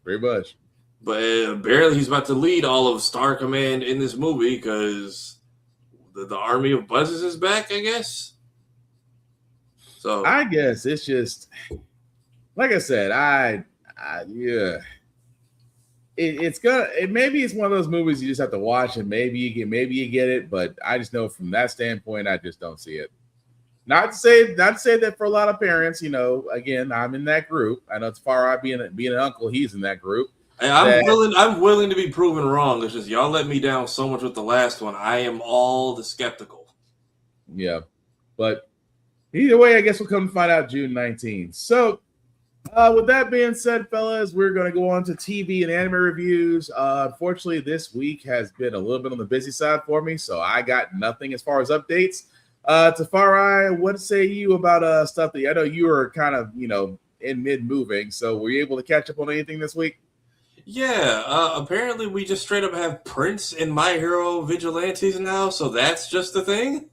Very much. But barely he's about to lead all of Star Command in this movie because the army of Buzzes is back, I guess. So I guess it's just like I said. Yeah. Maybe it's one of those movies you just have to watch, and maybe you get it. But I just know from that standpoint, I just don't see it. Not to say that for a lot of parents, you know. Again, I'm in that group. I know it's far out being an uncle. He's in that group. I'm willing to be proven wrong. It's just y'all let me down so much with the last one. I am all the skeptical. Yeah, but either way, I guess we'll come to find out June 19th. So. With that being said, fellas, we're going to go on to TV and anime reviews. Unfortunately, this week has been a little bit on the busy side for me, so I got nothing as far as updates. Tafari, what say you about stuff that I know you were kind of, in mid-moving, so were you able to catch up on anything this week? Yeah, apparently we just straight up have Prince and My Hero Vigilantes now, so that's just the thing?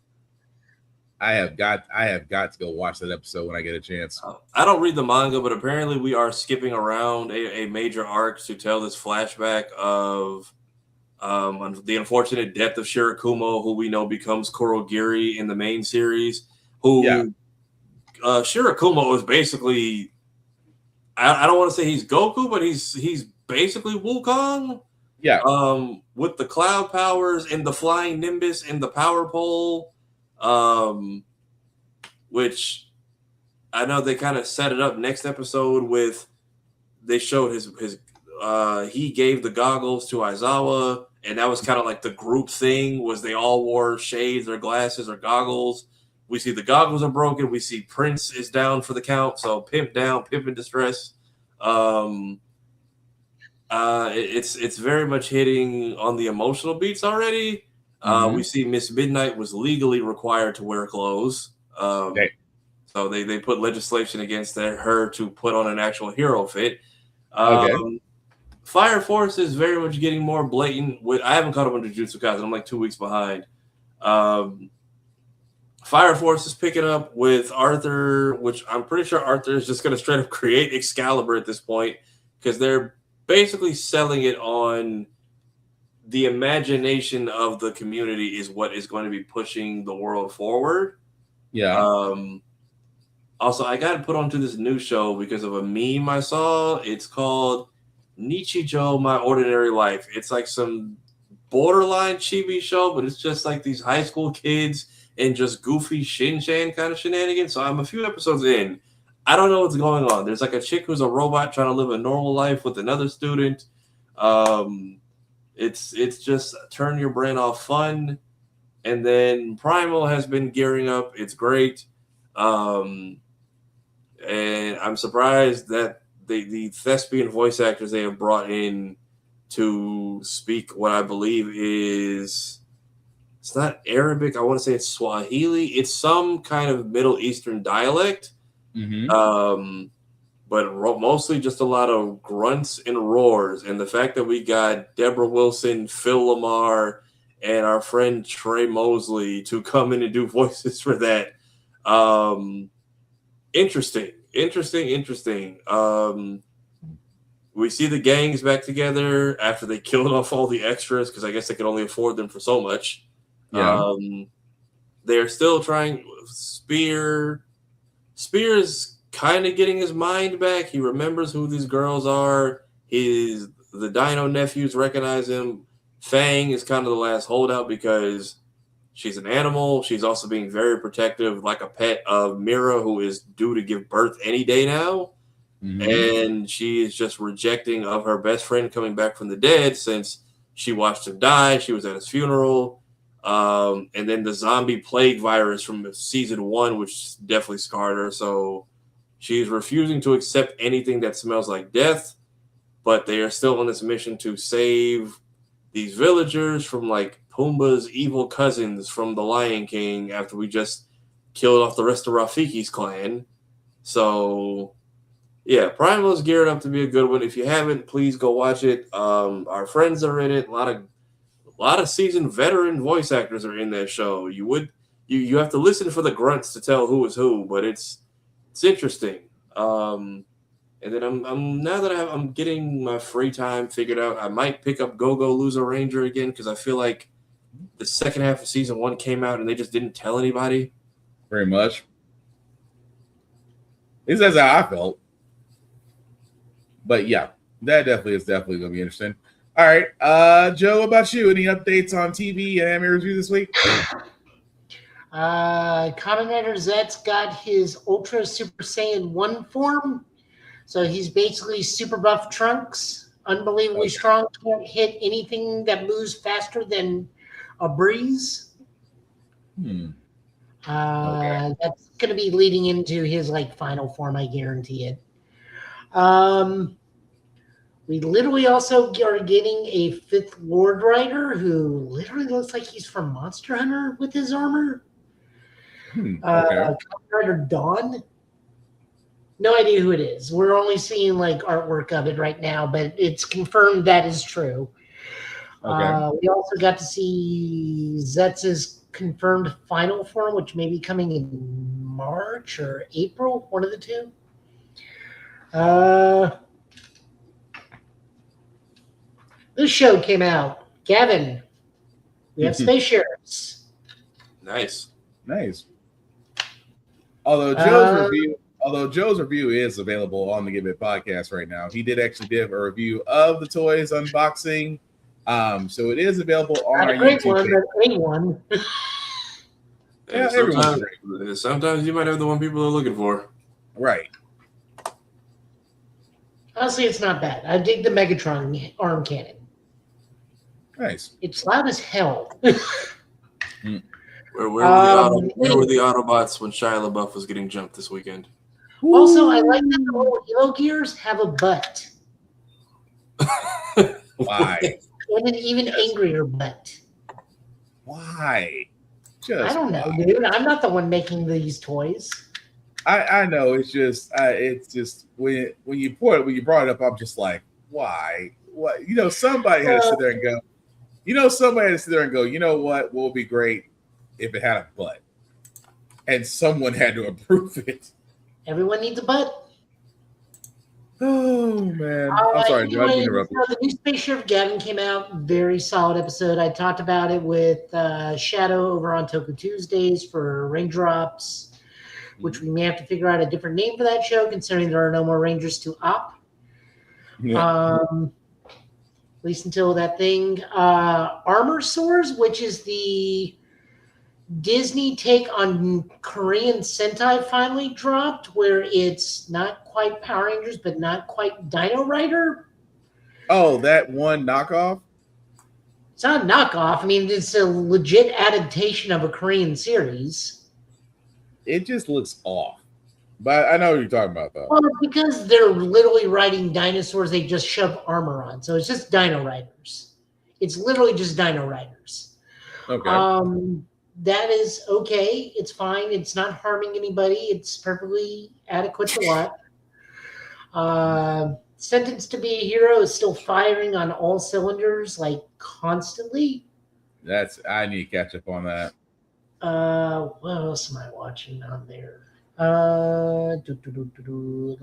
I have got to go watch that episode when I get a chance. I don't read the manga, but apparently we are skipping around a major arc to tell this flashback of the unfortunate death of Shirakumo, who we know becomes Kurogiri in the main series. Shirakumo is basically, I don't want to say he's Goku, but he's basically Wukong. Yeah. With the cloud powers and the flying Nimbus and the power pole. Which I know they kind of set it up next episode with they showed his he gave the goggles to Aizawa, and that was kind of like the group thing was they all wore shades or glasses or goggles. We see the goggles are broken. We see Prince is down for the count, so Pimp down, Pimp in distress. It's very much hitting on the emotional beats already. We see Miss Midnight was legally required to wear clothes. So they put legislation against her to put on an actual hero fit. Fire Force is very much getting more blatant. I haven't caught up on Jujutsu Kaisen. I'm like 2 weeks behind. Fire Force is picking up with Arthur, which I'm pretty sure Arthur is just going to straight up create Excalibur at this point because they're basically selling it on the imagination of the community is what is going to be pushing the world forward. Yeah. Also, I got put onto this new show because of a meme I saw. It's called Nichijou My Ordinary Life. It's like some borderline chibi show, but it's just like these high school kids and just goofy Shin-chan kind of shenanigans. So I'm a few episodes in. I don't know what's going on. There's like a chick who's a robot trying to live a normal life with another student. It's just turn your brain off fun. And then Primal has been gearing up. It's great. And I'm surprised that the thespian voice actors they have brought in to speak what I believe is, it's not Arabic. I want to say it's Swahili. It's some kind of Middle Eastern dialect. But mostly just a lot of grunts and roars. And the fact that we got Deborah Wilson, Phil Lamar, and our friend Trey Mosley to come in and do voices for that. Interesting. We see the gangs back together after they killed off all the extras because I guess they could only afford them for so much. Yeah. They're still trying. Spears kind of getting his mind back. He remembers who these girls are. The Dino nephews recognize him. Fang is kind of the last holdout because she's an animal. She's also being very protective, like a pet of Mira, who is due to give birth any day now. And she is just rejecting of her best friend coming back from the dead since she watched him die. She was at his funeral. And then the zombie plague virus from season 1, which definitely scarred her. So she's refusing to accept anything that smells like death, but they are still on this mission to save these villagers from like Pumbaa's evil cousins from the Lion King after we just killed off the rest of Rafiki's clan. So yeah, Primal is geared up to be a good one. If you haven't, please go watch it. Our friends are in it. A lot of seasoned veteran voice actors are in that show. You have to listen for the grunts to tell who is who, but it's interesting. And then I'm getting my free time figured out. I might pick up Go-Go Loser Ranger again because I feel like the second half of season 1 came out and they just didn't tell anybody. Very much. At least that's how I felt. But yeah, that is definitely going to be interesting. All right, Joe, what about you? Any updates on TV and anime review this week? Kamen Rider Zet's got his Ultra Super Saiyan 1 form. So he's basically super buff Trunks, unbelievably strong, can't hit anything that moves faster than a breeze. That's going to be leading into his final form, I guarantee it. We literally also are getting a 5th Lord Rider who literally looks like he's from Monster Hunter with his armor. Kamen Rider Dawn. No idea who it is. We're only seeing artwork of it right now, but it's confirmed that is true. We also got to see Zetz's confirmed final form, which may be coming in March or April, one of the two. This show came out. Gavin, we have spaceships. Nice. Although Joe's review is available on the Give It podcast right now. He did actually give a review of the toys unboxing. So it is available on our YouTube channel. Yeah, everyone's great. Sometimes you might have the one people are looking for. Right. Honestly, it's not bad. I dig the Megatron arm cannon. Nice. It's loud as hell. Where were the Autobots when Shia LaBeouf was getting jumped this weekend? Also, I like that the little Halo gears have a butt. Why? And an even angrier butt. Why? I don't know, dude. I'm not the one making these toys. I know. It's just when you brought it up, I'm just like, why? What? Somebody had to sit there and go. You know what will be great if it had a butt. and someone had to approve it. Everyone needs a butt. Oh man, I'm sorry, Joe. I Anyway, interrupted. the new Space Sheriff Gavin came out. Very solid episode. I talked about it with Shadow over on Toku Tuesdays for Raindrops, which we may have to figure out a different name for that show, considering there are no more Rangers to op. Yeah. At least until that thing. Armor Swords, which is the Disney take on Korean Sentai, finally dropped, where it's not quite Power Rangers, but not quite Dino Rider. Oh, that one knockoff? It's not a knockoff. I mean, it's a legit adaptation of a Korean series. It just looks off. But I know what you're talking about, though. Well, because they're literally riding dinosaurs, they just shove armor on. So it's just Dino Riders. It's literally just Dino Riders. Okay. That is okay. It's fine. It's not harming anybody. It's perfectly adequate to watch. Sentenced to be a Hero is still firing on all cylinders, like constantly. I need to catch up on that. What else am I watching on there? Let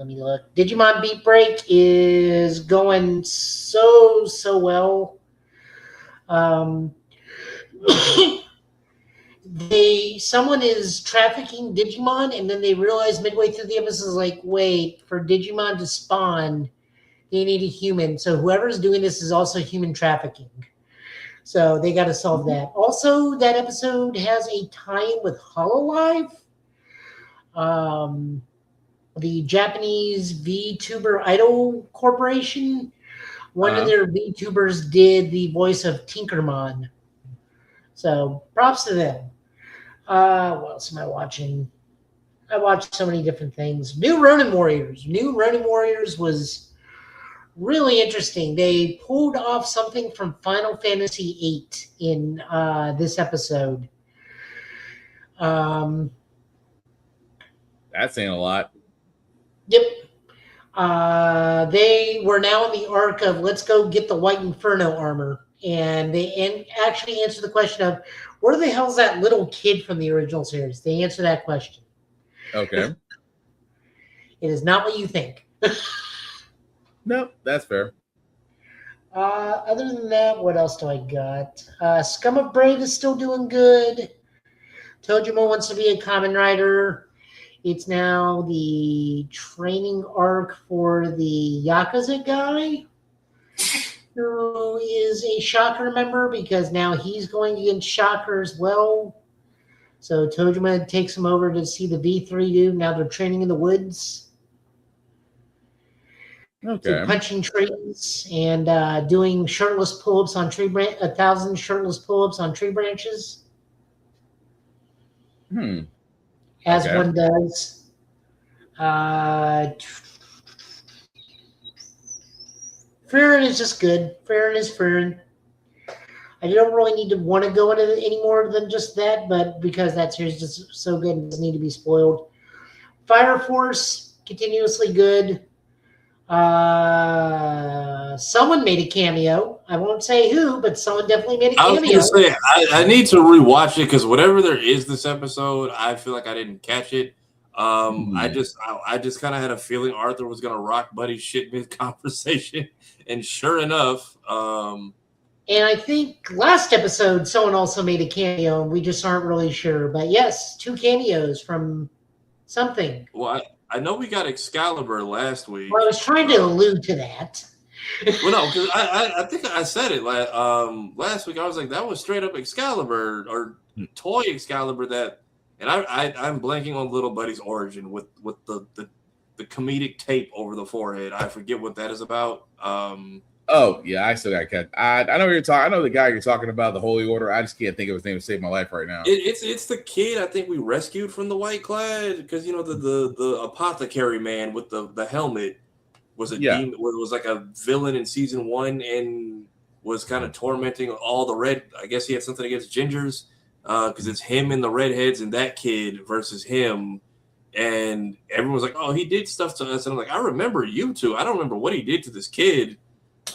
me look. Digimon Beat Break is going so well. Someone is trafficking Digimon, and then they realize midway through the episode, like, wait, for Digimon to spawn, they need a human. So whoever's doing this is also human trafficking. So they got to solve that. Also, that episode has a tie-in with HoloLive, the Japanese VTuber Idol Corporation. One of their VTubers did the voice of Tinkermon. So props to them. What else am I watching? I watched so many different things. New Ronin Warriors. New Ronin Warriors was really interesting. They pulled off something from Final Fantasy VIII in this episode. That's saying a lot. Yep. They were now in the arc of let's go get the White Inferno armor. And they actually answer the question of where the hell's that little kid from the original series? They answer that question. Okay. It is not what you think. No, that's fair. Other than that, what else do I got? Scum of Brave is still doing good. Tojima wants to be a Kamen Rider. It's now the training arc for the Yakuza guy, who is a Shocker member, because now he's going against Shocker as well. So Tojima takes him over to see the V3 do. Now they're training in the woods. Okay. So punching trees and doing shirtless pull-ups on 1,000 shirtless pull-ups on tree branches. As one does. Farron is just good. Farron is Farron. I don't really need to want to go into it any more than just that, but because that series is just so good, it doesn't need to be spoiled. Fire Force, continuously good. Someone made a cameo. I won't say who, but someone definitely made a cameo. I was going to say, I need to rewatch it because whatever there is this episode, I feel like I didn't catch it. I just kind of had a feeling Arthur was going to rock Buddy's shit mid-conversation. And sure enough... and I think last episode, someone also made a cameo, and we just aren't really sure. But yes, 2 cameos from something. Well, I know we got Excalibur last week. Well, I was trying to allude to that. Well, no, because I think I said it last week. I was like, that was straight up Excalibur or toy Excalibur that, and I'm blanking on Little Buddy's origin with the comedic tape over the forehead. I forget what that is about. Oh yeah, I still got cut. I know what you're talking. I know the guy you're talking about, the Holy Order. I just can't think of his name to save my life right now. It's the kid I think we rescued from the White Clad, because you know the apothecary man with the helmet was a demon, was like a villain in season 1 and was kind of tormenting all the red. I guess he had something against gingers because it's him and the redheads and that kid versus him. And everyone was like, "Oh, he did stuff to us," and I'm like, "I remember you two. I don't remember what he did to this kid."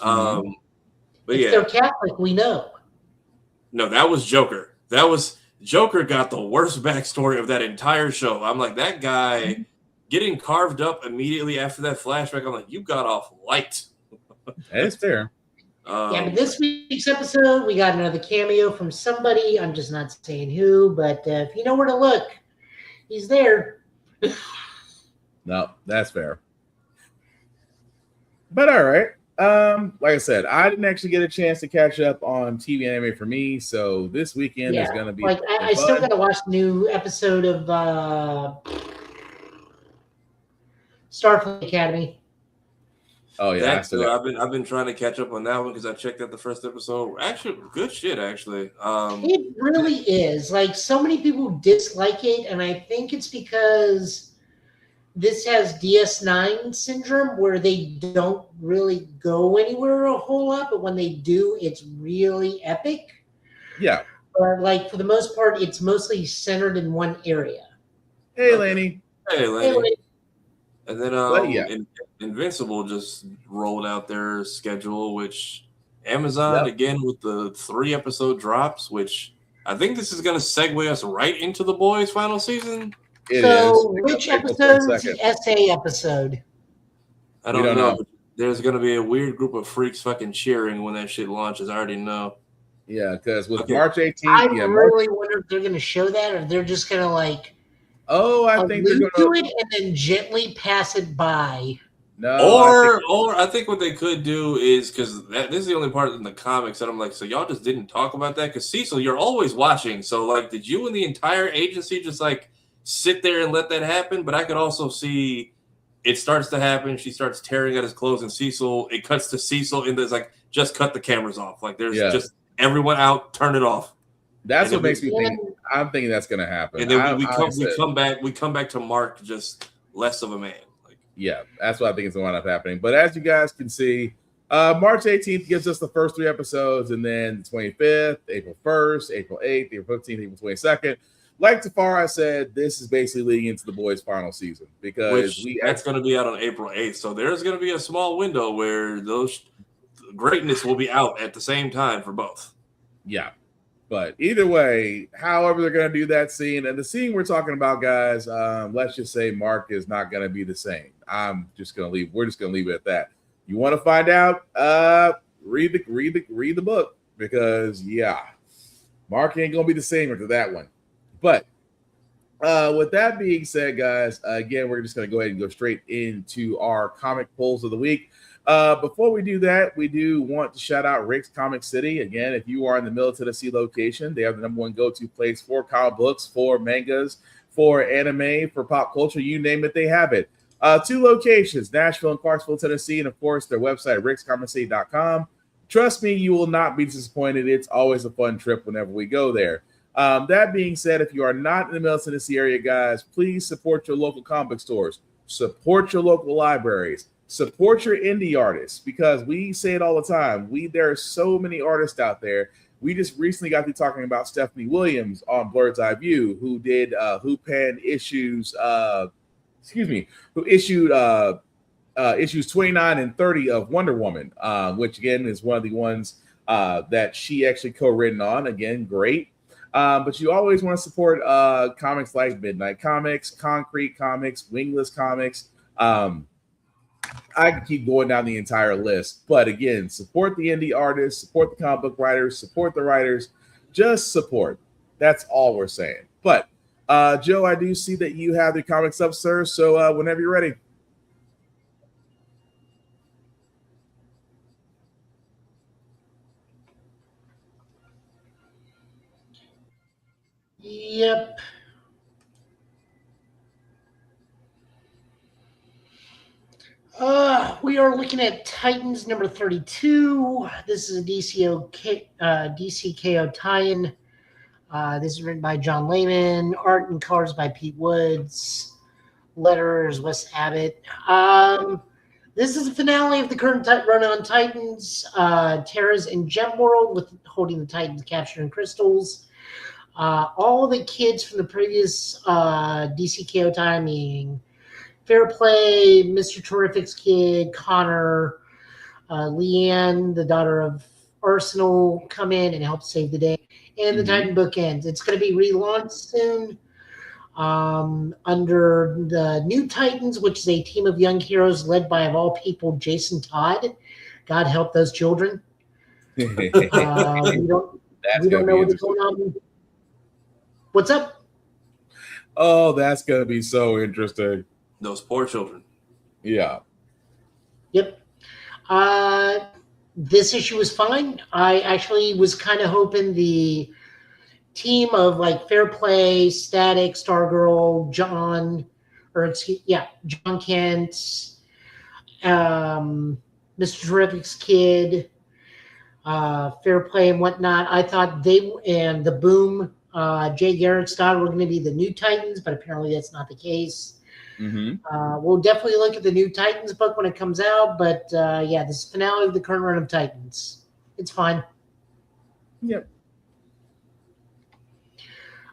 But if they're Catholic, we know. No, that was Joker. That was Joker got the worst backstory of that entire show. I'm like, that guy getting carved up immediately after that flashback. I'm like, you got off light. That's fair. Yeah, but this week's episode, we got another cameo from somebody. I'm just not saying who, but if you know where to look, he's there. No, that's fair. But all right. Like I said, I didn't actually get a chance to catch up on TV anime for me, so this weekend is going to be like I still got to watch the new episode of Starfleet Academy. Oh yeah, I've been trying to catch up on that one because I checked out the first episode. Actually, good shit. Actually, it really is. Like, so many people dislike it, and I think it's because this has DS9 syndrome, where they don't really go anywhere a whole lot, but when they do, it's really epic. Yeah. But like, for the most part, it's mostly centered in one area. Hey, Laney. Hey, Laney. And then Invincible just rolled out their schedule, which Amazon again with the 3-episode drops, which I think this is going to segue us right into The Boys' final season. Which episode is the SA episode? I don't know. There's going to be a weird group of freaks fucking cheering when that shit launches. I already know. Yeah, because with March 18th, I really wonder if they're going to show that, or they're just going to like. Oh, I think they're going to do it and then gently pass it by. No, or I think what they could do is, because this is the only part in the comics that I'm like, so y'all just didn't talk about that? Because Cecil, you're always watching. So like, did you and the entire agency just like sit there and let that happen? But I could also see it starts to happen. She starts tearing at his clothes, and Cecil, it cuts to Cecil, and there's like, just cut the cameras off. Like there's just everyone out, turn it off. That's what makes me think. I'm thinking that's going to happen. And then we come back to Mark just less of a man. Yeah, that's what I think is going to wind up happening. But as you guys can see, March 18th gives us the first 3 episodes, and then the 25th, April 1st, April 8th, April 15th, April 22nd. Like Tafara said, this is basically leading into the boys' final season because that's going to be out on April 8th. So there's going to be a small window where those greatness will be out at the same time for both. Yeah. But either way, however they're going to do that scene, and the scene we're talking about, guys, let's just say Mark is not going to be the same. We're just going to leave it at that. You want to find out? Read the book, because Mark ain't going to be the same after that one. But with that being said, guys, again, we're just going to go ahead and go straight into our comic polls of the week. Before we do that, we do want to shout out Rick's Comic City. Again, if you are in the Middle Tennessee location, they have the #1 go-to place for comic books, for mangas, for anime, for pop culture, you name it, they have it. 2 locations, Nashville and Clarksville, Tennessee, and of course their website, rickscomiccity.com. Trust me, you will not be disappointed. It's always a fun trip whenever we go there. That being said, if you are not in the Middle Tennessee area, guys, please support your local comic book stores, support your local libraries. Support your indie artists, because we say it all the time. There are so many artists out there. We just recently got to talking about Stephanie Williams on Blurred's Eye View, who did who issued issues 29 and 30 of Wonder Woman, which again is one of the ones that she actually co-written on. Again, great. But you always want to support comics like Midnight Comics, Concrete Comics, Wingless Comics. I can keep going down the entire list, but again, support the indie artists, support the comic book writers, support the writers, just support. That's all we're saying. But Joe, I do see that you have the comics up, sir. So whenever you're ready. Yep. We are looking at Titans number 32. This is a DCKO tie-in. This is written by John Layman. Art and colors by Pete Woods. Letters, Wes Abbott. This is the finale of the current run on Titans. Terra's in Gem World with holding the Titans captured in crystals. All the kids from the previous DCKO time, meaning Fair Play, Mr. Terrific's kid, Connor, Leanne, the daughter of Arsenal come in and help save the day. And the Titan book ends. It's going to be relaunched soon under the New Titans, which is a team of young heroes led by, of all people, Jason Todd. God help those children. We don't know what's going on. What's up? Oh, that's going to be so interesting. Those poor children. Yeah. Yep. This issue was fine. I actually was kind of hoping the team of like Fair Play, Static, Stargirl, John Kent, Mr. Terrific's kid, Fair Play and whatnot. I thought they and the Boom, Jay Garrick's daughter were going to be the New Titans, but apparently that's not the case. We'll definitely look at the New Titans book when it comes out, but yeah, this is finale of the current run of Titans. It's fine. Yep.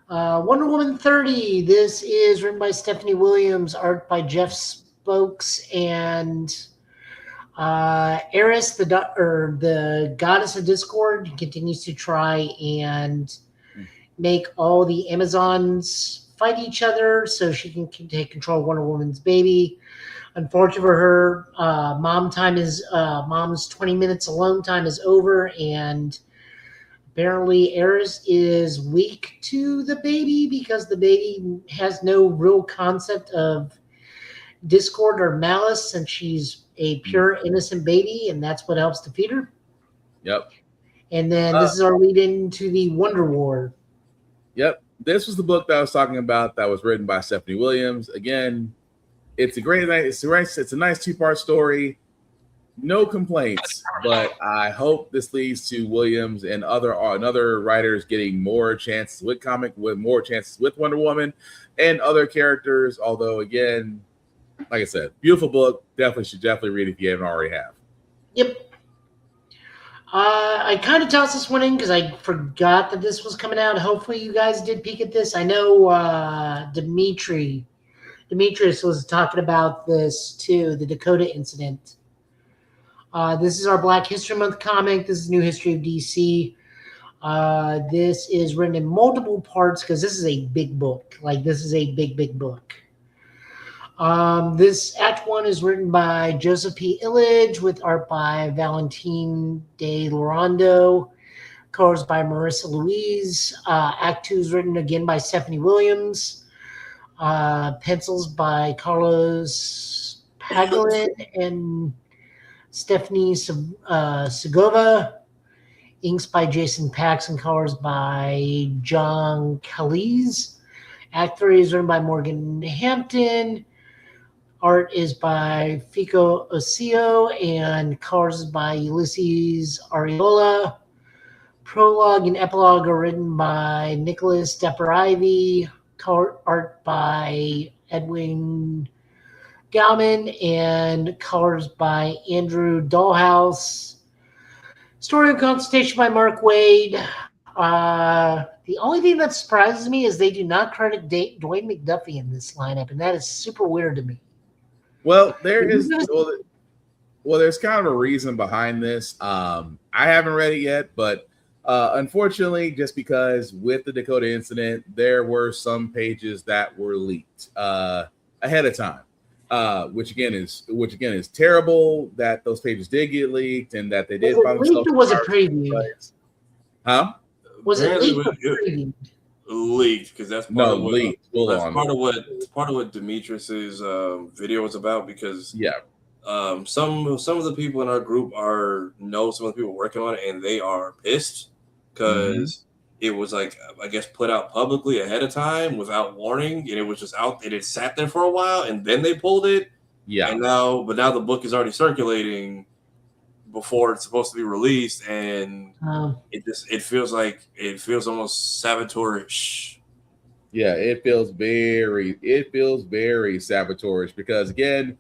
Wonder Woman 30. This is written by Stephanie Williams, art by Jeff Spokes, and Eris, the goddess of Discord, continues to try and make all the Amazons fight each other so she can take control of Wonder Woman's baby. Unfortunately for her, mom's 20 minutes alone time is over, and apparently Eris is weak to the baby because the baby has no real concept of discord or malice, and she's a pure innocent baby, and that's what helps defeat her. Yep. And then this is our lead into the Wonder War. Yep. This was the book that I was talking about that was written by Stephanie Williams. Again, it's a nice 2-part story. No complaints, but I hope this leads to Williams and other writers getting more chances with Wonder Woman and other characters. Although, again, like I said, beautiful book. Should read it if you haven't already have. Yep. I kind of tossed this one in because I forgot that this was coming out. Hopefully you guys did peek at this. I know Demetrius was talking about this too, the Dakota incident. This is our Black History Month comic. This is New History of DC. This is written in multiple parts because this is a big book. Like, this is a big book. This Act 1 is written by Joseph P. Illidge with art by Valentine de Lorando, colors by Marissa Louise. Act 2 is written again by Stephanie Williams, pencils by Carlos Pagulin and Stephanie Segova, inks by Jason Pax, and colors by John Calise. Act 3 is written by Morgan Hampton. Art is by Fico Ocio, and colors by Ulysses Ariola. Prologue and epilogue are written by Nicholas Depper-Ivy. Art by Edwin Gauman, and colors by Andrew Dollhouse. Story of Consultation by Mark Wade. The only thing that surprises me is they do not credit Dwayne McDuffie in this lineup, and that is super weird to me. Well, there's kind of a reason behind this. I haven't read it yet, but unfortunately, just because with the Dakota incident, there were some pages that were leaked ahead of time, which again is terrible that those pages did get leaked and that they did. Was it previewed? Huh? Was it leaked or previewed? Leaked, because that's part of what Demetrius's video was about. Because some of the people in our group know some of the people working on it, and they are pissed because it was like, I guess, put out publicly ahead of time without warning, and it was just out. It had sat there for a while, and then they pulled it. Yeah. And now the book is already circulating before it's supposed to be released, and it feels almost saboteur-ish. Yeah, it feels very saboteur-ish because again,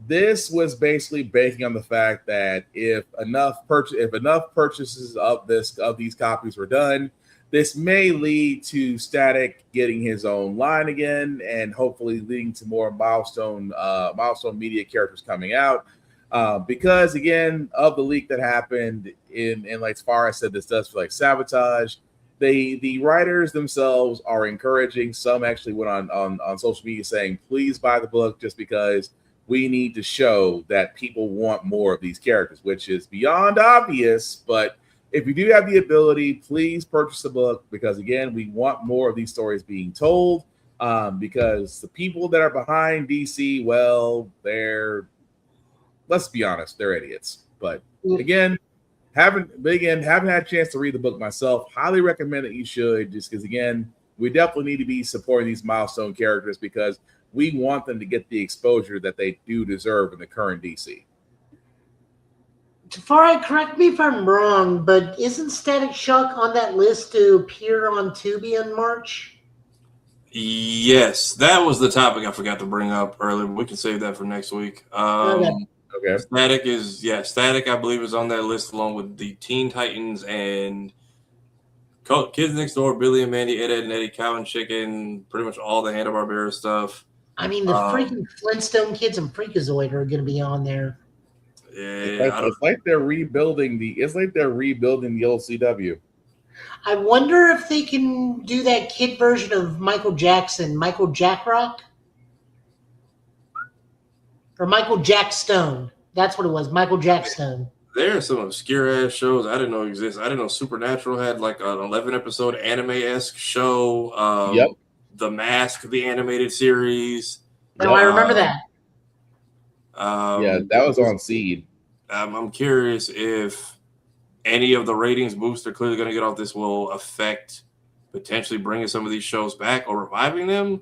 this was basically banking on the fact that if enough purchases of these copies were done, this may lead to Static getting his own line again, and hopefully leading to more milestone media characters coming out. Because again of the leak that happened in like as far as I said, this does feel like sabotage. The writers themselves are encouraging. Some actually went on social media saying, please buy the book just because we need to show that people want more of these characters, which is beyond obvious. But if you do have the ability, please purchase the book because, again, we want more of these stories being told because the people that are behind DC, well, let's be honest, they're idiots. But again, haven't had a chance to read the book myself. Highly recommend that you should, just because, again, we definitely need to be supporting these milestone characters because we want them to get the exposure that they do deserve in the current DC. Tafari, correct me if I'm wrong, but isn't Static Shock on that list to appear on Tubi in March? Yes, that was the topic I forgot to bring up earlier. We can save that for next week. Okay. Static, I believe, is on that list along with the Teen Titans and Kids Next Door, Billy and Mandy, Ed, Ed and Eddie, Cow and Chicken, pretty much all the Hanna-Barbera stuff. I mean, the freaking Flintstone Kids and Freakazoid are going to be on there. Yeah, it's like they're rebuilding the old CW. I wonder if they can do that kid version of Michael Jackson, Michael Jackrock, or Michael Jackstone. That's what it was, Michael Jackstone. There are some obscure ass shows I didn't know exist. I didn't know Supernatural had like an 11-episode anime-esque show. Yep. The Mask, the animated series. No, I remember that. Yeah, that was on Seed. I'm curious if any of the ratings boosts they're clearly going to get off this will affect potentially bringing some of these shows back or reviving them.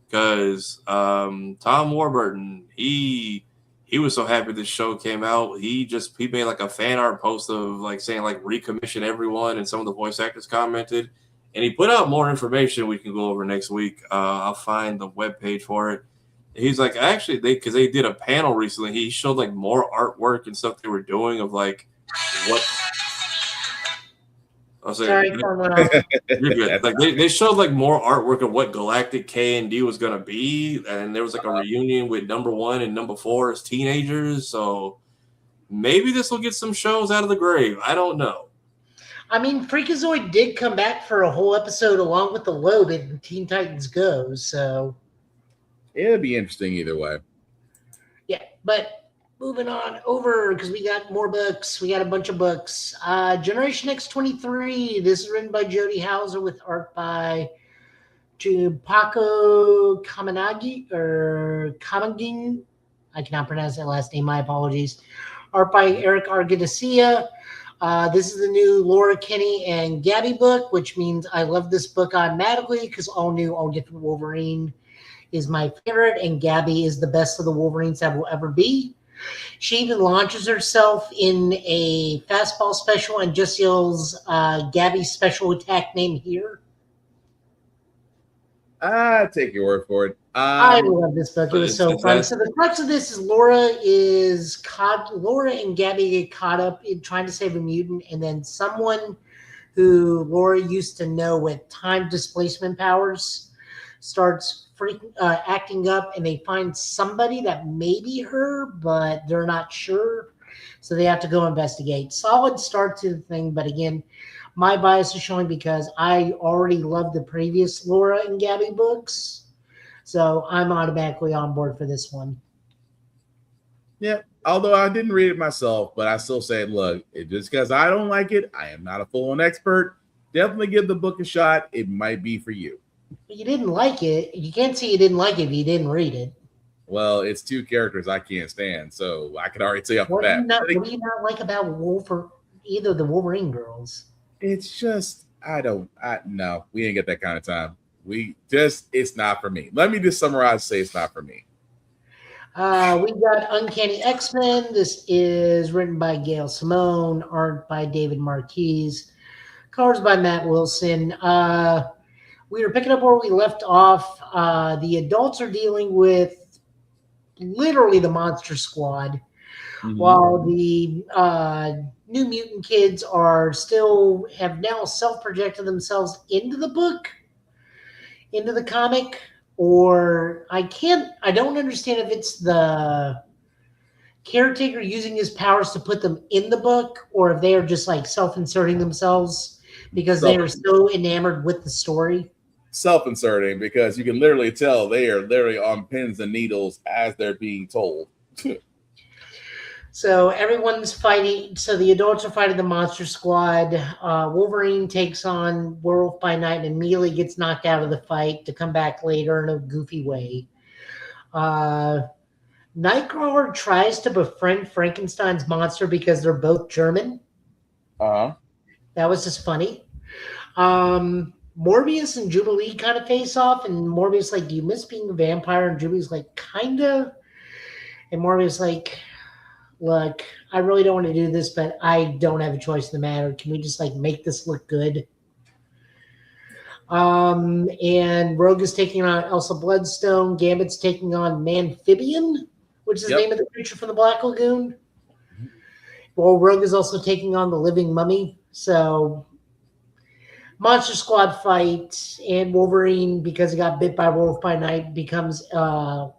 Because Tom Warburton, he was so happy this show came out. He made like a fan art post of like saying like recommission everyone, and some of the voice actors commented. And he put out more information we can go over next week. I'll find the webpage for it. He's like, actually, because they did a panel recently. He showed like more artwork and stuff they were doing of like what. I was Sorry, you're good. Like they showed like more artwork of what Galactic K&D was gonna be, and there was like a reunion with number 1 and number 4 as teenagers. So maybe this will get some shows out of the grave. I don't know. I mean, Freakazoid did come back for a whole episode along with the Lobe in Teen Titans Go, so it'd be interesting either way. Yeah, but moving on over, because we got more books. We got a bunch of books. Generation X-23. This is written by Jody Hauser with art by Paco Kamanagi or Kamagin. I cannot pronounce that last name. My apologies. Art by Eric Argadesia. This is the new Laura Kinney and Gabby book, which means I love this book automatically because all new, all different Wolverine is my favorite, and Gabby is the best of the Wolverines that will ever be. She even launches herself in a fastball special and just yells, Gabby's special attack name here. Take your word for it. I love this book. It was so fun. So the crux of this is Laura and Gabby get caught up in trying to save a mutant, and then someone who Laura used to know with time displacement powers starts acting up, and they find somebody that may be her, but they're not sure. So they have to go investigate. Solid start to the thing, but again, my bias is showing because I already love the previous Laura and Gabby books. So I'm automatically on board for this one. Yeah, although I didn't read it myself, but I still say, look, just because I don't like it, I am not a full-on expert. Definitely give the book a shot. It might be for you. But you didn't like it. You can't say you didn't like it if you didn't read it. Well, it's two characters I can't stand, so I could already say off the bat. What do you not like about either the Wolverine girls? It's just, no, we ain't get that kind of time. It's not for me. Let me just summarize, say it's not for me. We got Uncanny X-Men. This is written by Gail Simone, art by David Marquez, colors by Matt Wilson. We were picking up where we left off. The adults are dealing with literally the Monster Squad, while the New Mutant kids have now self-projected themselves into the book, into the comic, or I don't understand if it's the Caretaker using his powers to put them in the book, or if they are just like self-inserting themselves because they are so enamored with the story. Self-inserting, because you can literally tell they are literally on pins and needles as they're being told. So everyone's fighting. So the adults are fighting the Monster Squad. Wolverine takes on Werewolf by Night and immediately gets knocked out of the fight to come back later in a goofy way. Nightcrawler tries to befriend Frankenstein's monster because they're both German. That was just funny. Morbius and Jubilee kind of face off, and Morbius like, "Do you miss being a vampire?" And Jubilee's like, "Kinda." And Morbius like, "Look, I really don't want to do this, but I don't have a choice in the matter. Can we just like make this look good?" And Rogue is taking on Elsa Bloodstone. Gambit's taking on Manphibian, which is the name of the creature from the Black Lagoon. Well, Rogue is also taking on the Living Mummy. So Monster Squad fight, and Wolverine, because he got bit by Wolf by Night, becomes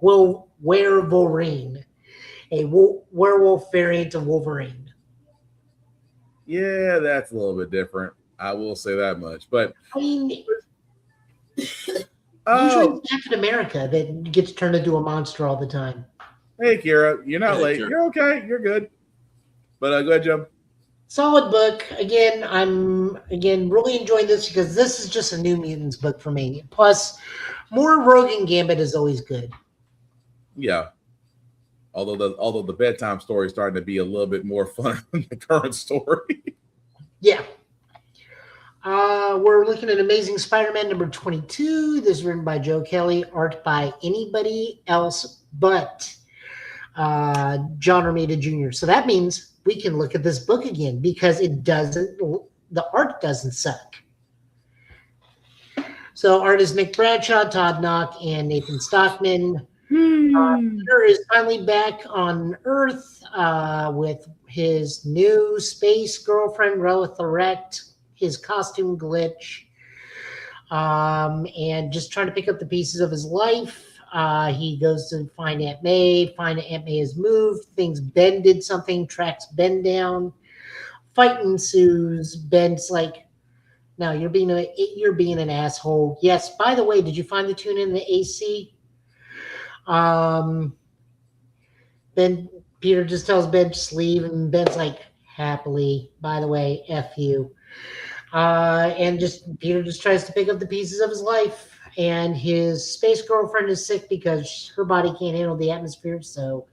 Wolverine, a werewolf variant of Wolverine. Yeah, that's a little bit different. I will say that much. But I mean, usually it's Captain America that gets turned into a monster all the time. Hey, Kira, you're not Hey, late. Kira. You're okay. You're good. But go ahead, Jim. Solid book. Again, I'm really enjoying this because this is just a New Mutants book for me. Plus, more Rogue and Gambit is always good. Yeah. Although the bedtime story is starting to be a little bit more fun than the current story. Yeah. We're looking at Amazing Spider-Man number 22. This is written by Joe Kelly, art by anybody else but John Romita Jr. So that means we can look at this book again because the art doesn't suck. So art is Nick Bradshaw, Todd Knock, and Nathan Stockman. Peter is finally back on Earth with his new space girlfriend, Relith Erect, his costume glitch, and just trying to pick up the pieces of his life. He goes to find Aunt May, find Aunt May has moved, thinks Ben did something, tracks Ben down. Fight ensues. Ben's like, "No, you're being an asshole." Yes, by the way, did you find the tune in the AC? Peter just tells Ben to leave, and Ben's like, "Happily, by the way, F you." And Peter just tries to pick up the pieces of his life. And his space girlfriend is sick because her body can't handle the atmosphere. So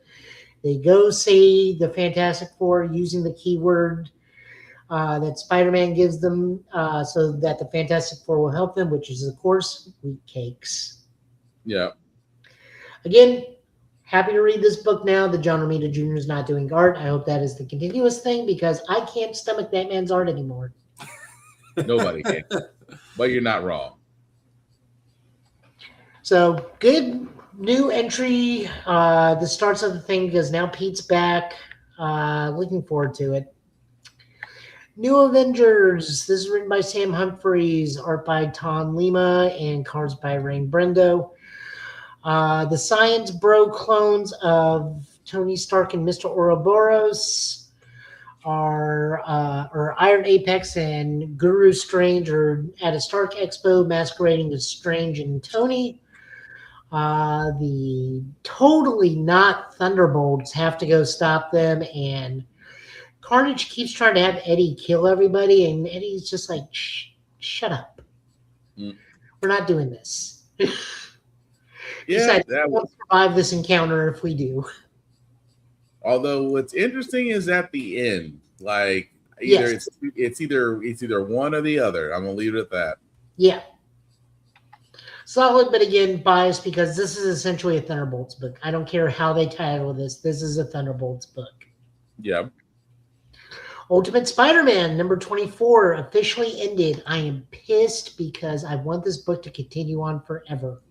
they go see the Fantastic Four using the keyword that Spider-Man gives them so that the Fantastic Four will help them, which is, of course, wheat cakes. Yeah. Again, happy to read this book now that John Romita Jr. is not doing art. I hope that is the continuous thing because I can't stomach that man's art anymore. Nobody can. But you're not wrong. So good new entry. The starts of the thing because now Pete's back. Looking forward to it. New Avengers. This is written by Sam Humphries, art by Tom Lima, and cards by Rain Brendo. The Science Bro clones of Tony Stark and Mr. Ouroboros are Iron Apex and Guru Strange are at a Stark Expo masquerading as Strange and Tony. The totally not Thunderbolts have to go stop them, and Carnage keeps trying to have Eddie kill everybody, and Eddie's just like, shut up. We're not doing this. Yeah, that won't survive this encounter if we do. Although what's interesting is at the end, like it's either one or the other. I'm gonna leave it at that. Yeah. Solid, but again, biased because this is essentially a Thunderbolts book. I don't care how they title this. This is a Thunderbolts book. Yeah. Ultimate Spider-Man, number 24, officially ended. I am pissed because I want this book to continue on forever.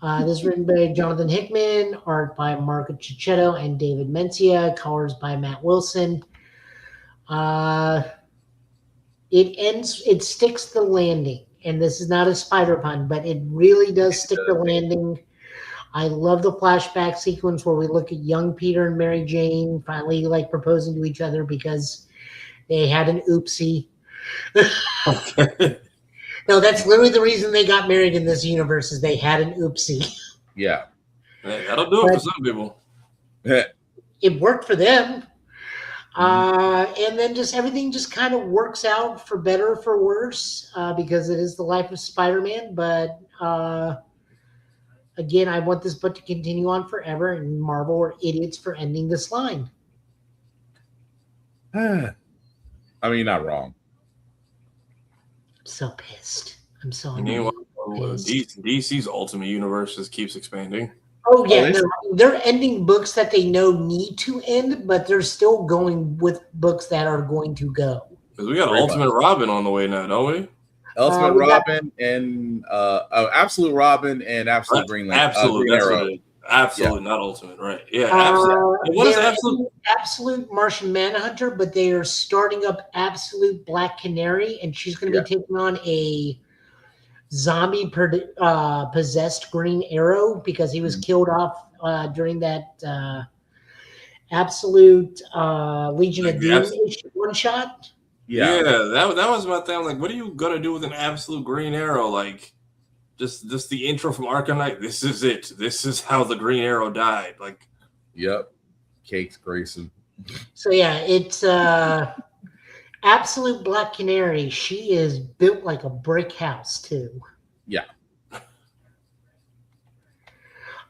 This is written by Jonathan Hickman, art by Marco Cicchetto and David Mencia, colors by Matt Wilson. It sticks the landing. And this is not a spider pun, but it really does stick the landing I love the flashback sequence where we look at young Peter and Mary Jane finally like proposing to each other because they had an oopsie. No, that's literally the reason they got married in this universe is they had an oopsie. Yeah. That'll do it for some people. It worked for them. And then just everything just kind of works out for better or for worse because it is the life of Spider-Man. But again, I want this book to continue on forever, and Marvel are idiots for ending this line. I mean, you're not wrong. I'm so pissed. I'm so pissed. DC's Ultimate Universe just keeps expanding. Oh, yeah. They're ending books that they know need to end, but they're still going with books that are going to go. Because we got Ultimate Robin on the way now, don't we? Ultimate Robin and Absolute Robin and Absolute Green Lantern. Absolute, Green Arrow. Absolute, not Ultimate, right? Yeah, Absolute. What is Absolute? Absolute Martian Manhunter, but they are starting up Absolute Black Canary, and she's going to be taking on a zombie possessed Green Arrow because he was killed off during that Absolute Legion of Doom one shot. Yeah, that was my thing. I'm like, what are you gonna do with an Absolute Green Arrow? Like, just the intro from Arkham Knight. This is it. This is how the Green Arrow died. Like, yep, Cakes Grayson. So yeah, it's Absolute Black Canary. She is built like a brick house too. Yeah.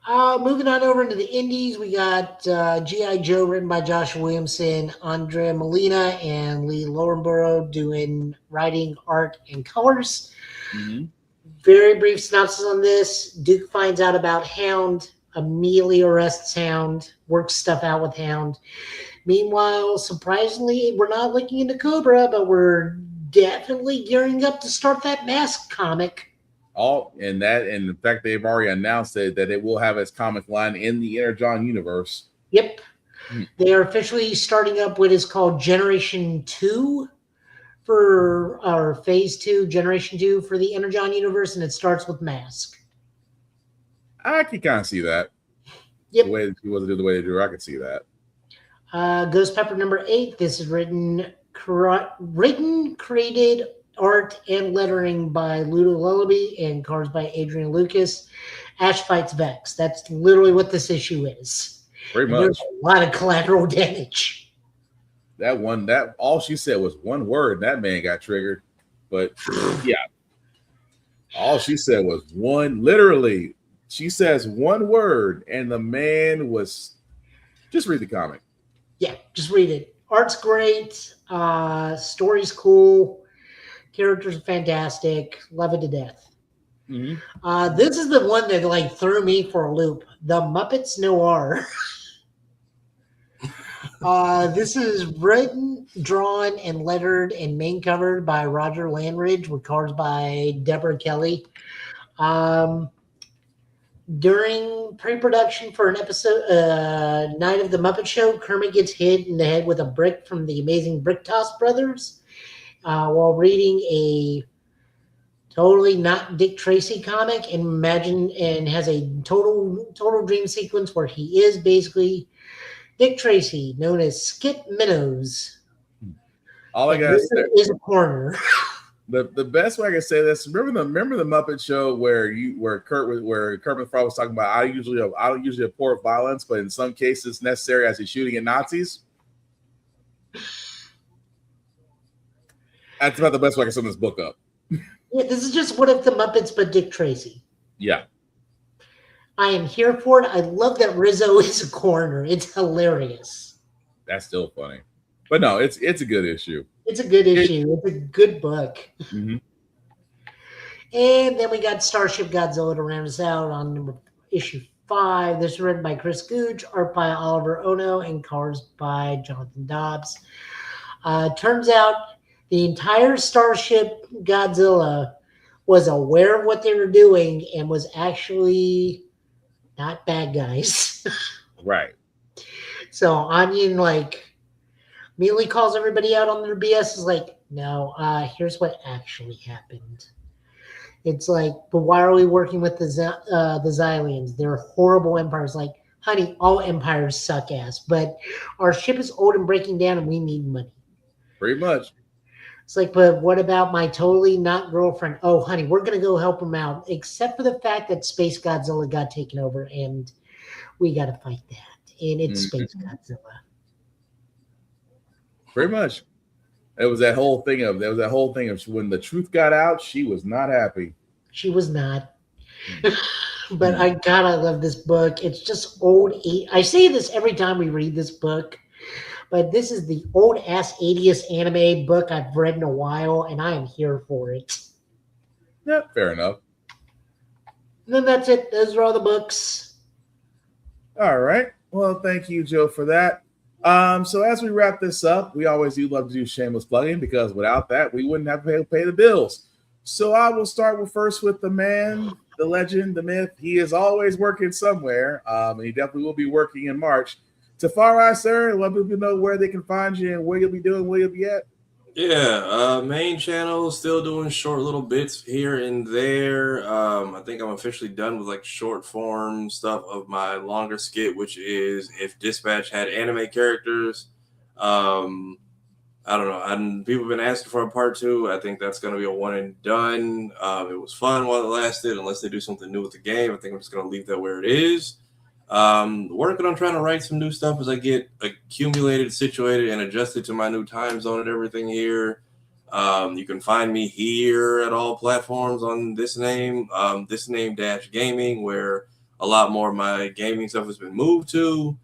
Moving on over into the indies, we got G.I. Joe written by Josh Williamson, Andrea Molina, and Lee Lowenborough doing writing, art, and colors. Mm-hmm. Very brief synopsis on this. Duke finds out about Hound, immediately arrests Hound, works stuff out with Hound. Meanwhile, surprisingly, we're not looking into Cobra, but we're definitely gearing up to start that Mask comic. And in fact, they've already announced that it will have its comic line in the Energon universe. Yep. They are officially starting up what is called Generation 2 or Phase 2, Generation 2 for the Energon universe, and it starts with Mask. I can kind of see that. Yep. The way that he wasn't the way they drew, I could see that. Ghost Pepper number 8. This is written, created, art and lettering by Ludo Lullaby and cards by Adrian Lucas. Ash fights Vex. That's literally what this issue is. Pretty much. There's a lot of collateral damage. That all she said was one word, and that man got triggered. But yeah, all she said was one. Literally, she says one word, and the man was. Just read the comic. Yeah, just read it. Art's great. Story's cool. Characters are fantastic. Love it to death. Mm-hmm. This is the one that like threw me for a loop. The Muppets Noir. This is written, drawn, and lettered and main covered by Roger Landridge with cards by Deborah Kelly. During pre-production for an episode, Night of the Muppet Show, Kermit gets hit in the head with a brick from the Amazing Brick Toss Brothers while reading a totally not Dick Tracy comic, and has a total dream sequence where he is basically Dick Tracy, known as Skip Minnows. All I gotta say is a corner. The best way I can say this. Remember the Muppet Show where Kermit Frog was talking about I don't usually abhor violence, but in some cases it's necessary as he's shooting at Nazis. That's about the best way I can sum this book up. Yeah, this is just What If the Muppets but Dick Tracy. Yeah. I am here for it. I love that Rizzo is a coroner. It's hilarious. That's still funny. But no, it's a good issue. It's a good issue. It's a good book. Mm-hmm. And then we got Starship Godzilla to round us out on issue 5. This is written by Chris Googe, art by Oliver Ono, and colors by Jonathan Dobbs. Turns out the entire Starship Godzilla was aware of what they were doing and was actually not bad guys. Right. So Onion immediately calls everybody out on their BS. Is like, no, here's what actually happened. It's like, but why are we working with the Xylians? They're horrible empires. Like, honey, all empires suck ass. But our ship is old and breaking down, and we need money. Pretty much. It's like, but what about my totally not girlfriend? Oh, honey, we're gonna go help him out. Except for the fact that Space Godzilla got taken over, and we got to fight that. And it's Space Godzilla. Pretty much. There was that whole thing of when the truth got out, she was not happy. She was not. But I love this book. It's just old. I say this every time we read this book, but this is the old ass 80s anime book I've read in a while, and I am here for it. Yeah, fair enough. And then that's it. Those are all the books. All right. Well, thank you, Joe, for that. So as we wrap this up, we always do love to do shameless plugging because without that, we wouldn't have to pay the bills. So I will start first with the man, the legend, the myth. He is always working somewhere, and he definitely will be working in March. Tafari, sir, let people know where they can find you and where you'll be doing, where you'll be at. Yeah, main channel, still doing short little bits here and there. I think I'm officially done with like short form stuff of my longer skit, which is if Dispatch had anime characters. I don't know. People have been asking for a part 2. I think that's going to be a one and done. It was fun while it lasted. Unless they do something new with the game, I think I'm just going to leave that where it is. Working on trying to write some new stuff as I get accumulated, situated, and adjusted to my new time zone and everything here. You can find me here at all platforms on this name Gaming, where a lot more of my gaming stuff has been moved to.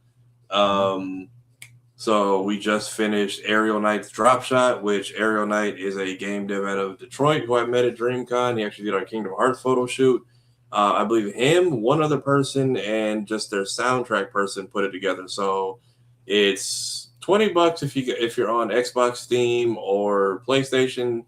So we just finished Aerial Knight's Drop Shot, which Aerial Knight is a game dev out of Detroit who I met at DreamCon. He actually did our Kingdom Hearts photo shoot. I believe him, one other person, and just their soundtrack person put it together. So it's $20 if you're on Xbox, Steam, or PlayStation.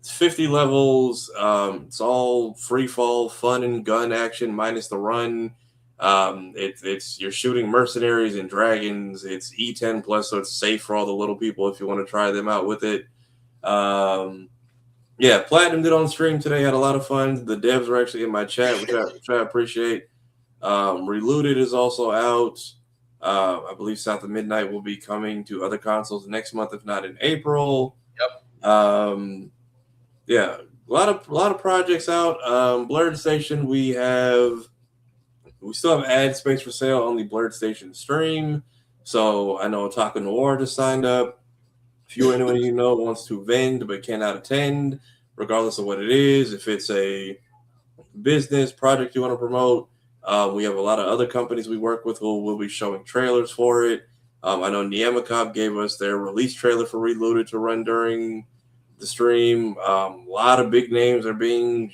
It's 50 levels. It's all free fall, fun and gun action minus the run. It's you're shooting mercenaries and dragons. It's E10 plus, so it's safe for all the little people if you want to try them out with it. Yeah, Platinum did on stream today. Had a lot of fun. The devs were actually in my chat, which I appreciate. Reloaded is also out. I believe South of Midnight will be coming to other consoles next month, if not in April. Yep. Yeah, a lot of projects out. Blurred Station, we still have ad space for sale on the Blurred Station stream. So I know Otaku Noir just signed up. If anyone you know wants to vend but cannot attend, regardless of what it is, if it's a business project you want to promote, we have a lot of other companies we work with who will be showing trailers for it. I know Niamacop gave us their release trailer for Reloaded to run during the stream. A lot of big names are being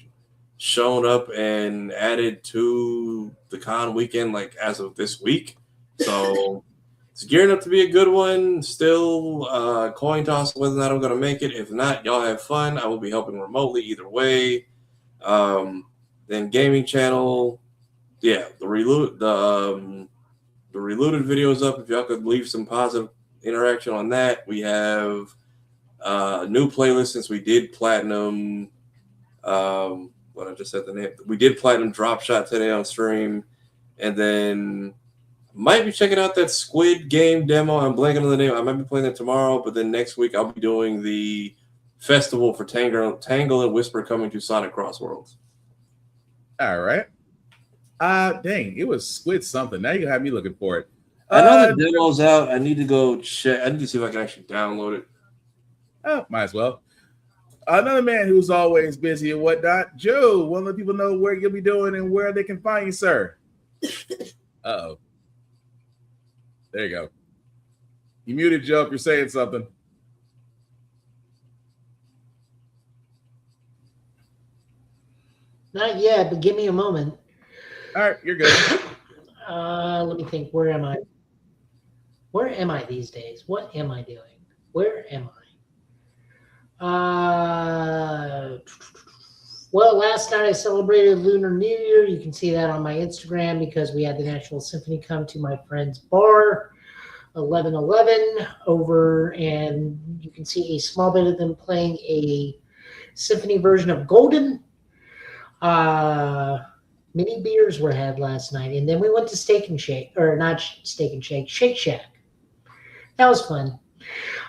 shown up and added to the con weekend, like as of this week. So it's gearing up to be a good one. Still coin toss whether or not I'm going to make it. If not, y'all have fun. I will be helping remotely either way. Then gaming channel, yeah, the Reloaded video is up. If y'all could leave some positive interaction on that. We have a new playlist since we did Platinum. What I just said the name. We did Platinum Drop Shot today on stream, and then might be checking out that Squid Game demo. I'm blanking on the name. I might be playing it tomorrow, but then next week I'll be doing the festival for Tangle and Whisper coming to Sonic Crossworlds. All right. Dang, it was Squid something. Now you have me looking for it. I know the demo's out. I need to go check. I need to see if I can actually download it. Oh, might as well. Another man who's always busy and whatnot, Joe. Want to let people know where you'll be doing and where they can find you, sir. Uh-oh. There you go. You muted, Joe, if you're saying something. Not yet, but give me a moment. All right, you're good. Let me think. Where am I? Where am I these days? What am I doing? Where am I? Well, last night I celebrated Lunar New Year. You can see that on my Instagram because we had the National Symphony come to my friend's bar, 1111 over, and you can see a small bit of them playing a symphony version of Golden. Mini beers were had last night, and then we went to Steak and Shake, or not Steak and Shake, Shake Shack. That was fun.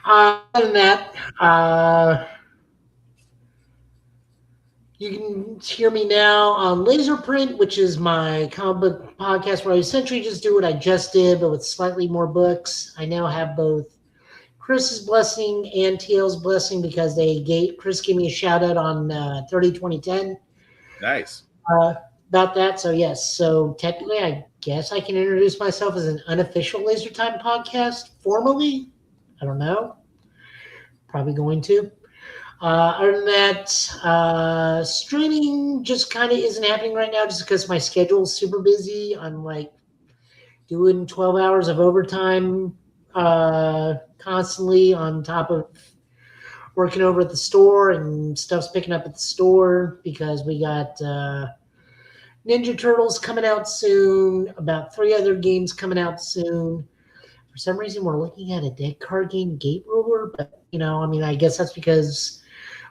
Other than that, you can hear me now on Laser Print, which is my comic book podcast where I essentially just do what I just did, but with slightly more books. I now have both Chris's blessing and TL's blessing because Chris gave me a shout out on 30/20/10. Nice. About that. So yes. So technically, I guess I can introduce myself as an unofficial Laser Time podcast formally. I don't know. Probably going to. Other than that, streaming just kind of isn't happening right now just because my schedule is super busy. I'm like doing 12 hours of overtime constantly on top of working over at the store, and stuff's picking up at the store because we got Ninja Turtles coming out soon, about 3 other games coming out soon. For some reason, we're looking at a deck card game, Gate Ruler, but, I guess that's because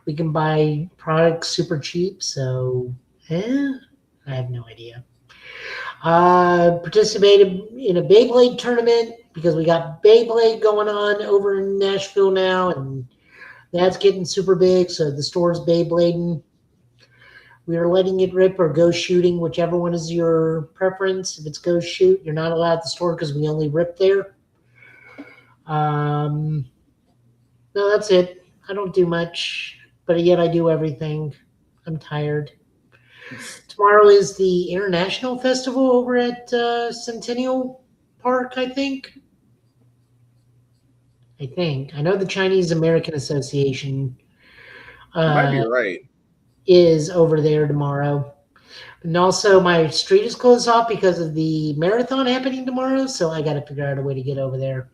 we can buy products super cheap, so, I have no idea. Participated in a Beyblade tournament because we got Beyblade going on over in Nashville now, and that's getting super big, so the store's Beyblading. We are letting it rip or go shooting, whichever one is your preference. If it's go shoot, you're not allowed at the store because we only rip there. No, that's it. I don't do much, but yet I do everything. I'm tired. Tomorrow is the International Festival over at Centennial Park, I think. I know the Chinese American Association Might be right. is over there tomorrow. And also my street is closed off because of the marathon happening tomorrow, so I got to figure out a way to get over there.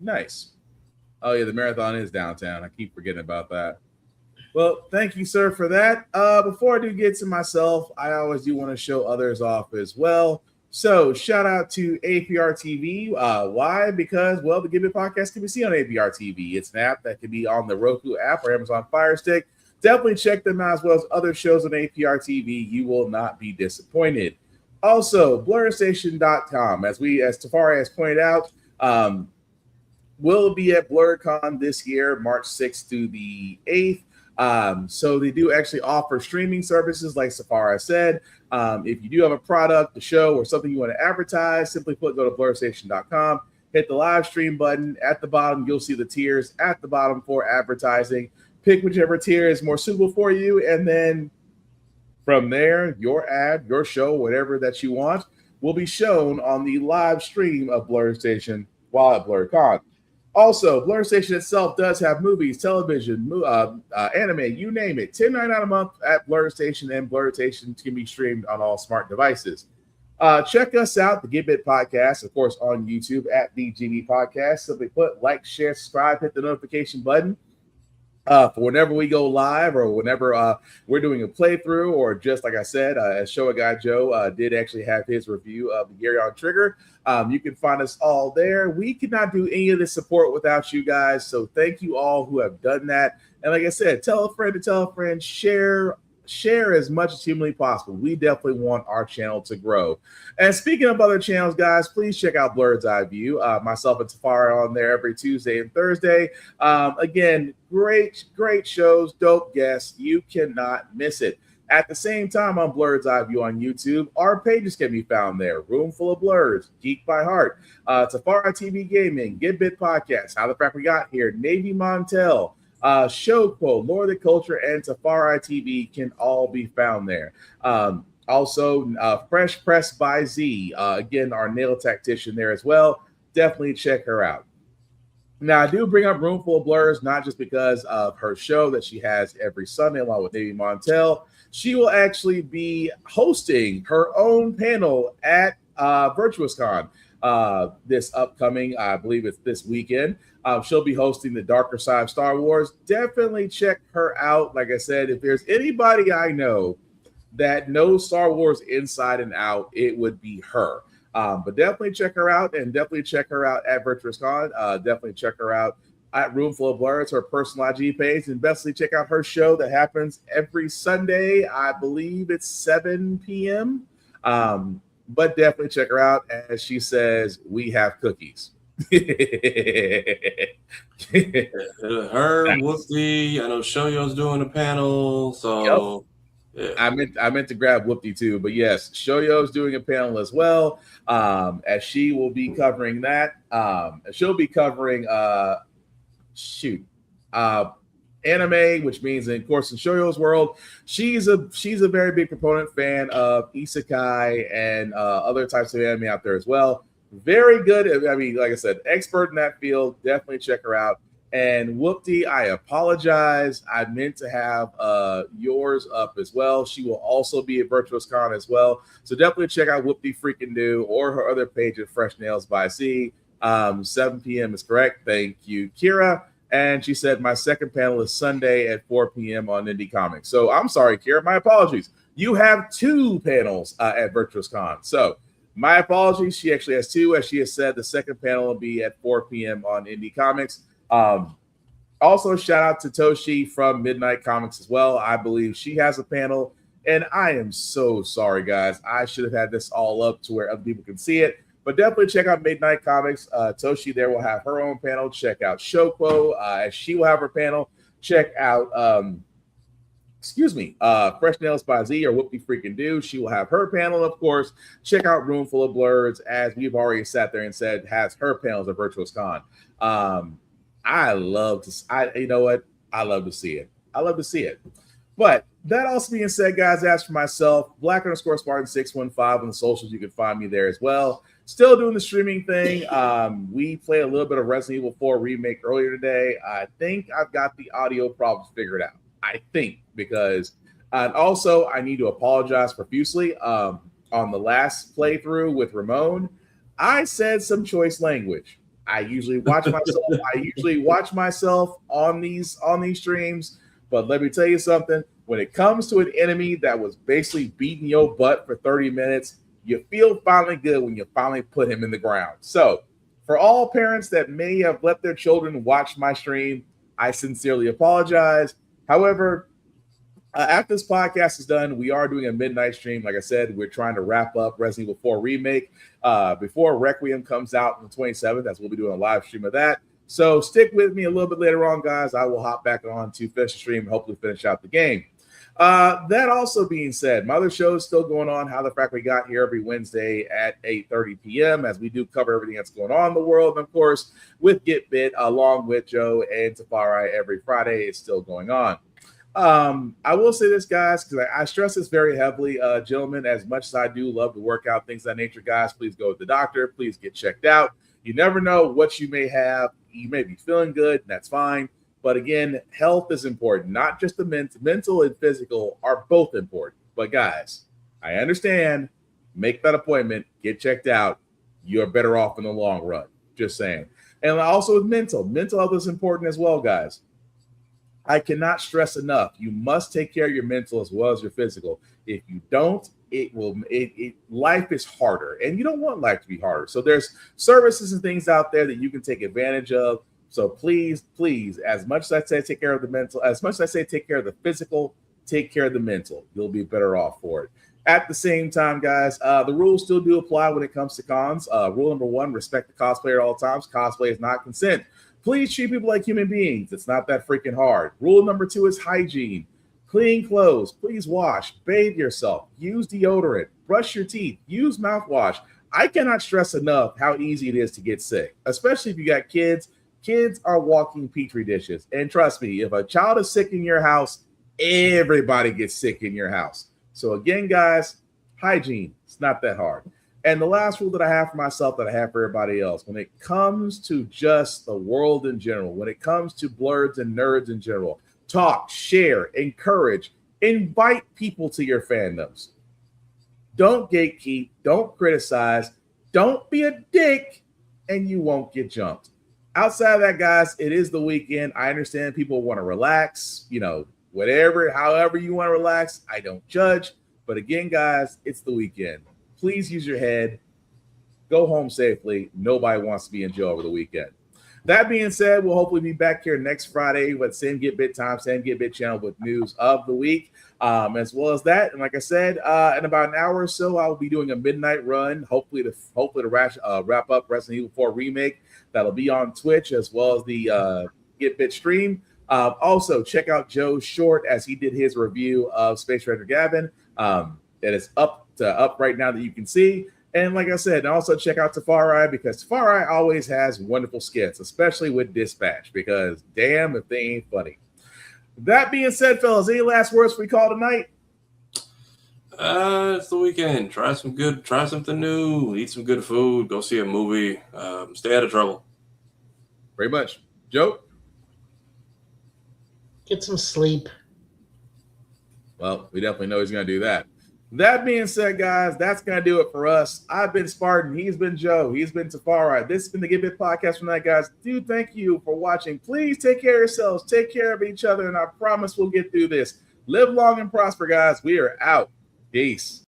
Nice. Oh, yeah, the marathon is downtown. I keep forgetting about that. Well, thank you, sir, for that. Before I do get to myself, I always do want to show others off as well. So shout out to APR TV. Why? Because, well, the Give It podcast can be seen on APR TV. It's an app that can be on the Roku app or Amazon Fire Stick. Definitely check them out as well as other shows on APR TV. You will not be disappointed. Also, BlurStation.com. As Tafari has pointed out, will be at BlurCon this year, March 6th to the 8th. So they do actually offer streaming services, like Safari said. If you do have a product, a show, or something you want to advertise, simply go to BlurStation.com, hit the live stream button. At the bottom, you'll see the tiers at the bottom for advertising. Pick whichever tier is more suitable for you, and then from there, your ad, your show, whatever that you want, will be shown on the live stream of Blur Station while at BlurCon. Also, Blur Station itself does have movies, television, anime, you name it. $10.99 a month at Blur Station, and Blur Station can be streamed on all smart devices. Check us out, the Get Bit Podcast, of course, on YouTube at the GB Podcast. Simply put, like, share, subscribe, hit the notification button. For whenever we go live or whenever we're doing a playthrough, or just like I said, as Showa Guy Joe did actually have his review of the Gary on Trigger. You can find us all there. We could not do any of this support without you guys, so thank you all who have done that. And like I said, tell a friend to tell a friend, share as much as humanly possible. We definitely want our channel to grow. And speaking of other channels, guys, please check out Blurred's Eye View. Myself and Tafari on there every Tuesday and Thursday. Again, great shows, dope guests. You cannot miss it. At the same time, on Blurred's Eye View on YouTube, our pages can be found there. Room Full of Blurs, Geek by Heart, Tafari TV Gaming, Get Bit Podcast, How the Crap We Got Here, Navy Montel, Showquo, Lore of the Culture, and Tafari TV can all be found there. Also, Fresh Press by Z, again, our nail tactician there as well. Definitely check her out. Now, I do bring up Roomful of Blurs, not just because of her show that she has every Sunday along with Navy Montel. She will actually be hosting her own panel at VirtuousCon this upcoming, I believe it's this weekend. She'll be hosting the Darker Side of Star Wars. Definitely check her out. Like I said, if there's anybody I know that knows Star Wars inside and out, it would be her. But definitely check her out, and definitely check her out at VirtuousCon. Definitely check her out at Roomful of Blurs, her personal IG page, and bestly check out her show that happens every Sunday. I believe it's 7 p.m. But definitely check her out. As she says, we have cookies. Her, Whoopty. I know Shoyo's doing a panel, so yep. Yeah. I meant to grab Whoopty too, but yes, Shoyo's doing a panel as well. As she will be covering that. She'll be covering anime, which means, of course, in Shoyo's world, she's a very big proponent fan of isekai and other types of anime out there as well. Very good. I mean, like I said, expert in that field. Definitely check her out. And Whoopty, I apologize. I meant to have yours up as well. She will also be at VirtuousCon as well. So definitely check out Whoopty Freaking Do or her other page at Fresh Nails by C. 7 p.m. is correct. Thank you, Kira. And she said, my second panel is Sunday at 4 p.m. on Indie Comics. So I'm sorry, Kira. My apologies. You have 2 panels at VirtuousCon. So my apologies. She actually has 2. As she has said, the second panel will be at 4 p.m. on Indie Comics. Also, shout out to Toshi from Midnight Comics as well. I believe she has a panel. And I am so sorry, guys. I should have had this all up to where other people can see it. But definitely check out Midnight Comics. Toshi there will have her own panel. Check out Shoko, as she will have her panel. Check out, Fresh Nails by Z or Whoopty Freaking Do. She will have her panel, of course. Check out Roomful of Blurs, as we've already sat there and said, has her panels at VirtuousCon. I love to see it. I love to see it. But that also being said, guys, as for myself, Black_Spartan615 on the socials, you can find me there as well. Still doing the streaming thing. We played a little bit of Resident Evil 4 Remake earlier today. I think I've got the audio problems figured out. I think, because and also I need to apologize profusely. On the last playthrough with Ramon, I said some choice language. I usually watch myself on these streams, but let me tell you something. When it comes to an enemy that was basically beating your butt for 30 minutes, you feel finally good when you finally put him in the ground. So for all parents that may have let their children watch my stream, I sincerely apologize. However, after this podcast is done, we are doing a midnight stream. Like I said, we're trying to wrap up Resident Evil 4 Remake before Requiem comes out on the 27th, as we'll be doing a live stream of that. So stick with me a little bit later on, guys. I will hop back on to finish the stream and hopefully finish out the game. That also being said, my other show is still going on. How the Frack We Got here every Wednesday at 8:30 p.m. as we do cover everything that's going on in the world. And of course, with Get Bit, along with Joe and Tafari every Friday, is still going on. I will say this, guys, because I stress this very heavily, gentlemen. As much as I do love to work out things of that nature, guys, please go to the doctor. Please get checked out. You never know what you may have. You may be feeling good, and that's fine. But again, health is important. Not just the mental and physical are both important. But guys, I understand. Make that appointment. Get checked out. You're better off in the long run. Just saying. And also with mental health is important as well, guys. I cannot stress enough. You must take care of your mental as well as your physical. If you don't, life is harder, and you don't want life to be harder. So there's services and things out there that you can take advantage of. So please, as much as I say take care of the mental, as much as I say take care of the physical, take care of the mental. You'll be better off for it. At the same time, guys, the rules still do apply when it comes to cons. Rule number 1, respect the cosplayer at all times. Cosplay is not consent. Please treat people like human beings. It's not that freaking hard. Rule number 2 is hygiene. Clean clothes. Please wash. Bathe yourself. Use deodorant. Brush your teeth. Use mouthwash. I cannot stress enough how easy it is to get sick, especially if you got kids. Kids are walking petri dishes. And trust me, if a child is sick in your house, everybody gets sick in your house. So again, guys, hygiene. It's not that hard. And the last rule that I have for myself that I have for everybody else, when it comes to just the world in general, when it comes to blurs and nerds in general, talk, share, encourage, invite people to your fandoms. Don't gatekeep, don't criticize, don't be a dick, and you won't get jumped. Outside of that, guys, it is the weekend. I understand people want to relax, however you want to relax. I don't judge. But again, guys, it's the weekend. Please use your head. Go home safely. Nobody wants to be in jail over the weekend. That being said, we'll hopefully be back here next Friday with Same Get Bit Time, Same Get Bit channel with news of the week, as well as that. And like I said, in about an hour or so, I'll be doing a midnight run, hopefully to wrap up Resident Evil 4 Remake. That'll be on Twitch as well as the Get Bit stream. Also, check out Joe's short as he did his review of Space Ranger Gavin. That is up right now that you can see. And like I said, also check out Tafari because Tafari always has wonderful skits, especially with Dispatch, because damn if they ain't funny. That being said, fellas, any last words for we call tonight? It's the weekend. Try something new, eat some good food, go see a movie, stay out of trouble. Very much. Joe? Get some sleep. Well, we definitely know he's going to do that. That being said, guys, that's going to do it for us. I've been Spartan. He's been Joe. He's been Tafari. This has been the Get Bit Podcast from tonight, guys. Do thank you for watching. Please take care of yourselves. Take care of each other, and I promise we'll get through this. Live long and prosper, guys. We are out. Peace.